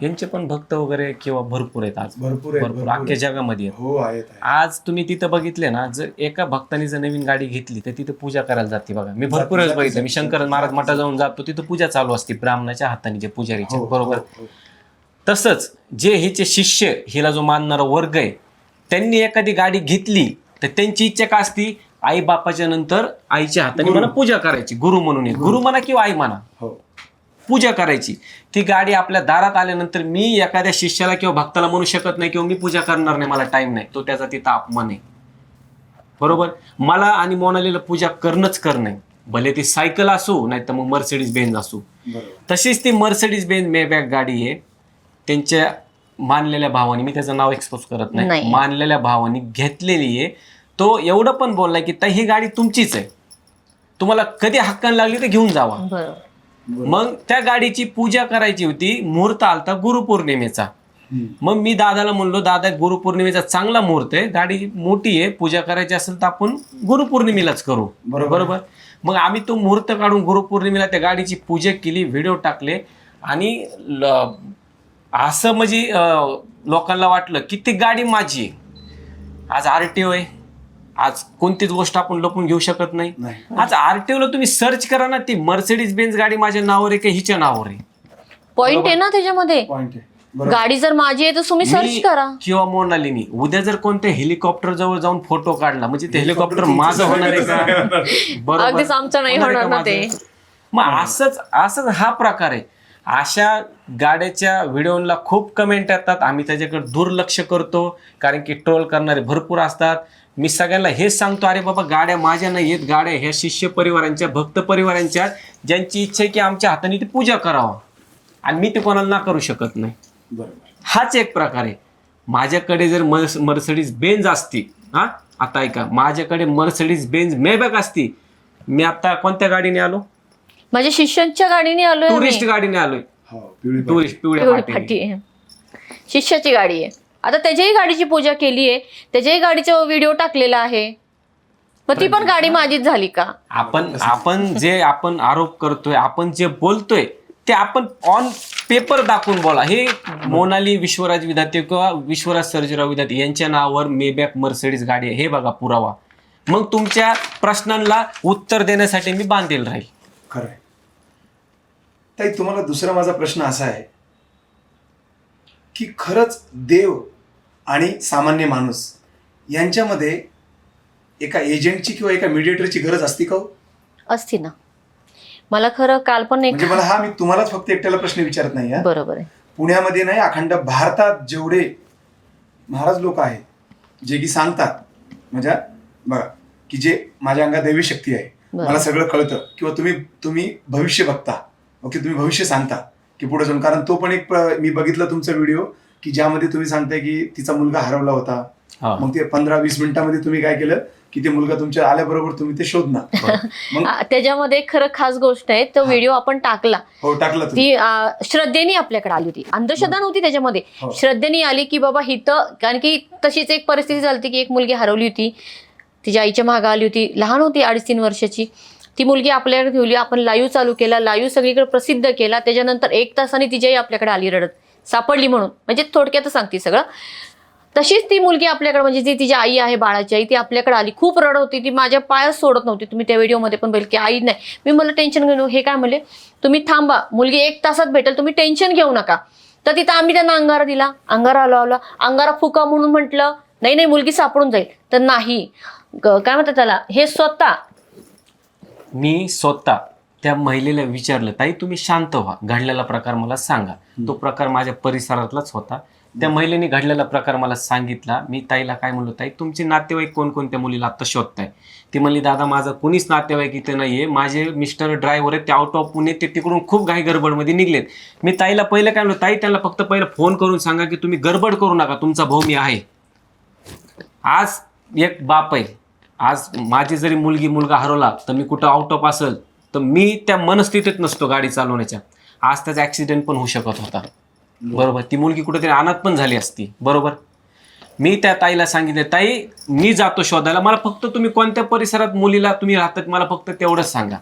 यांचे पण भक्त वगैरे किंवा भरपूर आहेत आज, भरपूर आहेत, भरपूर भरपूर अख्ख्या आहेत. जगामध्ये आहेत. हो, आहेत. आज तुम्ही तिथं बघितले ना, जर एका भक्ताने जर नवीन गाडी घेतली तर तिथं पूजा करायला जाते बघा. मी भरपूर वेळेस बघितलं, मी शंकर महाराज मठात जाऊन जातो, तिथं पूजा चालू असते ब्राह्मणाच्या हाताने, जे पुजारीचे, हो, बरोबर. हो, हो. तसंच जे हिचे शिष्य, हिला जो मानणारा वर्ग आहे, त्यांनी एखादी गाडी घेतली तर त्यांची इच्छा का असती, आई बापाच्या नंतर आईच्या हाताने मला पूजा करायची, गुरु म्हणून, गुरु म्हणा किंवा आई म्हणा, हो, पूजा करायची. ती गाडी आपल्या दारात आल्यानंतर मी एखाद्या शिष्याला किंवा भक्ताला म्हणू शकत नाही किंवा मी पूजा करणार नाही, मला टाइम नाही, तो त्याचा तिथं अपमान आहे, बरोबर. मला आणि मोनालीला पूजा करणंच करणं आहे, भले ती सायकल असो नाही तर मग मर्सिडीज बेंज असो. बरोबर. तशीच ती मर्सिडीज बेंज मेबॅक गाडी आहे, त्यांच्या मानलेल्या भावाने, मी त्याचं नाव एक्सपोज करत नाही, नाही. मानलेल्या भावाने घेतलेली आहे. तो एवढं पण बोललाय की ताई ही गाडी तुमचीच आहे, तुम्हाला कधी हक्कान लागली तर घेऊन जावा. बरोबर. मग त्या गाडीची पूजा करायची होती, मुहूर्त आलता गुरुपौर्णिमेचा. मग मी दादाला म्हणलो, दादा गुरुपौर्णिमेचा चांगला मुहूर्त आहे, गाडी मोठी आहे, पूजा करायची असेल तर आपण गुरुपौर्णिमेलाच करू, बरोबर. मग आम्ही तो मुहूर्त काढून गुरुपौर्णिमेला त्या गाडीची पूजा केली, व्हिडिओ टाकले, आणि असं म्हणजे लोकांना वाटलं की ती गाडी माझी आहे. आज RTO आहे, आज कोणतीच गोष्ट आपण लपून घेऊ शकत नाही. आज RTO ला तुम्ही सर्च करा ना, ती मर्सिडीज बेंज गाडी माझ्या नावावर आहे का हिच्या नावावर आहे, पॉइंट आहे ना त्याच्यामध्ये. पॉइंट आहे. बरोबर. गाडी जर माझी आहे तर तुम्ही सर्च मी करा. किंवा मोनालीनी उद्या जर कोणत्या हेलिकॉप्टर जवळ जाऊन फोटो काढला म्हणजे ते हेलिकॉप्टर माझं होणार आहे का? बरोबर. अगदीच आमचं नाही होणार आहे होणार का ना ते. माझं? मग असंच हा प्रकार आहे. अशा गाड्याच्या व्हिडिओला खूप कमेंट येतात, आम्ही त्याच्याकडे दुर्लक्ष करतो कारण की ट्रोल करणारे भरपूर असतात. मी सगळ्यांना हेच सांगतो, अरे बाबा गाड्या माझ्या नाही आहेत, गाड्या ह्या शिष्य परिवारांच्या, भक्त परिवारांच्या, ज्यांची इच्छा आहे की आमच्या हाताने ती पूजा करावं, आणि मी ते कोणाला ना करू शकत नाही. बरोबर. हाच एक प्रकार आहे. माझ्याकडे जर मर्सिडीज बेंज असती, हा आता ऐका, माझ्याकडे मर्सिडीज बेंज मेबॅक असती, मी आता कोणत्या गाडीने आलो? माझ्या शिष्यांच्या गाडीने आलोय. टुरिस्ट गाडीने आलोय. हो, पिवळी टुरिस्ट पिवळ्या पिवळी पाटीने. फाटी आहे. शिष्याची गाडी आहे. आता त्याच्याही गाडीची पूजा केली आहे, त्याच्याही गाडीचा व्हिडिओ टाकलेला आहे, मग ती पण गाडी माझीच झाली का? आपण जे आपण आरोप करतोय, आपण जे बोलतोय ते आपण ऑन पेपर दाखवून बोला. हे मोनाली विश्वराज विधाते किंवा विश्वराज सर्जेराव विधाते यांच्या नावावर मेबॅक मर्सिडीज गाडी आहे, हे बघा पुरावा. मग तुमच्या प्रश्नांना उत्तर देण्यासाठी मी बांधील राहील. खरं आहे. ताई, तुम्हाला दुसरा माझा प्रश्न असा आहे की खरंच देव आणि सामान्य माणूस यांच्यामध्ये एका एजंटची किंवा एका मीडिएटरची गरज असते का? असती ना. मला खरं काल पण एक, म्हणजे मला मी तुम्हालाच फक्त एकट्याला प्रश्न विचारत नाही आहे. बरोबर आहे. पुण्यामध्ये नाही, अखंड भारतात जेवढे महाराज लोक आहेत जे की सांगतात, म्हणजे बघा की जे माझ्या अंगात दैवी शक्ती आहे, बरं. मला सगळं कळतं, किंवा तुम्ही भविष्य बघता, ओके, तुम्ही भविष्य सांगता की पुढे जाऊन, कारण तो पण एक मी बघितलं तुमचा व्हिडिओ की ज्यामध्ये तुम्ही सांगताय की तिचा मुलगा हरवला होता, हा. मग ते 15-20 मिनिटांमध्ये तुम्ही काय केलं की ते मुलगा तुमच्या आल्याबरोबर तुम्ही ते शोधणार. मग त्याच्यामध्ये खरं खास गोष्ट आहे, तो व्हिडिओ आपण टाकला, हो टाकलं तुम्ही. ती श्रद्धेने आपल्याकडे आली होती, अंधश्रद्धा नव्हती त्याच्यामध्ये, हो. श्रद्धेने आली की बाबा हिथं, कारण की तशीच एक परिस्थिती झाली की एक मुलगी हरवली होती, तिच्या आईच्या मागं आली होती, लहान होती 2.5-3 वर्षाची. ती मुलगी आपल्याकडे ठेवली, आपण लाईव्ह चालू केला, लाईव्ह सगळीकडे प्रसिद्ध केला. त्याच्यानंतर 1 तासाने तिची आई आपल्याकडे आली रडत, सापडली म्हणून, म्हणजे थोडक्यात सांगते सगळं. तशीच ती मुलगी आपल्याकडे, म्हणजे जी तिची आई आहे, बाळाची आई, ती आपल्याकडे आली, खूप रडत होती, ती माझ्या पायात सोडत नव्हती. तुम्ही त्या व्हिडिओमध्ये पण बघितलं की आई नाही, मी मला टेन्शन घेऊ, हे काय म्हणले, तुम्ही थांबा, मुलगी 1 तासात भेटेल, तुम्ही टेन्शन घेऊ नका. तर तिथं आम्ही त्यांना अंगारा दिला, अंगारा लावला, अंगारा फुका म्हणून म्हटलं, नाही नाही मुलगी सापडून जाईल, तर नाही, काय म्हणतात त्याला, हे स्वतः मी स्वतः त्या महिलेला विचारलं, ताई तुम्ही शांत व्हा, घडलेला प्रकार मला सांगा. तो प्रकार माझ्या परिसरातलाच होता. त्या महिलेने घडलेला प्रकार मला सांगितला. मी ताईला काय म्हणलो, ताई तुमचे नातेवाईक कोणकोणत्या मुलीला आता शोधताय? ती म्हणली, दादा माझा कोणीच नातेवाईक इथे नाहीये, माझे मिस्टर ड्रायव्हर आहेत, ते आउट ऑफ पुणे, ते तिकडून खूप घाई गडबडमध्ये निघलेत. मी ताईला पहिलं काय म्हणलो, ताई त्यांना फक्त पहिलं फोन करून सांगा की तुम्ही गडबड करू नका, तुमचा भाऊ मी आहे. आज एक बाप आहे, आज माझी जरी मुलगा हरवला तर मी कुठं आउट ऑफ असेल तर मी त्या मनस्थितीत नसतो गाडी चालवण्याच्या. आज त्याचा ऍक्सिडेंट पण होऊ शकत होता, बरोबर, ती मुलगी कुठेतरी अनाथ पण झाली असती, बरोबर. मी त्या ताईला सांगितलं, ताई मी जातो शोधायला, मला फक्त तुम्ही कोणत्या परिसरात मुलीला तुम्ही राहतात मला फक्त तेवढंच सांगा.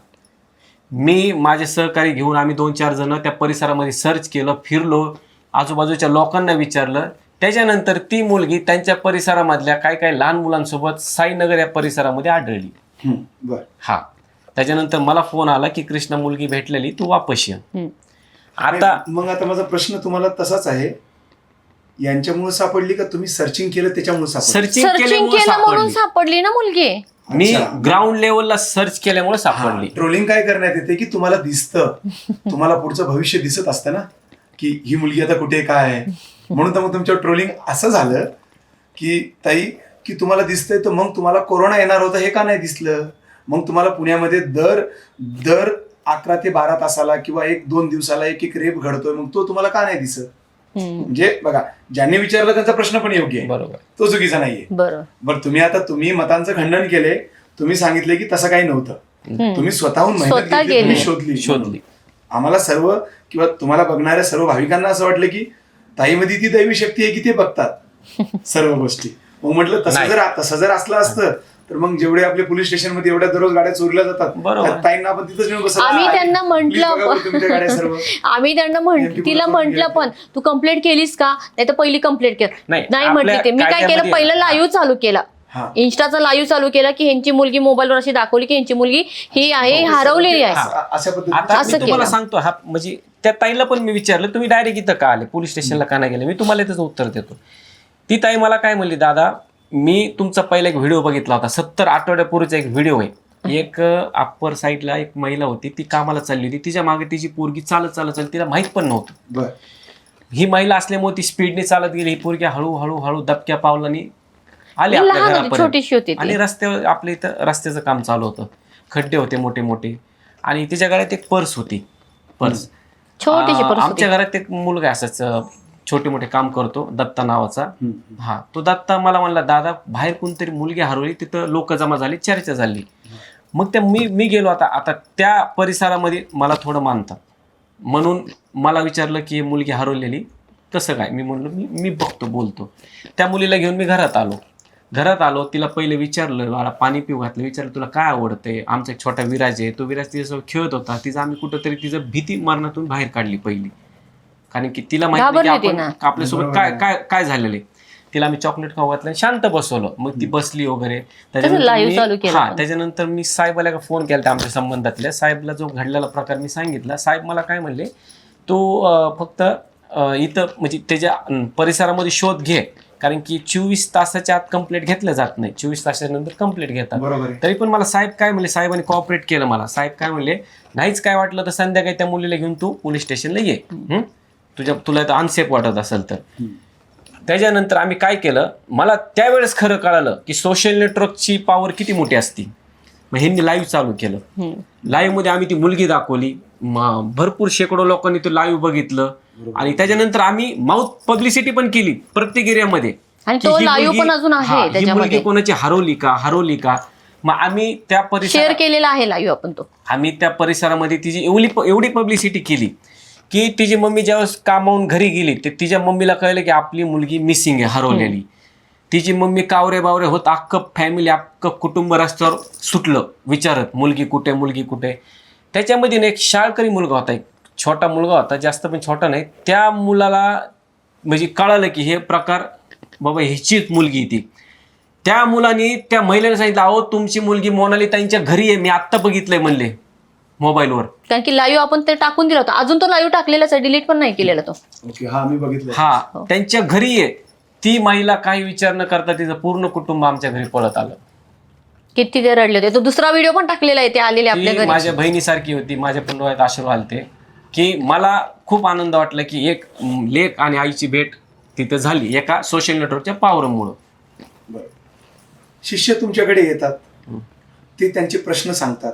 मी माझे सहकारी घेऊन आम्ही 2-4 जण त्या परिसरामध्ये सर्च केलं, फिरलो, आजूबाजूच्या लोकांना विचारलं. त्याच्यानंतर ती मुलगी त्यांच्या परिसरामधल्या काय लहान मुलांसोबत साईनगर या परिसरामध्ये आढळली. बर. हा, त्याच्यानंतर मला फोन आला की कृष्णा मुलगी भेटलेली, तू वापस ये. आता मग आता माझा प्रश्न तुम्हाला तसाच आहे, यांच्यामुळे सापडली का तुम्ही सर्चिंग केलं त्याच्यामुळे सापडली? सर्चिंग सर्चिंग केल्यामुळे केलं म्हणून सापडली. सापडली ना मुलगी. मी ग्राउंड लेवलला सर्च केल्यामुळे सापडली. ट्रोलिंग काय करण्यात येते की तुम्हाला दिसतं, तुम्हाला पुढचं भविष्य दिसत असतं ना, की ही मुलगी आता कुठे काय आहे, म्हणून तर मग तुमच्यावर ट्रोलिंग असं झालं की ताई की तुम्हाला दिसतंय, तर मग तुम्हाला कोरोना येणार होता हे का नाही दिसलं? मग तुम्हाला पुण्यामध्ये दर 11 ते 12 तासाला किंवा 1-2 दिवसाला एक रेप घडतोय, मग तो तुम्हाला का नाही दिसत? म्हणजे बघा, ज्यांनी विचारलं त्यांचा प्रश्न पण योग्य आहे, बरोबर, तो चुकीचा नाहीये. बरं, तुम्ही मतांचं खंडन केले, तुम्ही सांगितले की तसं काही नव्हतं, तुम्ही स्वतःहून मेहनत घेतली, तुम्ही शोधली. आम्हाला सर्व किंवा तुम्हाला बघणाऱ्या सर्व भाविकांना असं वाटलं की ताईमध्ये ती दैवी शक्ती आहे की ते बघतात सर्व गोष्टी. मग म्हटलं तसं जर असलं असतं तर मग जेवढे आपले पोलीस स्टेशन मध्ये एवढ्या दररोज गाड्या चोरल्या जातात, त्या ताईंना आपण तिथंच नेऊन बसवलं. आम्ही त्यांना म्हटलं, तुमच्या गाड्या सर्व आम्ही त्यांना तिला म्हटलं पण तू कंप्लेंट केलीस का, नाही तर पहिली कंप्लेंट कर, नाही म्हटली. ते मी काय केलं, पहिलं लाईव्ह चालू केला, इन्स्टाचा लाईव्ह चालू केला की ह्यांची मुलगी मोबाईलवर अशी दाखवली की ह्यांची मुलगी ही आहे, हरवलेली आहे. आता मी तुम्हाला सांगतो, हा म्हणजे त्या ताईला पण मी विचारलं, तुम्ही डायरेक्ट इथं का आले, पोलीस स्टेशनला का नाही गेले, मी तुम्हाला त्याचं उत्तर देतो. ती ताई मला काय म्हणली, दादा मी तुमचा पहिला एक व्हिडिओ बघितला होता, 70 आठवड्यापूर्वीचा एक व्हिडिओ आहे. एक अप्पर साईडला एक महिला होती, ती कामाला चालली होती, तिच्या मागे तिची पोरगी चालत तिला माहित पण नव्हतं. ही महिला असल्यामुळे ती स्पीडने चालत गेली, ही पोरगी हळूहळू दबक्या पावलांनी आली आपल्या घरापर्यंत. आणि रस्त्यावर आपल्या इथं रस्त्याचं काम चालू होतं, खड्डे होते मोठे मोठे, आणि तिच्या गळ्यात एक पर्स होती. आमच्या घरात एक मुलगा असाच छोटे मोठे काम करतो, दत्ता नावाचा. हा, तो दत्ता मला म्हणला, दादा बाहेर कोणतरी मुलगी हरवली, तिथं लोक जमा झाली, चर्चा झाली. मग त्या मी गेलो. आता त्या परिसरामध्ये मला थोडं मानतात, म्हणून मला विचारलं की मुलगी हरवलेली कसं काय. मी म्हणलो मी बघतो, बोलतो. त्या मुलीला घेऊन मी घरात आलो. तिला पहिले विचारलं, बाळा पाणी पिऊ घातलं, विचारलं तुला काय आवडतंय. आमचा एक छोटा विराज आहे, तो विराज तिच्यासोबत खेळत होता. तिचं आम्ही कुठंतरी तिचं भीती मरणातून बाहेर काढली पहिली, कारण की तिला माहिती आपण आपल्यासोबत काय झालेलं आहे. तिला आम्ही चॉकलेट खाऊ घातलं, शांत बसवलं, मग ती बसली वगैरे. त्याच्यानंतर मी साहेबाला फोन केला, आमच्या संबंधातल्या साहेबला जो घडलेला प्रकार मी सांगितला. साहेब मला काय म्हणले, तो फक्त इथं म्हणजे त्याच्या परिसरामध्ये शोध घे, कारण की 24 तासाच्या आत कंप्लेंट घेतलं जात नाही, 24 तासानंतर कंप्लेंट घेतात. तरी पण मला साहेब काय म्हणले, साहेबांनी कॉपरेट केलं मला. साहेब काय म्हणले, नाहीच काय वाटलं तर संध्याकाळी त्या मुलीला घेऊन तू पोलीस स्टेशनला ये, तुला तर अनसेफ वाटत असेल तर. त्याच्यानंतर आम्ही काय केलं, मला त्यावेळेस खरं कळालं की सोशल नेटवर्कची पॉवर किती मोठी असती. मग ह्यांनी लाईव्ह चालू केलं. लाईव्ह मध्ये आम्ही ती मुलगी दाखवली. भरपूर शेकडो लोकांनी ते लाईव्ह बघितलं आणि त्याच्यानंतर आम्ही माउथ पब्लिसिटी पण केली प्रत्येक एरियामध्ये. आणि तो लाईव्ह पण अजून आहे ही त्याच्यामध्ये. मुलगी कोणाची हरवली का. मग आम्ही त्या शेअर परिसरात केलेला आहे लाईव्ह आपण तो. आम्ही त्या परिसरामध्ये तिची एवढी पब्लिसिटी केली की तिची मम्मी ज्यावेळेस कामावून घरी गेली ते तिच्या मम्मीला कळलं की आपली मुलगी मिसिंग आहे, हरवलेली. तिची मम्मी कावरे बावरे होत अख्खं फॅमिली अख्खं कुटुंब रस्त्यावर सुटलं विचारत मुलगी कुठे. त्याच्यामध्ये ना एक शाळकरी मुलगा होता, एक छोटा मुलगा होता, जास्त पण छोटा नाही. त्या मुलाला म्हणजे कळालं की हे प्रकार बाबा ह्याचीच मुलगी ती. त्या मुलाने त्या महिलेने सांगितलं, अहो तुमची मुलगी मोनाली ताईंच्या घरी आहे, मी आत्ता बघितलंय म्हणले मोबाईलवर. कारण की लाईव्ह आपण ते टाकून दिला होता. अजून तो लाईव्ह टाकलेलाच आहे, डिलीट पण नाही केलेला तो. ओके, हा मी बघितलं. हा, त्यांच्या घरी आहे. ती महिला काही विचार न करता तिचं पूर्ण कुटुंब आमच्या घरी पळत आलं. किती ते रडले होते. तो दुसरा व्हिडिओ पण टाकलेला आहे, ते आलेले आपल्या ती घरी. माझ्या बहिणीसारखी होती. माझ्या पण डोळ्यात अश्रू आलते की मला खूप आनंद वाटला की एक लेक आणि आईची भेट तिथे झाली एका सोशल नेटवर्कच्या पॉवरमुळं. बरं. शिष्य तुमच्याकडे येतात, ते त्यांचे प्रश्न सांगतात.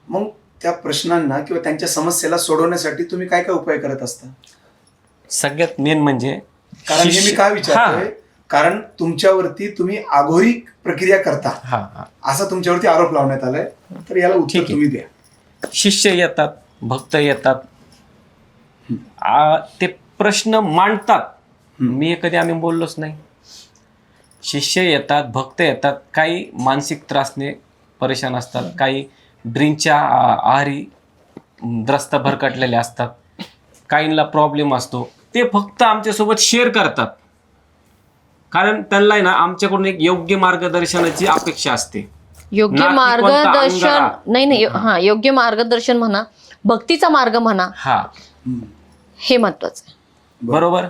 मग त्या प्रश्नांना किंवा त्यांच्या समस्येला सोडवण्यासाठी तुम्ही काय काय उपाय करत असता? सगळ्यात मेन म्हणजे कारण हे मी काय विचारतोय, कारण तुमच्यावरती तुम्ही अघोरी प्रक्रिया करता असा तुमच्यावरती आरोप लावण्यात आलाय. तर याला उत्तर तुम्ही द्या. शिष्य येतात, भक्त येतात, ते प्रश्न मांडतात. मी कधी आम्ही बोललोच नाही. शिष्य येतात, भक्त येतात, काही मानसिक त्रासने परेशान असतात, काही ड्रिंकच्या आहारी त्रस्त भरकटलेले असतात, काहींना प्रॉब्लेम असतो. ते फक्त आमच्यासोबत शेअर करतात कारण त्यांना ना आमच्याकडून एक योग्य मार्गदर्शनाची अपेक्षा असते. योग्य मार्गदर्शन नाही हा, योग्य मार्गदर्शन म्हणा, भक्तीचा मार्ग म्हणा, हा हे महत्वाचं आहे. बरोबर.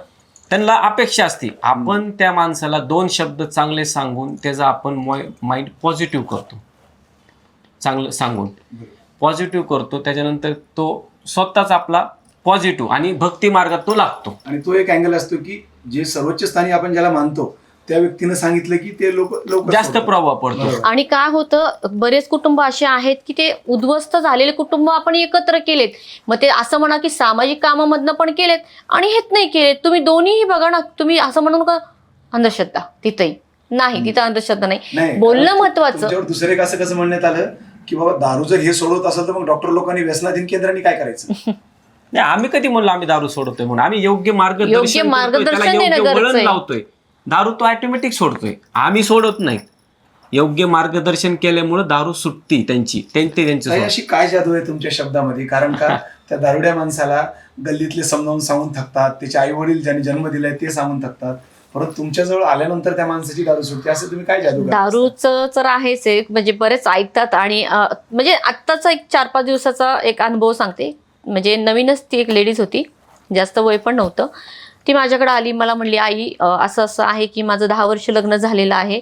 त्यांना अपेक्षा असते आपण त्या माणसाला 2 शब्द चांगले सांगून त्याचा आपण माइंड पॉझिटिव्ह करतो. चांगलं सांगून पॉझिटिव्ह करतो, त्याच्यानंतर तो स्वतःच आपला पॉझिटिव्ह आणि भक्ती मार्गात तो लागतो. आणि तो एक अँगल असतो की जे सर्वोच्च स्थानी आपण ज्याला मानतो त्या व्यक्तीनं सांगितलं की ते लोक जास्त प्रभाव पडतो. आणि काय होतं, बरेच कुटुंब असे आहेत की ते उद्ध्वस्त झालेले कुटुंब आपण एकत्र केलेत. मग ते असं म्हणा की सामाजिक कामामधनं पण केलेत आणि हेच नाही केलेत. तुम्ही दोन्हीही बघा ना. तुम्ही असं म्हणू नका अंधश्रद्धा, तिथंही नाही, तिथं अंधश्रद्धा नाही. बोलणं महत्वाचं. दुसरे कसं कसं म्हणण्यात आलं की बाबा दारू जर हे सोडवत असेल तर मग डॉक्टर लोकांनी व्यसनाधीन केंद्रांनी काय करायचं? नाही, आम्ही कधी म्हणलो आम्ही दारू सोडतोय म्हणून. आम्ही योग्य मार्गदर्शन वळण लावतोय. दारू तो ऑटोमॅटिक सोडतोय, आम्ही सोडत नाही. योग्य मार्गदर्शन केल्यामुळे दारू सुटती त्यांची. अशी काय जादू आहे तुमच्या शब्दामध्ये? कारण का त्या दारुड्या माणसाला गल्लीतले समजावून सांगून थकतात, त्याचे आई वडील ज्यांनी जन्म दिलाय ते सांगून थकतात, परंतु तुमच्याजवळ आल्यानंतर त्या माणसाची दारू सुटते. असं तुम्ही काय जादू? दारूचं तर आहेच एक, म्हणजे बरेच ऐकतात. आणि म्हणजे आत्ताचा एक 4-5 दिवसाचा एक अनुभव सांगते. म्हणजे नवीनच ती एक लेडीज होती, जास्त वय पण नव्हतं. ती माझ्याकडे आली, मला म्हणली, आई असं असं आहे की माझं 10 वर्ष लग्न झालेलं आहे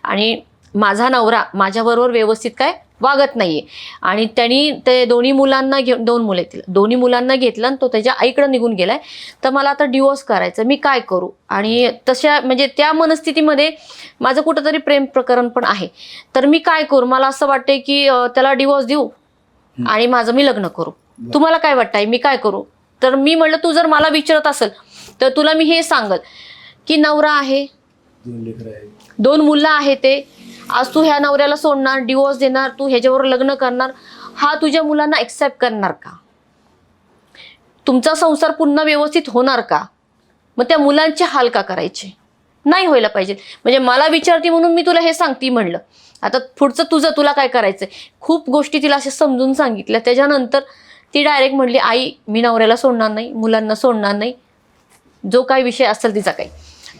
आणि माझा नवरा माझ्याबरोबर व्यवस्थित काय वागत नाहीये आणि त्यांनी ते दोन्ही मुलांना घेऊन, 2 मुलं आहेत, दोन्ही मुलांना घेतलं आणि तो त्याच्या आईकडे निघून गेलाय. तर मला आता डिवोर्स करायचं, मी काय करू? आणि तशा म्हणजे त्या मनस्थितीमध्ये माझं कुठंतरी प्रेम प्रकरण पण आहे. तर मी काय करू? मला असं वाटतंय की त्याला डिवोर्स देऊ आणि माझं मी लग्न करू. तुम्हाला काय वाटतंय, मी काय करू? तर मी म्हटलं, तू जर मला विचारत असेल तर तुला मी हे सांगत की नवरा आहे, 2 मुलं आहे, ते आज तू ह्या नवऱ्याला सोडणार, डिवोर्स देणार, तू ह्याच्यावर लग्न करणार, हा तुझ्या मुलांना एक्सेप्ट करणार का? तुमचा संसार पुन्हा व्यवस्थित होणार का? मग त्या मुलांचे हाल का करायचे? नाही व्हायला पाहिजे. म्हणजे मला विचारते म्हणून मी तुला हे सांगते म्हणलं. आता पुढचं तुला काय करायचंय? खूप गोष्टी तिला अशा समजून सांगितल्या. त्याच्यानंतर ती डायरेक्ट म्हणली, आई मी नवऱ्याला सोडणार नाही, मुलांना सोडणार नाही, जो काही विषय असेल तिचा काही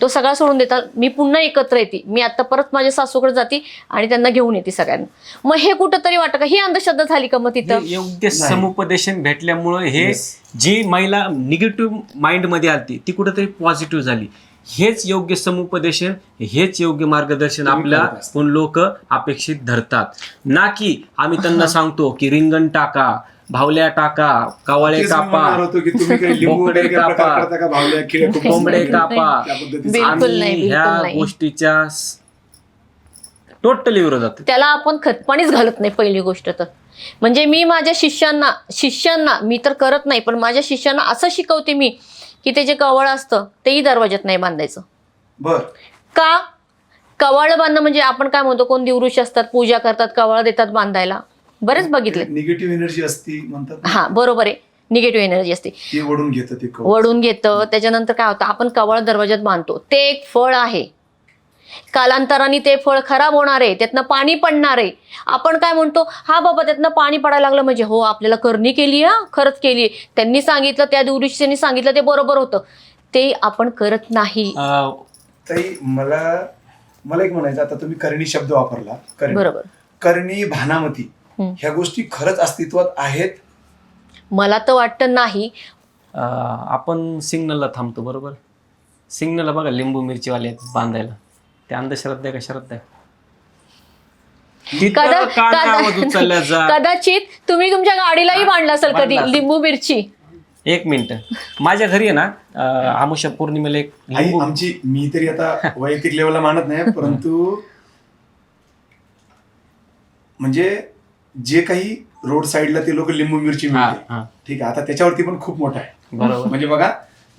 तो सगळा सोडून देतात, मी पुन्हा एकत्र येते, मी आता परत माझ्या सासूकडे जाते आणि त्यांना घेऊन येते सगळ्यांना. मग हे कुठंतरी वाटतं का ही अंधश्रद्धा झाली का? मग तिथं योग्य समुपदेशन भेटल्यामुळे हे जी महिला निगेटिव्ह माइंड मध्ये आली ती कुठेतरी पॉझिटिव्ह झाली. हेच योग्य समुपदेशन, हेच योग्य मार्गदर्शन आपल्या कोण लोक अपेक्षित धरतात. ना की आम्ही त्यांना सांगतो की रिंगण टाका, भावल्या टाका, कवाळे तेच मी कापा, म्हणणार होतो की तुम्ही काही लिंबू बोकडे वगैरे काही प्रकार कापा, करता का? भावल्या, खिळे, कोंबडे नाही. कापा. त्या पद्धतीचं. बिलकुल आम्ही नाही, बिलकुल ह्या नाही. गोष्टीच्या टोटली विरोधात. त्याला आपण खतपाणीच घालत नाही पहिली गोष्ट तर. म्हणजे मी माझ्या शिष्यांना मी तर करत नाही, पण माझ्या शिष्यांना असं शिकवते मी की ते जे कवळ असतं तेही दरवाज्यात नाही बांधायचं. बर. का? कवळ बांधणं म्हणजे आपण काय म्हणतो, कोण दिवृष असतात, पूजा करतात, कवळ देतात बांधायला, बरेच बघितले. निगेटिव्ह एनर्जी असती म्हणतात ना, हा बरोबर आहे, निगेटिव्ह एनर्जी असते, ती ओढून घेतं ते कवच. वळून घेतं. त्याच्यानंतर काय होतं, आपण कवळ दरवाज्यात बांधतो, ते एक फळ आहे, कालांतराने ते फळ खराब होणार आहे, त्यातनं पाणी पडणार आहे. आपण काय म्हणतो, हा बाबा त्यातनं पाणी पडायला लागलं म्हणजे हो आपल्याला करणी केली, हा खरंच केली, त्यांनी सांगितलं, त्या दिवशींनी सांगितलं ते बरोबर होतं, ते आपण करत नाही. ताई, मला एक म्हणायचं, आता तुम्ही करणी शब्द वापरला, करणी, बरोबर. करणी, भानामती, ह्या गोष्टी खरंच अस्तित्वात आहेत? मला तर वाटतं नाही. आपण सिग्नलला थांबतो बरोबर, सिग्नलला बघा लिंबू मिरचीवाले आहेत बांधायला, ते अंधश्रद्धा आहे का श्रद्धा आहे? कदाचित तुम्ही तुमच्या गाडीलाही बांधला असेल कधी बांधला असेल. लिंबू मिरची. एक मिनिट, माझ्या घरी आहे ना आमुषा पौर्णिमेला एक आई लिंबू, आमची, मी तरी आता वैयक्तिक लेवलला मानत नाही, परंतु म्हणजे जे काही रोड साईडला ते लोक लिंबू मिरची मिळते, हा. ठीक आहे, आता त्याच्यावरती पण खूप मोठा आहे. बरोबर. म्हणजे बघा,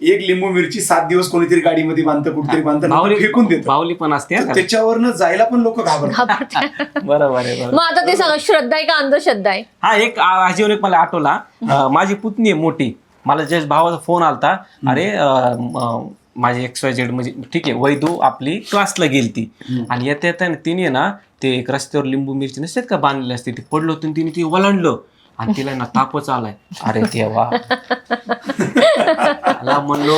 एक लिंबू मिरची 7 दिवस कोणीतरी गाडीमध्ये बांधतं, कुठेतरी बांधतं, नंतर फेकून देतं. बावली पण असते तर त्याच्यावरनं जायला पण लोक घाबरतात. बरोबर आहे, बरोबर. मग आता ते सांगा, श्रद्धा आहे का अंधश्रद्धा आहे? हा, एक आजीवन एक मला आठवला, माझी पुतणी आहे मोठी, मला जस्ट भावाचा फोन आलता, अरे माझी XYZ म्हणजे ठीक आहे, वैदू आपली क्लासला गेलती आणि येता येता तिने ना ते एक रस्त्यावर लिंबू मिरची नसतात का बांधलेली असते, ते पडलं होतं, तिने ती ओलांडलं आणि तिला ना तापच आलाय. अरे देवा, मला म्हणलो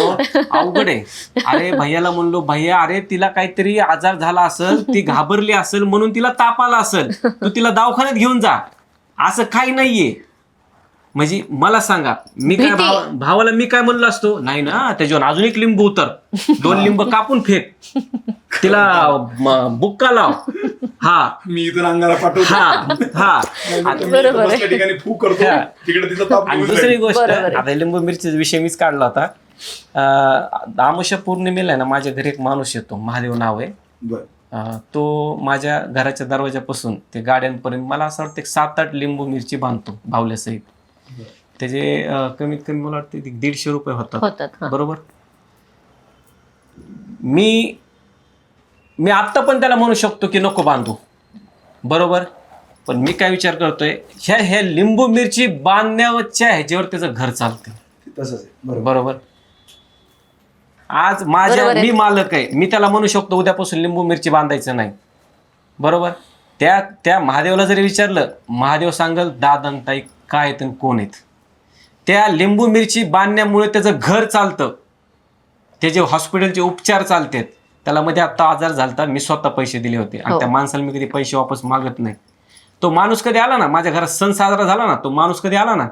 अवघड आहे. अरे भैयाला म्हणलो, भैया अरे तिला काहीतरी आजार झाला असेल, ती घाबरली असेल म्हणून तिला ताप आला असेल, तू तिला दवाखान्यात घेऊन जा, असं काही नाहीये. म्हणजे मला सांगा, मी काय भावाला मी काय म्हणलो असतो, नाही ना त्याच्यावर अजून एक लिंबू उतर, 2 लिंब कापून फेक, तिला बुक्का लाव, हा मी इथून अंगाला पाठवतो, हा. बरोबर आहे. ठिकाणी फूक करतो, तिकडे तिचा ताप आणि निघून दुसरी जाईल. गोष्ट, बरोबर आहे. आता लिंबू मिरचीचा विषय मीच काढला होता. आमुषा पौर्णिमेला आहे ना माझ्या घरी एक माणूस येतो, महादेव नाव आहे. बरं. तो माझ्या घराच्या दरवाजापासून ते गाड्यांपर्यंत मला असं वाटतं 7-8 लिंबू मिरची बांधतो भावल्यासहित. त्याचे कमीत कमी मला वाटतं 150 रुपये होतात. हा. बरोबर. मी आत्ता पण त्याला म्हणू शकतो की नको बांधू, बरोबर, पण मी काय विचार करतोय, ह्या लिंबू मिरची बांधण्याच्या ह्याच्यावर त्याचं घर चालते. तसंच आहे. बरोबर. बरोबर. आज मी मालक आहे, मी त्याला म्हणू शकतो उद्यापासून लिंबू मिरची बांधायचं नाही, बरोबर. त्या महादेवला जरी विचारलं, महादेव सांगल दादांताई काय आहेत आणि कोण आहेत. त्या लिंबू मिरची बांधण्यामुळे त्याचं घर चालतं, त्याचे हॉस्पिटलचे उपचार चालतात. त्याला मध्ये आता आजार झालता, मी स्वतः पैसे दिले होते आणि त्या माणसाला मी कधी पैसे वापस मागत नाही. तो माणूस कधी आला ना, माझ्या घरात सण साजरा झाला ना, तो माणूस कधी आला ना,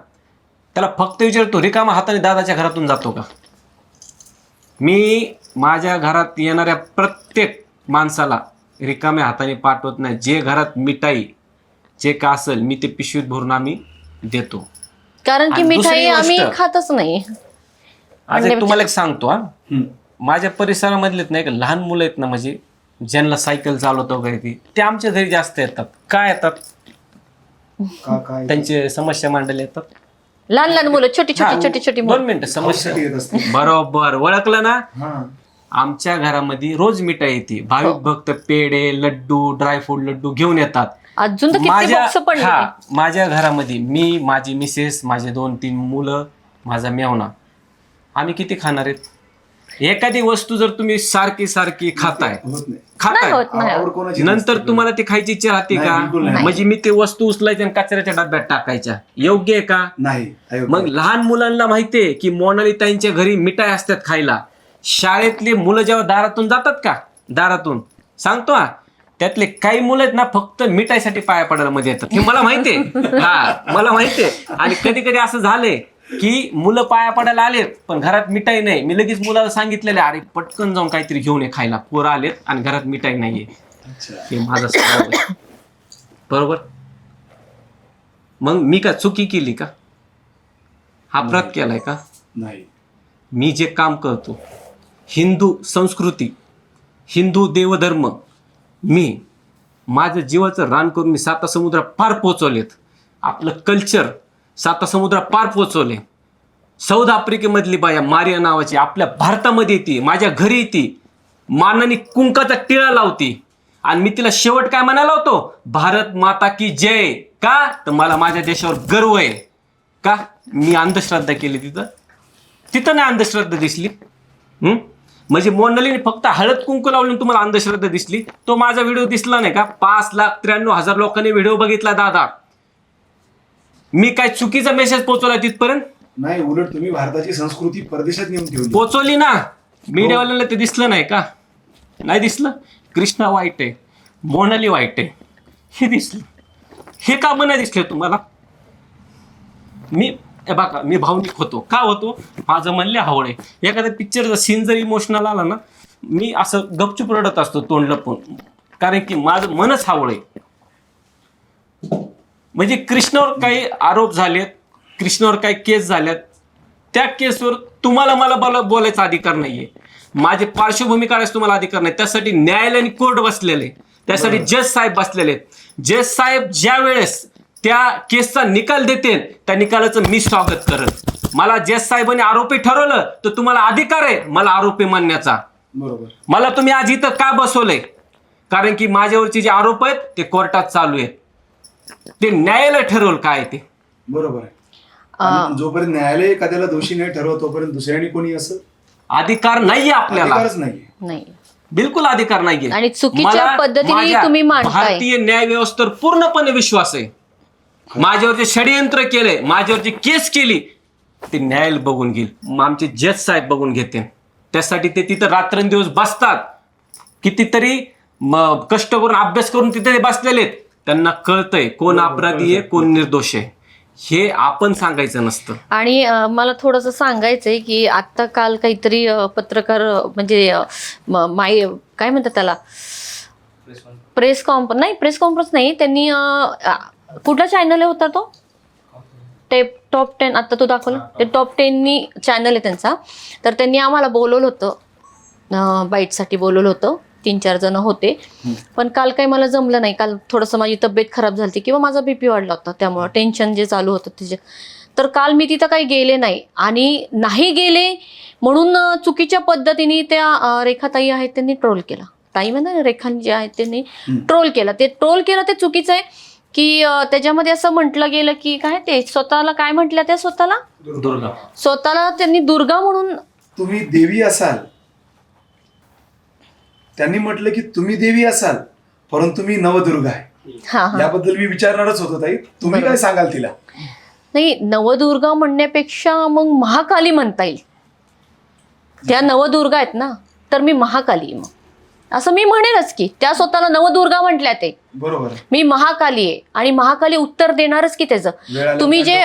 त्याला फक्त विचारतो रिकामा हाताने दादाच्या घरातून जातो का. मी माझ्या घरात येणाऱ्या प्रत्येक माणसाला रिकाम्या हाताने पाठवत नाही. जे घरात मिठाई जे का असेल मी ते पिशवीत भरून आम्ही देतो, कारण की आणि मिठाई दुसरी आम्ही गोष्ट, खातच नाही. आज एक तुम्हाला एक सांगतो, हम्म. माझ्या परिसरामधलेच नाही का लहान मुलं आहेत ना, म्हणजे ज्यांना सायकल चालवतो वगैरे, ते आमच्या घरी जास्त येतात. काय येतात, काय त्यांचे समस्या मांडले येतात. लहान लहान मुलं, छोटी छोटी 2 मिनिटं समस्या, येत असते. बरोबर ओळखलं ना. हा. आमच्या घरामध्ये रोज मिठाई येते, भाविक भक्त पेढे, लड्डू, ड्रायफ्रूट लड्डू घेऊन येतात. अजून तर किती बॉक्स पडले. माझ्या घरामध्ये मी, माझी मिसेस, माझे 2-3 मुलं, माझा मेवना, आम्ही किती खाणार आहेत. एखादी वस्तू जर तुम्ही सारखी खाताय, होत नाही. होत नाही. आवड कोणाची नंतर नसते. तुम्हाला ती खायची इच्छा राहते नाही, का. बिलकुल नाही. म्हणजे मी ते वस्तू उचलायच्या आणि कचऱ्याच्या डब्यात टाकायच्या, योग्य आहे का. नाही. अयोग्य. मग लहान मुलांना माहितीये की मोनालिताईंच्या घरी मिठाई असतात खायला. शाळेतले मुलं जेव्हा दारातून जातात का, दारातून सांगतो त्यातले काही मुलं आहेत ना फक्त मिठाईसाठी पाया पडायला मध्ये येतात, हे मला माहितीये. मला माहितीये. आणि कधी कधी असं झालंय की मुलं पाया पडायला आलेत पण घरात मिठाई नाही, मी लगेच मुलाला सांगितलेले अरे पटकन जाऊन काहीतरी घेऊन ये खायला, पोरं आलेत आणि घरात मिठाई नाहीये. हे माझा स्वभाव आहे. बरोबर. मग मी का चुकी केली का. हा प्रत केलाय का? नाही. मी जे काम करतो, हिंदू संस्कृती, हिंदू देवधर्म, मी माझं जीवाचं रान करून मी 7 समुद्र पार पोचवलेत. आपलं कल्चर 7 समुद्र पार पोचवले. साऊथ आफ्रिकेमधली बाया मारिया नावाची आपल्या भारतामध्ये येते, माझ्या घरी येते, मानाने कुंकाचा टिळा लावते आणि मी तिला शेवट काय म्हणायला होतो, भारत माता की जय. का तर मला माझ्या देशावर गर्व आहे. का मी अंधश्रद्धा केली तिथं नाही अंधश्रद्धा दिसली. म्हणजे मोनालीने फक्त हळद कुंकू लावली तुम्हाला अंधश्रद्धा दिसली. तो माझा व्हिडिओ दिसला नाही का? 5,93,000 लोकांनी व्हिडिओ बघितला दादा. मी काय चुकीचा मेसेज पोहोचवला तिथपर्यंत? नाही, उलट तुम्ही भारताची संस्कृती परदेशात नेऊन ठेवली. पोचवली ना. मीडियावाल्याला ते दिसलं नाही का? नाही दिसलं. कृष्णा वाईट आहे, मोनाली वाईट आहे हे दिसलं. हे का नाही दिसले तुम्हाला? बघा मी भावनिक होतो. का होतो? माझं म्हणले हावळ आहे. एखाद्या पिक्चरचा सीन जर इमोशनल आला ना, मी असं गपचूप रडत असतो तोंड लपून, कारण की माझं मनच हावळ आहे. म्हणजे कृष्णावर काही आरोप झालेत, कृष्णावर काही केस झाल्यात, त्या केसवर तुम्हाला मला बोलायचा अधिकार नाहीये. माझी पार्श्वभूमी काढायचा तुम्हाला अधिकार नाही. त्यासाठी न्यायालय आणि कोर्ट बसलेले, त्यासाठी जज साहेब बसलेले. जज साहेब ज्या वेळेस त्या केसचा निकाल देतील त्या निकालाचं मी स्वागत करत. मला जज साहेबांनी आरोपी ठरवलं तर तुम्हाला अधिकार आहे मला आरोपी मानण्याचा. बरोबर. मला तुम्ही आज इथं का बसवलंय? कारण की माझ्यावरचे जे आरोप आहेत ते कोर्टात चालू आहेत. ते न्यायालय ठरवलं काय ते. बरोबर आहे. आणि जोपर्यंत न्यायालय एखाद्याला दोषी नाही ठरवत तोपर्यंत दुसऱ्याने कोणी असं अधिकार नाहीये आपल्याला. अधिकारच नाहीये. नाही. बिलकुल अधिकार नाहीये. आणि चुकीच्या मला पद्धतीने माझ्या तुम्ही मांडताय. भारतीय न्याय व्यवस्थेवर पूर्णपणे विश्वास आहे. माझ्यावर जे षडयंत्र केलंय, माझ्यावर जी केस केली ते न्यायालय बघून घेईल, आमचे जज साहेब बघून घेते. त्यासाठी ते तिथं रात्रंदिवस बसतात. कितीतरी कष्ट करून अभ्यास करून तिथे बसलेले. त्यांना कळतंय कोण अपराधी आहे कोण निर्दोष आहे. हे आपण सांगायचं नसतं. आणि मला थोडंसं सांगायचंय की आत्ता काल काहीतरी पत्रकार म्हणजे काय म्हणतात त्याला, प्रेस कॉन्फरन्स नाही, त्यांनी कुठल्या चॅनल होता तो, टॉप 10 आता तो दाखवला, ते टॉप 10 चॅनल आहे त्यांचा. तर त्यांनी आम्हाला बोलवलं होतं, बाईटसाठी बोलवलं होतं. 3-4 जण होते. पण काल काही मला जमलं नाही. काल थोडंसं माझी तब्येत खराब झाली किंवा माझा BP वाढला होता, त्यामुळं टेन्शन जे चालू होतं त्याचे. तर काल मी तिथं काही गेले नाही. आणि नाही गेले म्हणून चुकीच्या पद्धतीने त्या रेखाताई आहेत त्यांनी ट्रोल केला. ताई म्हणा रेखा जे आहेत त्यांनी ट्रोल केला. ते ट्रोल केलं ते चुकीचं आहे. की त्याच्यामध्ये असं म्हटलं गेलं की काय ते स्वतःला काय म्हटलं, त्या स्वतःला त्यांनी दुर्गा म्हणून. तुम्ही देवी असाल, त्यांनी म्हटलं की तुम्ही देवी असाल परंतु मी नवदुर्गा आहे. याबद्दल मी विचारणारच होतो ताई, तुम्ही काय सांगाल तिला? नाही, नवदुर्गा म्हणण्यापेक्षा मग महाकाली म्हणता येईल. त्या नवदुर्गा आहेत ना, तर मी महाकाली मग असं मी म्हणेनच की त्या स्वतःला नवदुर्गा म्हटल्या. ते बरोबर, मी महाकाली आहे आणि महाकाली उत्तर देणारच की त्याचं. तुम्ही जे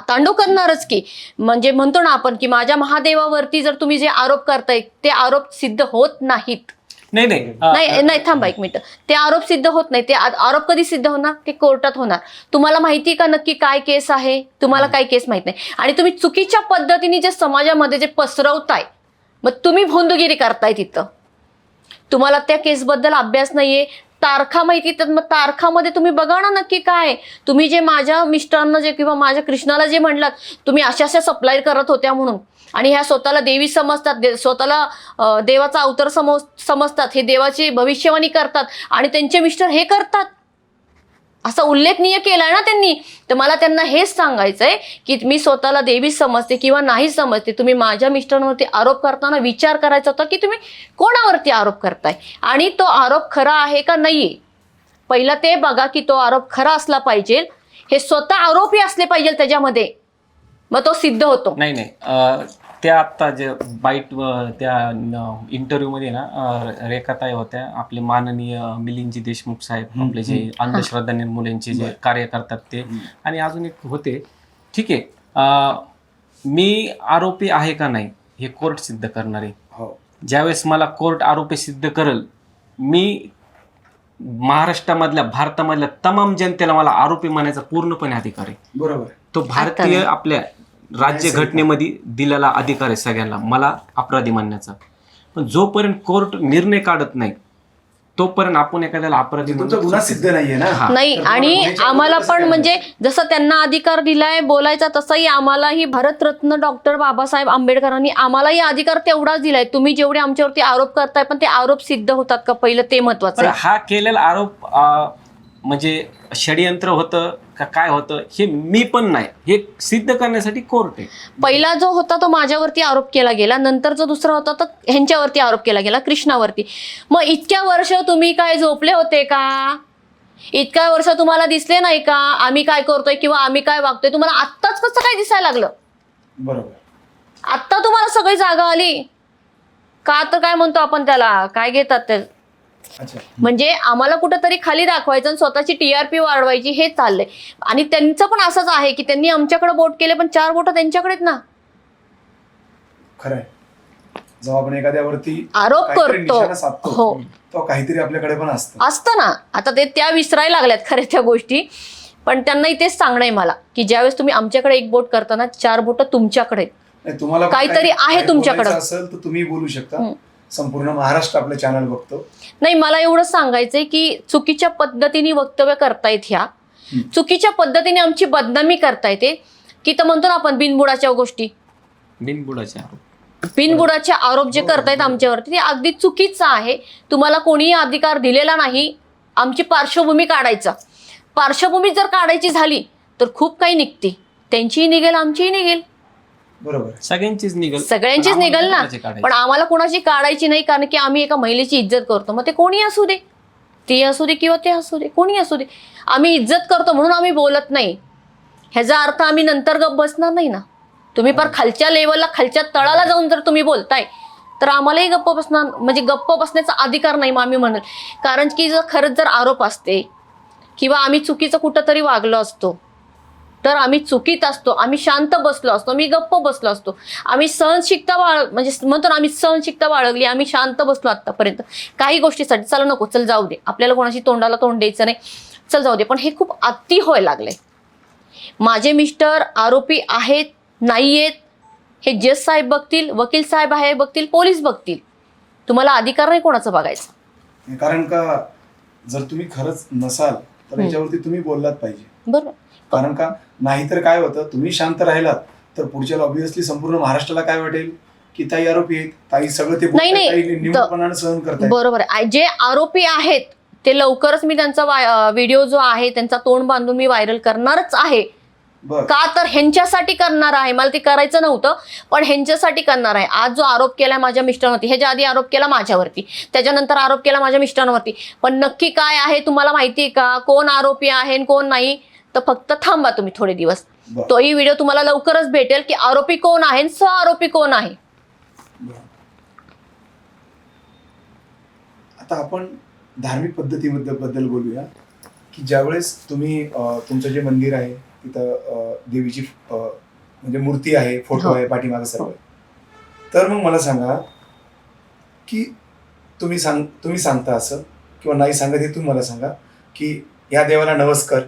तांडव करणारच की. म्हणजे म्हणतो ना आपण की माझ्या महादेवावरती जर तुम्ही जे आरोप करताय ते आरोप सिद्ध होत नाहीत. नाही थांबा 1 मिनिट. ते आरोप सिद्ध होत नाही. ते आरोप कधी सिद्ध होणार? ते कोर्टात होणार. तुम्हाला माहिती का नक्की काय केस आहे? तुम्हाला काय केस माहित नाही. आणि तुम्ही चुकीच्या पद्धतीने जे समाजामध्ये जे पसरवताय, मग तुम्ही भोंदगिरी करताय तिथं. तुम्हाला त्या केसबद्दल अभ्यास नाहीये, तारखा माहिती, तर मग तारखामध्ये तुम्ही बघा ना नक्की काय. तुम्ही जे माझ्या मिस्टरांना जे किंवा माझ्या कृष्णाला जे म्हणलात तुम्ही अशा सप्लाय करत होत्या म्हणून, आणि ह्या स्वतःला देवी समजतात, स्वतःला देवाचा अवतार समजतात, हे देवाची भविष्यवाणी करतात आणि त्यांचे मिस्टर हे करतात, असा उल्लेखनीय केलाय ना त्यांनी. तर मला त्यांना हेच सांगायचंय की मी स्वतःला देवी समजते किंवा नाही समजते. तुम्ही माझ्या मिस्टरांवरती आरोप करताना विचार करायचा होता की तुम्ही कोणावरती आरोप करताय आणि तो आरोप खरा आहे का नाहीये. पहिला ते बघा की तो आरोप खरा असला पाहिजे. हे स्वतः आरोपी असले पाहिजे त्याच्यामध्ये, मग तो सिद्ध होतो. नाही त्या आत्ता जे बाईट त्या इंटरव्ह्यू मध्ये ना रेखाताई होत्या, आपले माननीय मिलिंदजी देशमुख साहेब, आपले जे अंधश्रद्धा निर्मूलनाचे जे कार्य करतात ते, आणि अजून एक होते. ठीक आहे, मी आरोपी आहे का नाही हे कोर्ट सिद्ध करणार आहे. ज्यावेळेस मला कोर्ट आरोपी सिद्ध करेल, मी महाराष्ट्रामधल्या भारतामधल्या तमाम जनतेला मला आरोपी मानायचा पूर्णपणे अधिकार आहे. बरोबर. तो भारतीय आपल्या राज्य घटनेमध्ये दिलेला अधिकार आहे सगळ्यांना मला अपराधी मानण्याचा. पण जोपर्यंत कोर्ट निर्णय काढत नाही तोपर्यंत आपण एखाद्याला अपराधी तुमचा गुन्हा सिद्ध नाहीये ना. नाही, तर तुम्हाला आणि गुन्ह्याच्या आम्हाला कसं पण काय म्हणजे जसं त्यांना अधिकार दिलाय बोलायचा तसंही आम्हालाही भारतरत्न डॉक्टर बाबासाहेब आंबेडकरांनी आम्हालाही अधिकार तेवढाच दिलाय. तुम्ही जेवढे आमच्यावरती आरोप करताय पण ते आरोप सिद्ध होतात का पहिलं ते महत्वाचं पण आहे. हा केलेला आरोप म्हणजे षडयंत्र होतं का काय होतं हे मी पण नाही, हे सिद्ध करण्यासाठी कोर्ट आहे. पहिला जो होता तो माझ्यावरती आरोप केला गेला, नंतर जो दुसरा होता तो ह्यांच्यावरती आरोप केला गेला, कृष्णावरती. मग इतक्या वर्ष तुम्ही काय झोपले होते का? इतक्या वर्ष तुम्हाला दिसले नाही का आम्ही काय करतोय किंवा आम्ही काय वागतोय? तुम्हाला आत्ताच कसं काय दिसायला लागलं? बरोबर. आत्ता तुम्हाला सगळी जागा आली का? तर काय म्हणतो आपण त्याला, काय घेतात ते, अच्छा. म्हणजे आम्हाला कुठंतरी खाली दाखवायचं आणि स्वतःची TRP वाढवायची हे चाललंय. आणि त्यांचं पण असंच आहे की त्यांनी आमच्याकडे बोट केले पण 4 बोट त्यांच्याकडेच ना. खरंय. जेव्हा आपण एखाद्यावरती आरोप काहीतरी करतो. निशाणा साधतो, हो. तो काहीतरी आपल्याकडे पण असतं ना. आता ते त्या विसरायला लागल्यात खऱ्या त्या गोष्टी. पण त्यांना इथेच सांगणं आहे मला की ज्यावेळेस तुम्ही आमच्याकडे 1 बोट करताना 4 बोट तुमच्याकडे आहेत. नाही, तुम्हाला पण काहीतरी आहे काही तुमच्याकडे. बोलायचं असेल तर तुम्ही बोलू शकता. संपूर्ण महाराष्ट्र आपलं चॅनल बघतो. नाही, मला एवढंच सांगायचंय की चुकीच्या पद्धतीने वक्तव्य करतायत ह्या, चुकीच्या पद्धतीने आमची बदनामी करतायत की तर म्हणतो ना आपण बिनबुडाच्या गोष्टी, बिनबुडाचे आरोप, बिनबुडाचे आरोप जे करतायत आमच्यावरती ते अगदी चुकीचं आहे. तुम्हाला कोणीही अधिकार दिलेला नाही आमची पार्श्वभूमी काढायचा. पार्श्वभूमी जर काढायची झाली तर खूप काही निघते. त्यांचीही निघेल, आमचीही निघेल, बरोबर. सगळ्यांचीच निघल, सगळ्यांचीच निघेल ना. पण आम्हाला कोणाची काढायची नाही, कारण की आम्ही एका महिलेची इज्जत करतो. मग ते कोणी असू दे, ती असू दे किंवा ते असू दे, कोणी असू दे, आम्ही इज्जत करतो म्हणून आम्ही बोलत नाही. ह्याचा अर्थ आम्ही नंतर गप्प बसणार नाही ना. तुम्ही फार खालच्या लेवलला, खालच्या तळाला जाऊन जर तुम्ही बोलताय तर आम्हालाही गप्प बसणार, म्हणजे गप्प बसण्याचा अधिकार नाही मग आम्ही म्हणेल. कारण की जर खरंच जर आरोप असते किंवा आम्ही चुकीचं कुठंतरी वागलो असतो तर आम्ही चुकीत असतो, आम्ही शांत बसलो असतो, आम्ही गप्प बसलो असतो, आम्ही सहनशीलता म्हणजे म्हणतो ना आम्ही सहनशीलता बाळगली, आम्ही शांत बसलो आतापर्यंत काही गोष्टीसाठी. चला नको, चल जाऊ दे, आपल्याला कोणाशी तोंडाला तोंड द्यायचं नाही, चल जाऊ दे. पण हे खूप अति व्हायला लागलंय. माझे मिस्टर आरोपी आहेत नाही आहेत हे जज साहेब बघतील, वकील साहेब आहे बघतील, पोलीस बघतील. तुम्हाला अधिकार नाही कोणाचं बघायचं. कारण का जर तुम्ही खरंच नसाल तर याच्यावरती तुम्ही बोललात पाहिजे. बरोबर. कारण का नाहीतर काय होतं, तुम्ही शांत राहिलात तर पुढच्या ऑब्व्हियसली संपूर्ण महाराष्ट्राला काय वाटेल की ताई आरोपी आहेत, ताई सगळं ते नाही, नाही. निमूटपणाने सहन करतायत. बरोबर आहे. जे आरोपी आहेत ते लवकरच मी त्यांचा व्हिडिओ जो आहे त्यांचा तोंड बांधून मी व्हायरल करणारच आहे. का तर ह्यांच्यासाठी करणार आहे, मला ते करायचं नव्हतं पण ह्यांच्यासाठी करणार आहे. आज जो आरोप केलाय माझ्या मिस्टरांवरती, ह्याच्या आधी आरोप केला माझ्यावरती, त्याच्यानंतर आरोप केला माझ्या मिस्टरांवरती, पण नक्की काय आहे तुम्हाला माहिती आहे का? कोण आरोपी आहे आणि कोण नाही? तर फक्त थांबा तुम्ही थोडे दिवस, तोही व्हिडिओ तुम्हाला लवकरच भेटेल की आरोपी कोण आहे आणि सह आरोपी कोण आहे. आता आपण धार्मिक पद्धतीबद्दल बोलूया की ज्यावेळेस तुम्ही तुमचं जे मंदिर आहे तिथं देवीची म्हणजे मूर्ती आहे, फोटो आहे, पाठीमागे सर्व आहे. तर मग मला सांगा की तुम्ही सांगता असं किंवा नाही सांगत हे तुम्ही मला सांगा की ह्या देवाला नमस्कार,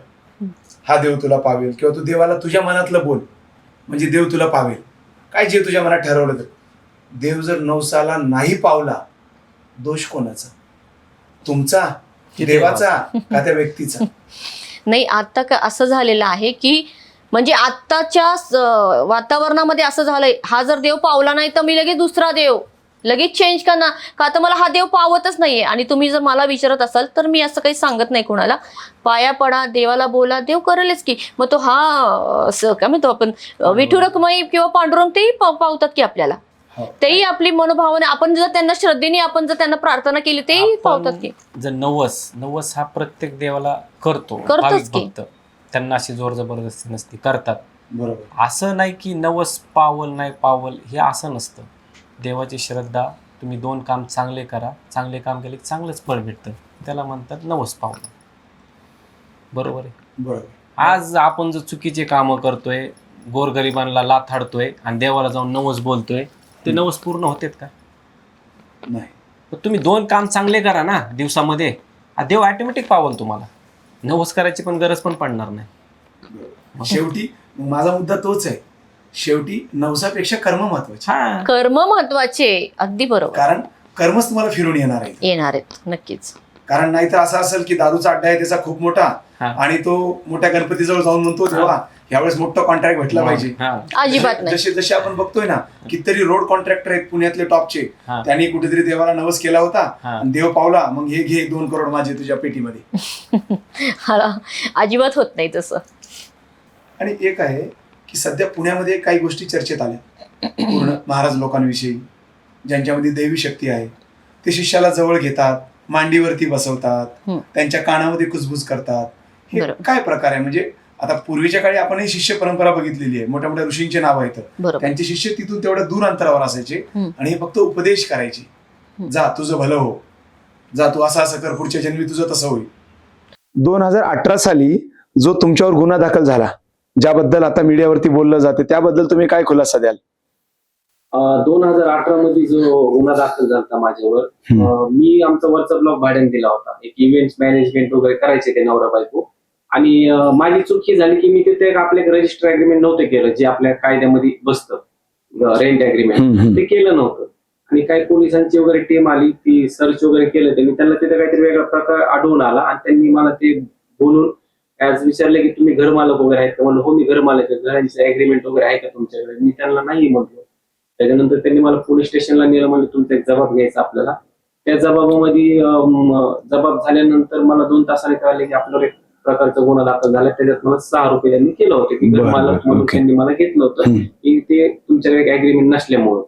हा देव तुला पावेल, किंवा तू देवाला तुझ्या मनातलं बोल म्हणजे देव तुला पावेल. काय जे तुझ्या मनात ठरवलं तर. देव जर नवसाला नाही पावला, दोष कोणाचा? तुमचा, देवाचा का त्या व्यक्तीचा? नाही, आता का असं झालेलं आहे की म्हणजे आत्ताच्या वातावरणामध्ये असं झालंय, हा जर देव पावला नाही तर मी लगेच दुसरा देव लगेच चेंज करणार, का तर मला हा देव पावतच नाहीये. आणि तुम्ही जर मला विचारत असाल तर मी असं काही सांगत नाही कोणाला. पाया पडा, देवाला बोला, देव करेलच की. मग तो हा असं काय म्हणतो आपण विठू रखुमाई किंवा पांडुरंग तेही पावतात की आपल्याला, तेही आपली मनोभावना, आपण जर त्यांना श्रद्धेने आपण जर त्यांना प्रार्थना केली तेही पावतात की. जर नवस हा प्रत्येक देवाला करतोच की, त्यांना अशी जोर जबरदस्ती नसते, करतात. बरोबर. असं नाही की नवस पावल नाही पावल, हे असं नसतं. देवाची श्रद्धा, तुम्ही 2 काम चांगले करा, चांगले काम केले की चांगलंच फळ भेटतं, त्याला म्हणतात नवस पावलं. बरोबर आहे. बरोबर. आज आपण जर चुकीचे कामं करतोय, गोरगरिबांना लाथ हाडतोय आणि देवाला जाऊन नवस बोलतोय, ते नवस पूर्ण होतेत का? नाही. तुम्ही 2 काम चांगले करा ना दिवसामध्ये, देव ऑटोमॅटिक पावल तुम्हाला. नवस करायची पण गरज पण पडणार नाही. शेवटी माझा मुद्दा तोच आहे शेवटी नवसापेक्षा कर्म महत्वाचे. हा. कर्म महत्वाचे, अगदी बरोबर. कारण कर्मच तुम्हाला फिरून येणार आहे. येणार आहेत नक्कीच. कारण नाहीतर असं असेल की दारूचा अड्डा आहे त्याचा खूप मोठा हा. आणि तो मोठ्या गणपतीजवळ जाऊन म्हणतो तेव्हा यावेळेस मोठा कॉन्ट्रॅक्ट भेटला पाहिजे. हा. अजिबात नाही. जसे जसे आपण बघतोय ना कितीतरी रोड कॉन्ट्रॅक्टर आहेत पुण्यातले टॉपचे, हा. त्यांनी कुठेतरी देवाला नवस केला होता हा. आणि देव पावला, मग हे घे 2 करोड माझे तुझ्या पेटीमध्ये. अजिबात होत नाही तसं. आणि एक आहे की सध्या पुण्यामध्ये काही गोष्टी चर्चेत आल्या पूर्ण महाराज लोकांविषयी, ज्यांच्यामध्ये दैवी शक्ती आहे. ते शिष्याला जवळ घेतात, मांडीवरती बसवतात, हम्म. त्यांच्या कानामध्ये कुजबुज करतात. हे बरोबर. काय प्रकार आहे? म्हणजे आता पूर्वीच्या काळी आपण ही शिष्य परंपरा बघितलेली आहे, मोठ्या मोठ्या ऋषींचे नाव आहेत, बरोबर. त्यांचे शिष्य तिथून तेवढ्या दूर अंतरावर असायचे हम्म. आणि हे फक्त उपदेश करायचे. जा तुझं भलं हो, जा तू असं असं कर, पुढच्या जन्मी तुझं तसं होईल. 2018 साली जो तुमच्यावर गुन्हा दाखल झाला, ज्याबद्दल आता मीडियावरती बोललं जाते, त्याबद्दल तुम्ही काय खुलासा द्याल? 2018 मध्ये जो गुन्हा दाखल झाला माझ्यावर, मी आमचा वरचा ब्लॉक भाड्याने दिला होता. एक इव्हेंट मॅनेजमेंट वगैरे करायचे ते नवरा बायको. आणि माझी चूक ही झाली की मी तिथे आपले रजिस्टर अग्रीमेंट नव्हतं केलं, जे आपल्या कायद्यामध्ये बसतं रेंट अग्रीमेंट, ते केलं नव्हतं. आणि काही पोलिसांची वगैरे टीम आली, ती सर्च वगैरे केलं त्यांनी, त्यांना तिथे काहीतरी वेगळा प्रकार आढळून आला आणि त्यांनी मला ते बोलून ऍज विचारले की तुम्ही घरमालक वगैरे आहेत का? म्हणलं हो मी घरमालक आहे, घरांचे अग्रीमेंट वगैरे आहे का तुमच्याकडे? मी त्यांना नाही म्हटलं. त्याच्यानंतर त्यांनी मला पोलीस स्टेशनला नेलं, म्हणजे तुमचा एक जबाब घ्यायचा आपल्याला. त्या जबाबामध्ये जबाब झाल्यानंतर मला 2 तासाने कळाले की आपल्यावर एक प्रकारचा गुन्हा दाखल झाला. त्याच्यात मला 6 रुपये त्यांनी केलं होतं की घरमालक म्हणून त्यांनी मला घेतलं होतं की ते तुमच्याकडे एक अग्रीमेंट नसल्यामुळं.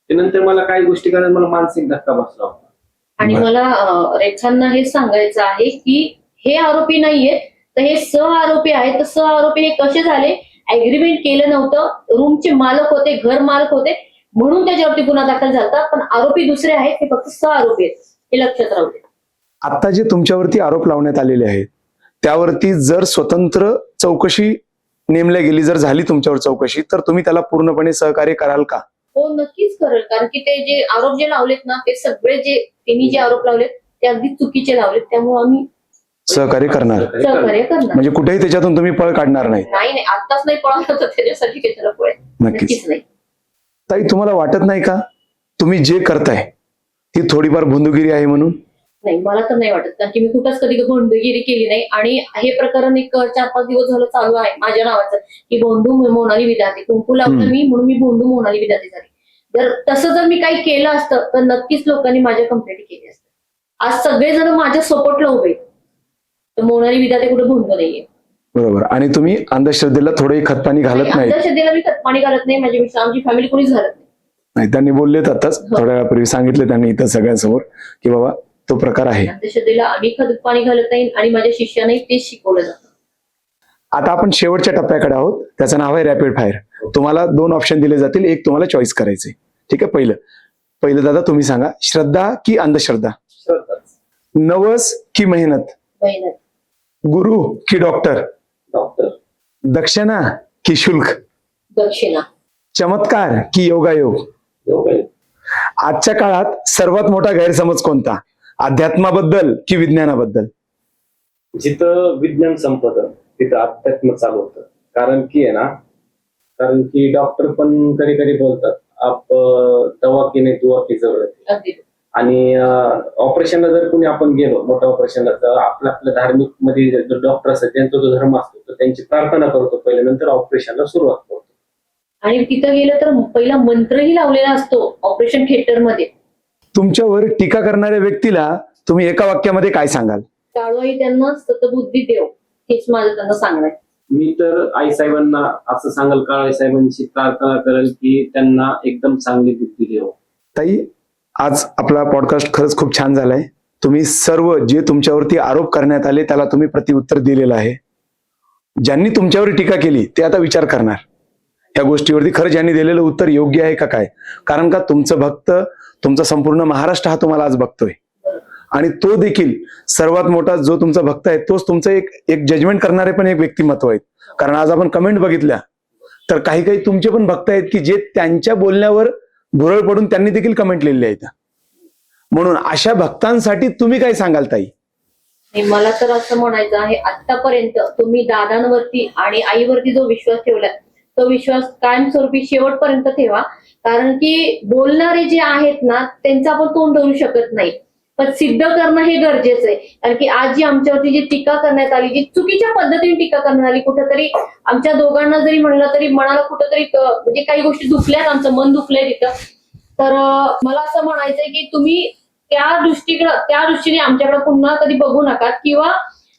त्यानंतर मला काही गोष्टी करायला मला मानसिक धक्का बसला होता. आणि मला रेखांना हे सांगायचं आहे की हे आरोपी नाहीये, तर हे आरोपी आहेत. तर आरोपी हे कसे झाले? अग्रीमेंट केलं नव्हतं, रूमचे मालक होते, घर मालक होते, म्हणून त्याच्यावरती गुन्हा दाखल झाला. पण आरोपी दुसरे आहेत, हे फक्त आरोपी आहेत, हे लक्षात राहू दे. आता जे तुमच्यावरती आरोप लावण्यात आलेले आहेत त्यावरती जर स्वतंत्र चौकशी नेमल्या गेली, जर झाली तुमच्यावर चौकशी, तर तुम्ही त्याला पूर्णपणे सहकार्य कराल का? हो नक्कीच करेल. कारण की ते जे आरोप जे लावलेत ना, ते सगळे जे त्यांनी जे आरोप लावलेत ते अगदी चुकीचे लावलेत. त्यामुळे आम्ही सहकार्य करणार, सहकार्य करणार. म्हणजे कुठेही त्याच्यातून तुम्ही पळ काढणार नाही. नाही आताच नाही पळाला तर त्याच्यासाठी त्याला पळेल. नक्कीच नाही. ताई, तुम्हाला वाटत नाही का तुम्ही जे करताय ती थोडीफार भोंदूगिरी आहे म्हणून? नाही, मला तर नाही वाटत. कारण की मी कुठंच कधी भोंदगिरी केली नाही. आणि हे प्रकरण एक 4-5 दिवस झालं चालू आहे माझ्या नावाचं, की बोंधू मोनाली विधाते. कुंकू लावलं मी म्हणून मी बोंधू मोनाली विधाते झाली. जर तसं जर मी काही केलं असतं तर नक्कीच लोकांनी माझ्या कंप्लेंट केली असतं. आज सगळेजण माझ्या सपोर्टला उभे, तर मोनाली विधाते कुठे भोंदू नाहीये. बरोबर. आणि तुम्ही अंधश्रद्धेला थोडंही खतपाणी घालत नाही? अंधश्रद्धेला मी खतपाणी घालत नाही. माझी आमची फॅमिली कोणीच घालत नाही. नाही, त्यांनी बोललेत आताच थोड्या वेळापूर्वी, सांगितले त्यांनी इथं सगळ्यांसमोर की बाबा तो प्रकार आहे. अंधश्रद्धेला आम्ही खतपाणी घालत नाही आणि माझ्या शिष्याने तेच शिकवलं जातं. आता आपण शेवटच्या टप्प्याकडे आहोत, त्याचं नाव आहे रॅपिड फायर. तुम्हाला 2 ऑप्शन दिले जातील, एक तुम्हाला चॉईस करायचे. ठीक आहे? पहिलं दादा तुम्ही सांगा, श्रद्धा की अंधश्रद्धा? नवस की मेहनत? मेहनत. गुरु की डॉक्टर? डॉक्टर. दक्षिणा की शुल्क? दक्षिणा. चमत्कार की योगायोग? आजच्या काळात सर्वात मोठा गैरसमज कोणता? अध्यात्माबद्दल की विज्ञानाबद्दल? जिथं विज्ञान संपतं तिथं अध्यात्म चालू होतं. कारण की डॉक्टर पण कधी कधी बोलतात आप दवा की नाही दुआ की जरूरत आहे. आणि ऑपरेशनला जर कोणी आपण गेलो मोठ्या ऑपरेशनला, तर आपल्या धार्मिक मध्ये जर डॉक्टर असतात त्यांचा जो धर्म असतो तर त्यांची प्रार्थना करतो पहिले, नंतर ऑपरेशनला सुरुवात करतो. आणि तिथं गेलं तर पहिला मंत्रही लावलेला असतो ऑपरेशन थिएटर मध्ये. तुमच्यावर टीका करणाऱ्या व्यक्तीला तुम्ही एका वाक्यामध्ये काय सांगाल? काळोही त्यांना सतबुद्धी देव, हेच माझं त्यांना सांगणं आहे. मी तर आईसाहेबांना असं सांगाल, काळे साहेबांची प्रार्थना करेल की त्यांना एकदम चांगली बुद्धी देव. ताई, आज आपला पॉडकास्ट खरंच खूप छान झालाय. तुम्ही सर्व जे तुमच्यावरती आरोप करण्यात आले त्याला तुम्ही प्रतिउत्तर दिलेलं आहे. ज्यांनी तुमच्यावर टीका केली ते आता विचार करणार या गोष्टीवरती, खरं ज्यांनी दिलेलं उत्तर योग्य आहे का काय. कारण का तुमचं भक्त, तुमचा संपूर्ण महाराष्ट्र हा तुम्हाला आज बघतोय, आणि तो देखील सर्वात मोठा जो तुमचा भक्त आहे तोच तुमचं एक जजमेंट करणारे पण एक व्यक्तिमत्व आहेत. कारण आज आपण कमेंट बघितल्या तर काही तुमचे पण भक्त आहेत की जे त्यांच्या बोलण्यावर भुरळ पडून त्यांनी देखील कमेंट लिहिलेले आहेत. म्हणून अशा भक्तांसाठी तुम्ही काय सांगाल ताई? मला तर असं म्हणायचं आहे, आतापर्यंत तुम्ही दादांवरती आणि आईवरती जो विश्वास ठेवलाय तो विश्वास कायमस्वरूपी शेवटपर्यंत ठेवा. कारण की बोलणारे जे आहेत ना त्यांचं आपण तोंड धरू शकत नाही, पण सिद्ध करणं हे गरजेचं आहे. कारण की आज जी आमच्यावरती जी टीका करण्यात आली, जी चुकीच्या पद्धतीने टीका करण्यात आली, कुठेतरी आमच्या दोघांना जरी म्हणलं तरी मनाला कुठेतरी म्हणजे काही गोष्टी दुखल्यात, आमचं मन दुखलंय तिथं. तर मला असं म्हणायचंय की तुम्ही त्या दृष्टीने आमच्याकडे पुन्हा कधी बघू नका, किंवा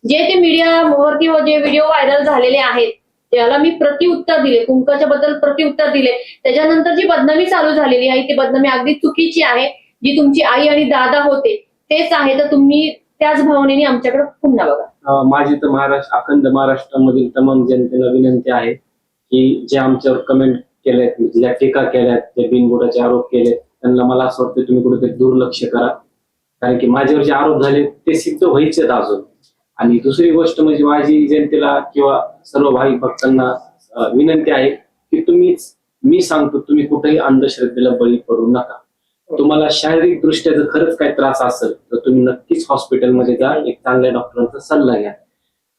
जे ते मीडियावरती जे व्हिडिओ व्हायरल झालेले आहेत त्याला मी प्रतिउत्तर दिले, कुंकाच्या बद्दल प्रतिउत्तर दिले. त्याच्यानंतर जी बदनामी चालू झालेली आहे ती बदनामी अगदी चुकीची आहे. जी तुमची आई आणि दादा होते तेच आहे, तर तुम्ही त्याच भावनेने आमच्याकडे पुन्हा बघा. माझी तर अखंड महाराष्ट्रामधील तमाम जनतेला विनंती आहे की जे आमच्यावर कमेंट केलेत, ज्या टीका केल्यात, जे बिनबुडाचे आरोप केलेत, त्यांना मला असं वाटतं तुम्ही कुठेतरी दुर्लक्ष करा. कारण की माझ्यावर जे आरोप झाले ते सिद्ध व्हायचेत अजून. आणि दुसरी गोष्ट म्हणजे माझी जनतेला किंवा सर्व भाविक भक्तांना विनंती आहे की मी सांगतो तुम्ही कुठेही अंधश्रद्धेला बळी पडू नका. तुम्हाला शारीरिक दृष्ट्या जर खरंच काही त्रास असेल तर तुम्ही नक्कीच हॉस्पिटलमध्ये जा, एक चांगल्या डॉक्टरांचा सल्ला घ्या.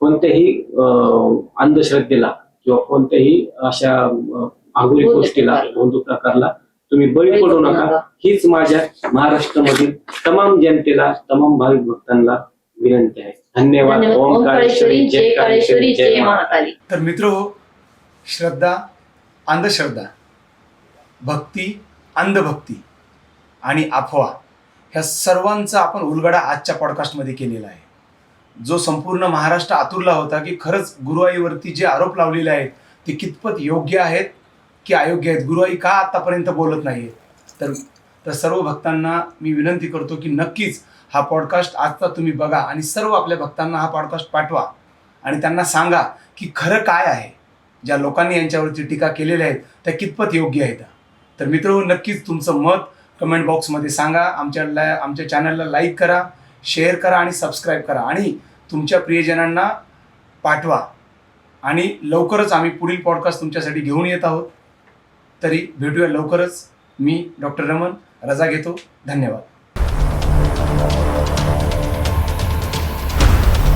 कोणत्याही अंधश्रद्धेला किंवा कोणत्याही अशा आगुरी गोष्टीला, बंधू प्रकारला तुम्ही बळी पडू नका. हीच माझ्या महाराष्ट्रामधील तमाम जनतेला, तमाम भाविक भक्तांना विनंती आहे. धन्यवाद. ओम काळेश्वरी, जय काळेश्वरी, जय महाकाली. तर मित्रहो, श्रद्धा, अंधश्रद्धा, भक्ती, अंधभक्ती आणि अफवा ह्या सर्वांचा आपण उलगडा आजच्या पॉडकास्टमध्ये केलेला आहे. जो संपूर्ण महाराष्ट्र आतुरला होता की खरंच गुरुआईवरती जे आरोप लावलेले आहेत ते कितपत योग्य आहेत की अयोग्य आहेत, गुरुआई का आतापर्यंत बोलत नाही. तर सर्व भक्तांना मी विनंती करतो की नक्कीच हा पॉडकास्ट आजचा तुम्ही बघा आणि सर्व आपल्या भक्तांना हा पॉडकास्ट पाठवा आणि त्यांना सांगा की खरं काय आहे, ज्या लोकांनी यांच्यावरती टीका केलेल्या आहेत त्या कितपत योग्य आहेत. तर मित्रांनो, नक्कीच तुमचं मत कमेंट बॉक्समध्ये सांगा. आमच्या चॅनलला लाईक करा, शेअर करा आणि सबस्क्राईब करा आणि तुमच्या प्रियजनांना पाठवा. आणि लवकरच आम्ही पुढील पॉडकास्ट तुमच्यासाठी घेऊन येत आहोत. तरी भेटूया लवकरच. मी डॉक्टर रमन रजा घेतो. धन्यवाद.